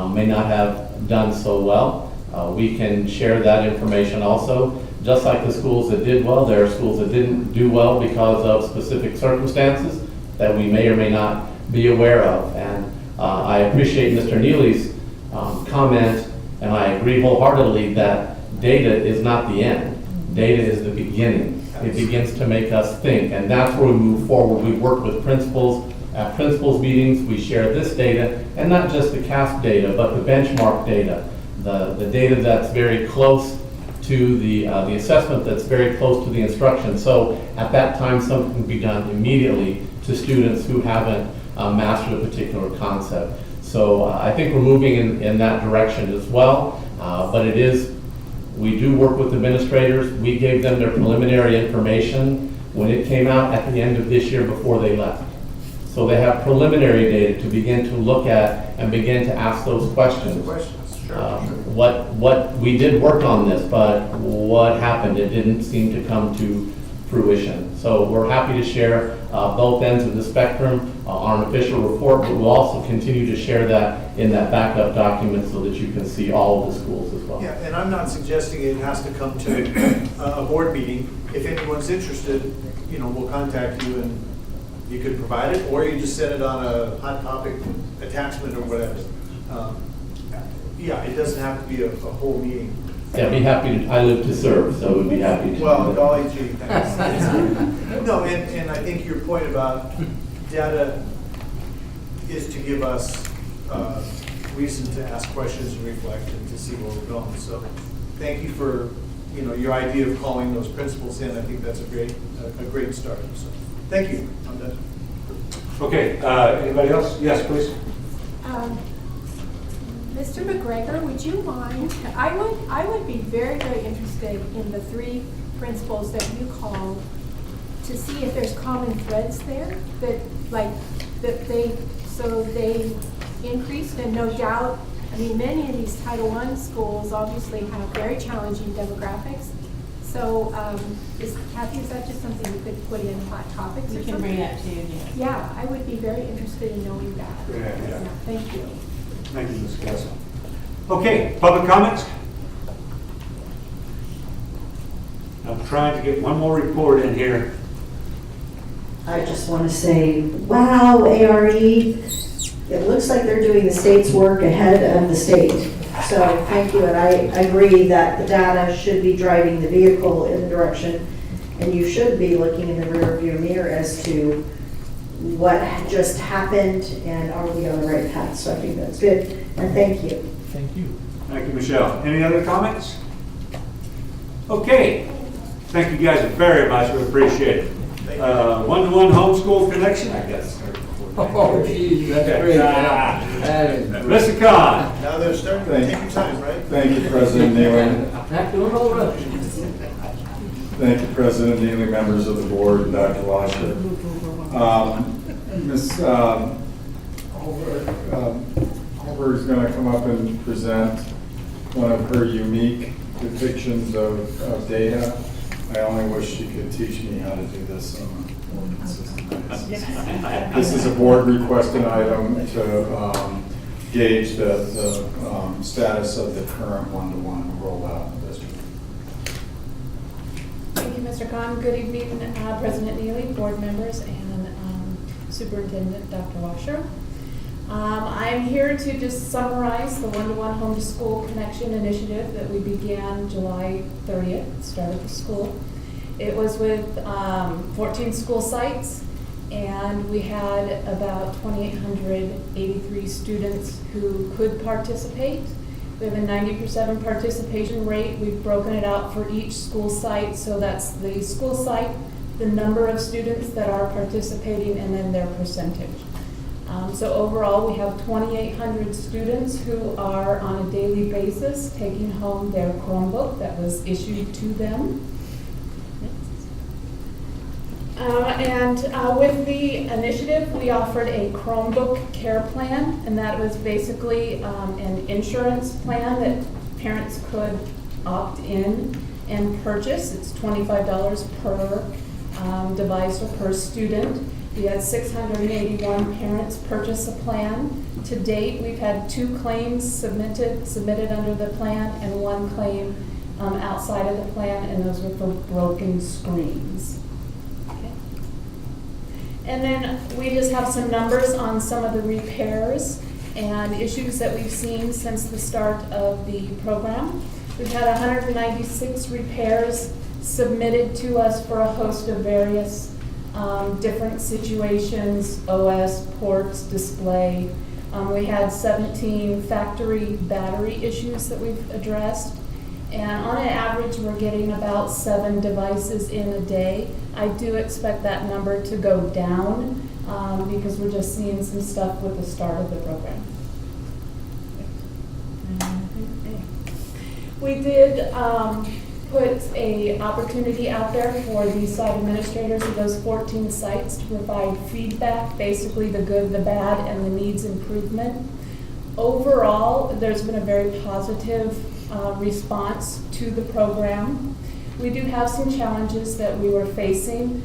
may not have done so well. We can share that information also. Just like the schools that did well, there are schools that didn't do well because of specific circumstances that we may or may not be aware of. And I appreciate Mr. Neely's comment, and I agree wholeheartedly that data is not the end. Data is the beginning. It begins to make us think, and that's where we move forward. We work with principals. At principals meetings, we share this data, and not just the CASP data, but the benchmark data, the data that's very close to the assessment, that's very close to the instruction. So at that time, something can be done immediately to students who haven't mastered a particular concept. So I think we're moving in that direction as well. But we do work with administrators. We gave them their preliminary information when it came out at the end of this year before they left. So they have preliminary data to begin to look at and begin to ask those questions. What we did work on this, but what happened? It didn't seem to come to fruition. So we're happy to share both ends of the spectrum on an official report, but we'll also continue to share that in that backup document so that you can see all of the schools as well. Yeah, and I'm not suggesting it has to come to a board meeting. If anyone's interested, we'll contact you and you could provide it, or you just send it on a hot topic attachment or whatever. Yeah, it doesn't have to be a whole meeting. Yeah, be happy to, I live to serve, so we'd be happy to. Well, golly gee, thanks. No, and I think your point about data is to give us reason to ask questions and reflect and to see where we're going. So thank you for, your idea of calling those principals in. I think that's a great start. So thank you. I'm done. Okay, anybody else? Yes, please. Mr. McGregor, would you mind, I would be very, very interested in the 3 principals that you called to see if there's common threads there so they increased, and no doubt, many of these Title I schools obviously have very challenging demographics. So, Kathy, is that just something you could put in hot topics or something? We can bring that to you, yes. Yeah, I would be very interested in knowing that. Yeah. Thank you. Thank you, Ms. Castle. Okay, public comments? I'm trying to get one more report in here. I just want to say, wow, ARE, it's it looks like they're doing the state's work ahead of the state. So thank you, and I agree that the data should be driving the vehicle in the direction, and you should be looking in the rearview mirror as to what just happened and are we on the right path. So I think that's good, and thank you. Thank you. Thank you, Michelle. Any other comments? Okay. Thank you guys very much. We appreciate it. One-to-one homeschool connection, I guess. Oh, geez, that's great. That is great. Mr. Khan. Now they're starting to take your time, right? Thank you, President Neely. Thank you, President Neely, members of the board, and Dr. Washer. Ms. Holberg is going to come up and present one of her unique depictions of data. I only wish she could teach me how to do this on a more consistent basis. This is a board requested item to gauge the status of the current one-to-one rollout in the district. Thank you, Mr. Khan. Good evening, President Neely, board members, and Superintendent Dr. Washer. I'm here to just summarize the one-to-one home to school connection initiative that we began July 30th, start of the school. It was with 14 school sites, and we had about 2,883 students who could participate. We have a 90% participation rate. We've broken it out for each school site, so that's the school site, the number of students that are participating, and then their percentage. So overall, we have 2,800 students who are on a daily basis taking home their Chromebook that was issued to them. With the initiative, we offered a Chromebook care plan, and that was basically an insurance plan that parents could opt in and purchase. It's $25 per device or per student. We had 681 parents purchase a plan. To date, we've had 2 claims submitted under the plan and 1 claim outside of the plan, and those were for broken screens. Okay. And then we just have some numbers on some of the repairs and issues that we've seen since the start of the program. We've had 196 repairs submitted to us for a host of various different situations, OS, ports, display. We had 17 factory battery issues that we've addressed. And on an average, we're getting about 7 devices in a day. I do expect that number to go down because we're just seeing some stuff with the start of the program. We did put an opportunity out there for the site administrators of those 14 sites to provide feedback, basically the good, the bad, and the needs improvement. Overall, there's been a very positive response to the program. We do have some challenges that we were facing.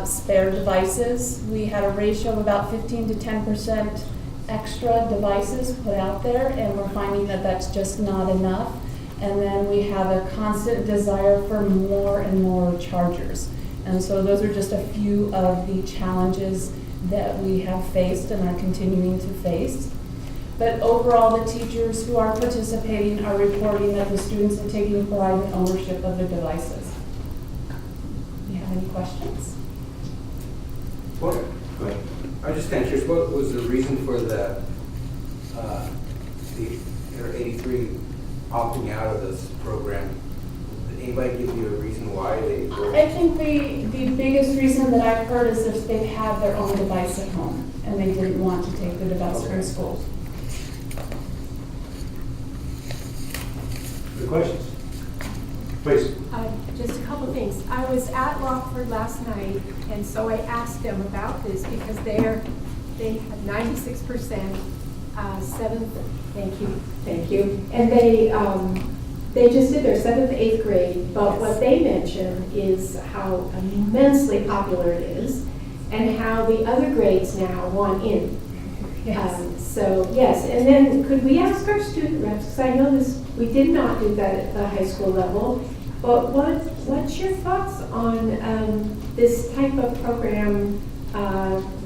Spare devices. We had a ratio of about 15 to 10% extra devices put out there, and we're finding that that's just not enough. And then we have a constant desire for more and more chargers. And so those are just a few of the challenges that we have faced and are continuing to face. But overall, the teachers who are participating are reporting that the students are taking pride in ownership of their devices. Do you have any questions? What? I'm just kind of curious, what was the reason for the 83 opting out of this program? Did anybody give you a reason why they were? I think the biggest reason that I've heard is if they have their own device at home and they didn't want to take the device from school. Good questions? Please. Just a couple things. I was at Rockford last night, and so I asked them about this because they have 96% seventh. Thank you. And they just did their 7th, 8th grade, but what they mentioned is how immensely popular it is and how the other grades now want in. Yes. So yes, and then could we ask our student reps, because I know we did not do that at the high school level, but what's your thoughts on this type of program?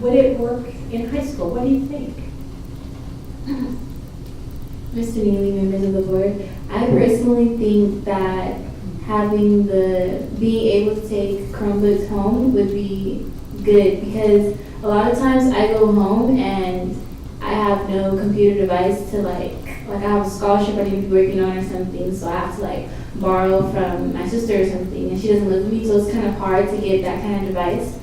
Would it work in high school? What do you think? Mr. Neely, members of the board, I personally think that being able to take Chromebooks home would be good, because a lot of times I go home and I have no computer device to like I have a scholarship I need to be working on or something, so I have to like borrow from my sister or something, and she doesn't live with me, so it's kind of hard to get that kind of device.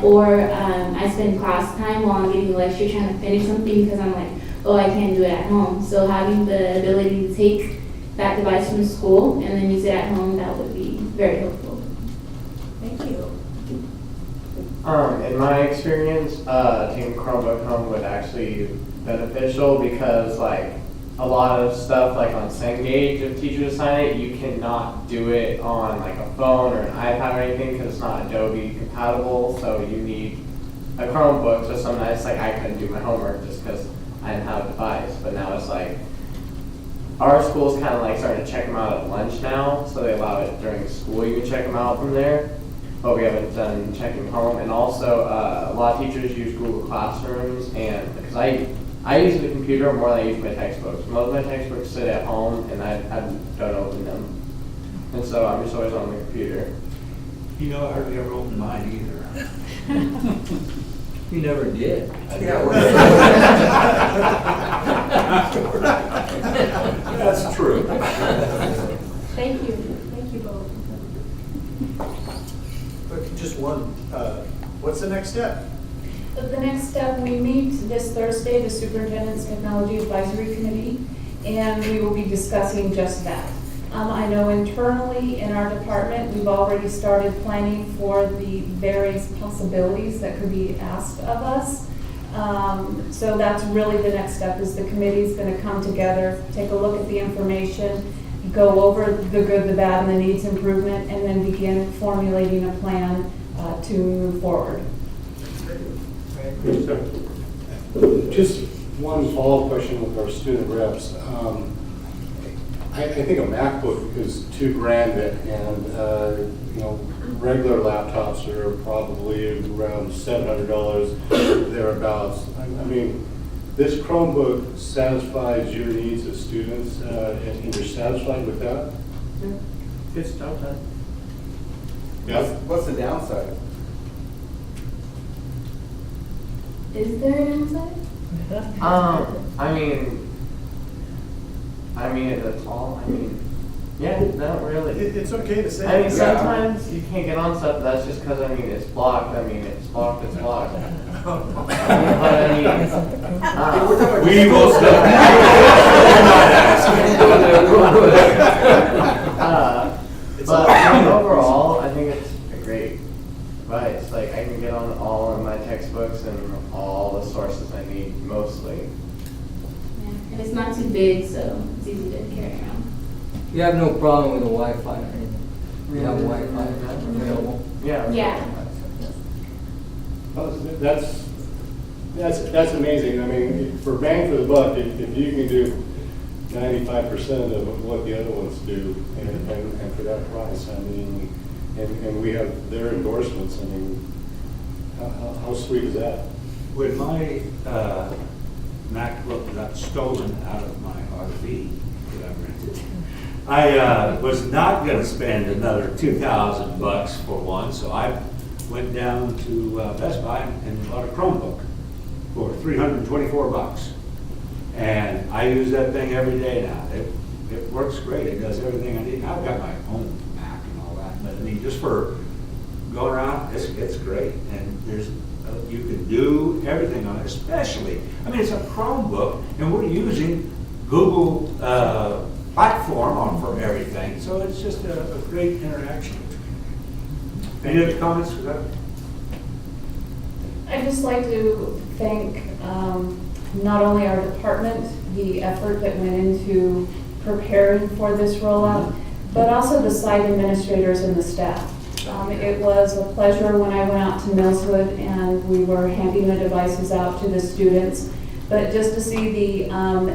Or I spend class time while I'm getting a lecture trying to finish something because I'm like, oh, I can't do it at home. So having the ability to take that device from school and then use it at home, that would be very helpful. Thank you. In my experience, taking Chromebook home would actually be beneficial because like a lot of stuff like on Cengage, if teachers assign it, you cannot do it on like a phone or an iPad or anything because it's not Adobe compatible. So you need a Chromebook. So some nights like I couldn't do my homework just because I didn't have a device. But now it's like our school's kind of like starting to check them out at lunch now, so they allow it during school. You can check them out from there, but we haven't done checking home. And also, a lot of teachers use Google Classrooms, and because I use the computer more than I use my textbooks. Most of my textbooks sit at home, and I don't open them, and so I'm just always on the computer. You know, I hardly ever opened mine either. You never did. That's true. Thank you. Thank you both. But just one, what's the next step? The next step, we meet this Thursday, the Superintendent's Technology Advisory Committee, and we will be discussing just that. I know internally in our department, we've already started planning for the various possibilities that could be asked of us. So that's really the next step, is the committee's going to come together, take a look at the information, go over the good, the bad, and the needs improvement, and then begin formulating a plan to move forward. Just one follow-up question with our student reps. I think a MacBook is $2,000, and you know, regular laptops are probably around $700 thereabouts. I mean, this Chromebook satisfies your needs as students, and you're satisfied with that? It's downside. Yeah. What's the downside? Is there a downside? I mean, that's all. Yeah, not really. It's okay to say. I mean, sometimes you can't get on stuff. That's just because it's blocked. It's blocked. It's blocked. We will stop. But overall, I think it's a great device. Like I can get on all of my textbooks and all the sources I need mostly. Yeah, and it's not too big, so it's easy to carry around. You have no problem with the Wi-Fi or anything? You have Wi-Fi available? Yeah. Yeah. Well, that's amazing. I mean, for bang for the buck, if you can do 95% of what the other ones do, and for that price, I mean, and we have their endorsements, I mean, how sweet is that? When my MacBook got stolen out of my RV that I rented, I was not going to spend another $2,000 for one, so I went down to Best Buy and bought a Chromebook for $324. And I use that thing every day now. It works great. It does everything I need. I've got my own Mac and all that, but I mean, just for going around, it's great. And you can do everything on it, especially, I mean, it's a Chromebook, and we're using Google platform for everything, so it's just a great interaction. Any other comments for that? I'd just like to thank not only our department, the effort that went into preparing for this rollout, but also the site administrators and the staff. It was a pleasure when I went out to Millswood and we were handing the devices out to the students, but just to see the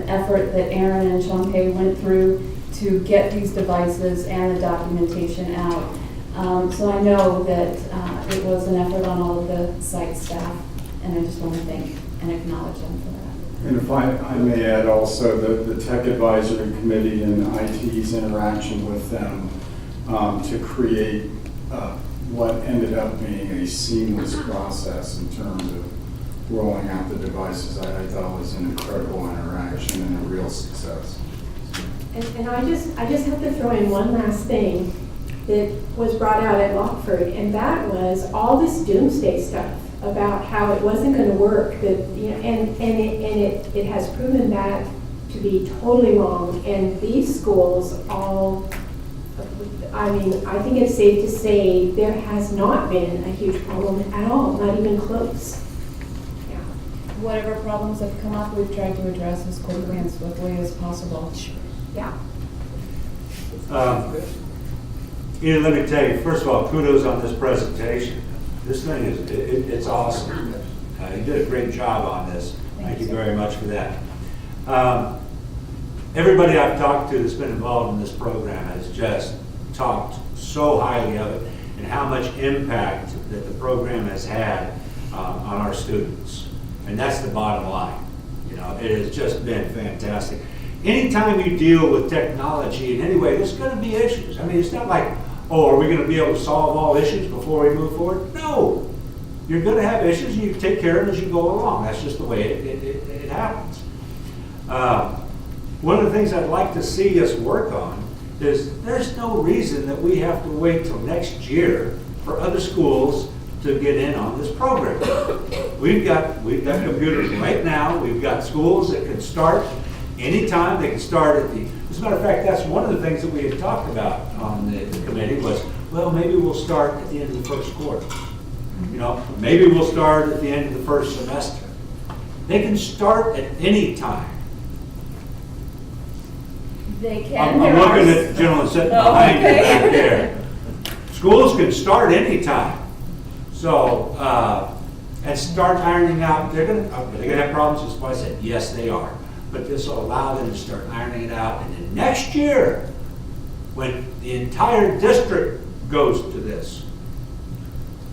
effort that Aaron and Champay went through to get these devices and the documentation out. So I know that it was an effort on all of the site staff, and I just want to thank and acknowledge them for that. And if I may add also, the Tech Advisory Committee and IT's interaction with them to create what ended up being a seamless process in terms of rolling out the devices, I thought was an incredible interaction and a real success. And I just have to throw in one last thing that was brought out at Lockford, and that was all this doomsday stuff about how it wasn't going to work, that, you know, and it has proven that to be totally wrong. And these schools all, I mean, I think it's safe to say there has not been a huge problem at all, not even close. Yeah. Whatever problems have come up, we've tried to address as quickly and swiftly as possible. Yeah. Ian, let me tell you, first of all, kudos on this presentation. This thing is, it's awesome. You did a great job on this. Thank you very much for that. Everybody I've talked to that's been involved in this program has just talked so highly of it and how much impact that the program has had on our students. And that's the bottom line. You know, it has just been fantastic. Anytime you deal with technology in any way, there's going to be issues. I mean, it's not like, oh, are we going to be able to solve all issues before we move forward? No. You're going to have issues and you take care of them as you go along. That's just the way it happens. One of the things I'd like to see us work on is there's no reason that we have to wait till next year for other schools to get in on this program. We've got computers right now. We've got schools that can start anytime. They can start at the, as a matter of fact, that's one of the things that we had talked about on the committee was, well, maybe we'll start at the end of the first quarter. You know, maybe we'll start at the end of the first semester. They can start at any time. They can. I'm looking at the gentleman sitting behind you back there. Schools can start anytime. So, and start ironing out, they're gonna have problems, that's why I said, yes, they are. But this will allow them to start ironing it out. And then next year, when the entire district goes to this,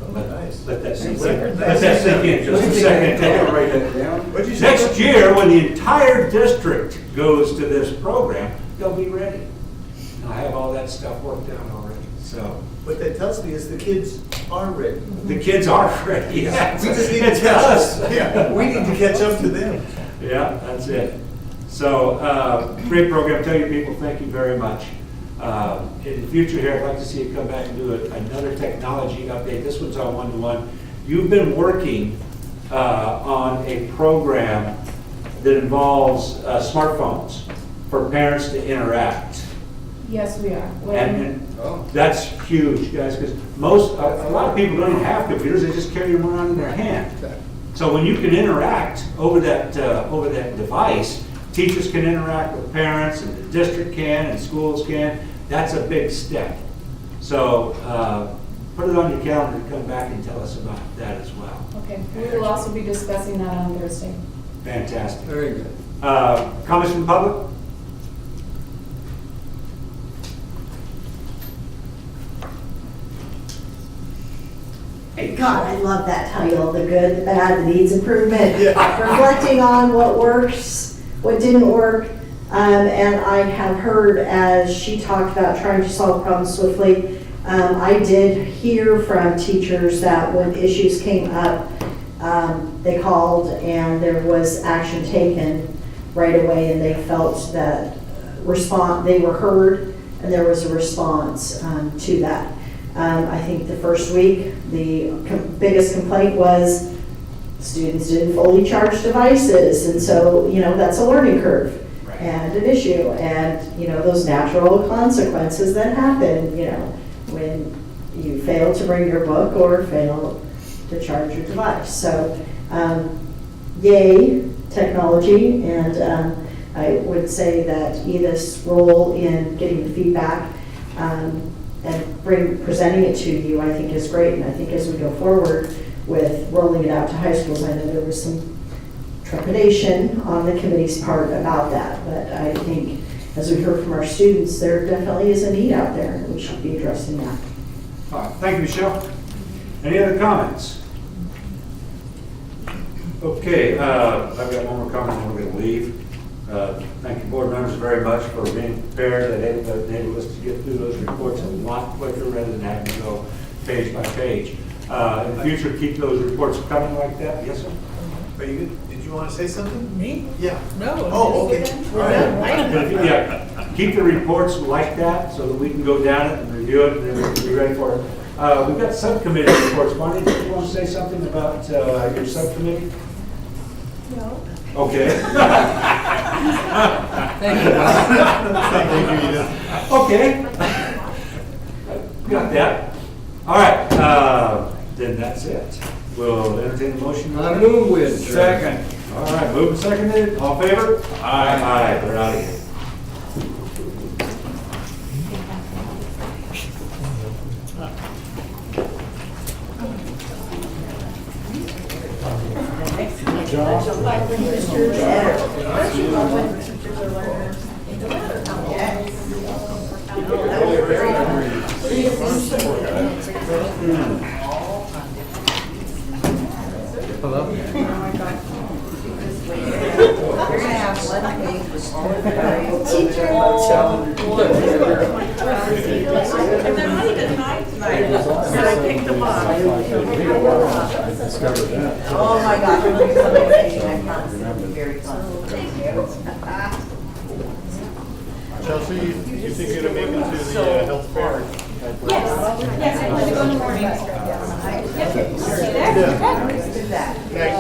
let that sink in. Let that sink in just a second. Write that down. Next year, when the entire district goes to this program, they'll be ready. And I have all that stuff worked out already. So what that tells me is the kids are ready. the kids are ready. Yeah. We just need to catch up. Yeah, we need to catch up to them. Yeah, that's it. So, great program. Tell your people, thank you very much. In the future here, I'd like to see you come back and do another technology update. This one's on one-to-one. You've been working on a program that involves smartphones for parents to interact. Yes, we are. And that's huge, guys, because a lot of people don't even have computers, they just carry them around in their hand. So when you can interact over that device, teachers can interact with parents, and the district can, and schools can, that's a big step. So put it on your calendar to come back and tell us about that as well. Okay, we will also be discussing that on Thursday. Fantastic. Very good. Comments from the public? God, I love that title, the good, the bad, the needs improvement. Reflecting on what works, what didn't work. And I have heard, as she talked about trying to solve problems swiftly, I did hear from teachers that when issues came up, they called and there was action taken right away, and they felt that they were heard and there was a response to that. I think the first week, the biggest complaint was students didn't fully charge devices, and so, you know, that's a learning curve and an issue, and, you know, those natural consequences that happen, you know, when you fail to bring your book or fail to charge your device. So, yay, technology, and I would say that Edith's role in getting the feedback and presenting it to you, I think is great. And I think as we go forward with rolling it out to high schools, I know there was some trepidation on the committee's part about that. But I think as we heard from our students, there definitely is a need out there, and we should be addressing that. All right. Thank you, Michelle. Any other comments? Okay, I've got one more comment, and we're going to leave. Thank you, board members, very much for being prepared and able us to get through those reports a lot quicker rather than having to go page by page. In the future, keep those reports coming like that. Yes, sir? Are you good? Did you want to say something? Me? Yeah. No. Oh, okay. All right. Yeah, keep the reports like that so that we can go down it and review it and then we can be ready for it. We've got subcommittee reports. Bonnie, do you want to say something about your subcommittee? No. Okay. Thank you. Okay. Got that. All right, then that's it. We'll entertain the motion. I move with. Second. All right, moved and seconded. All in favor? Aye. Aye, we're out of here. Hello? We're gonna have one page with all of the teacher. And they're not even high tonight, so I picked them up. Oh my gosh, I'm looking so amazing. I promise it'll be very fun. Thank you. Chelsea, you think you're gonna make it to the health fair? Yes, yes, I'm going to go in the morning. Let's do that. Thanks.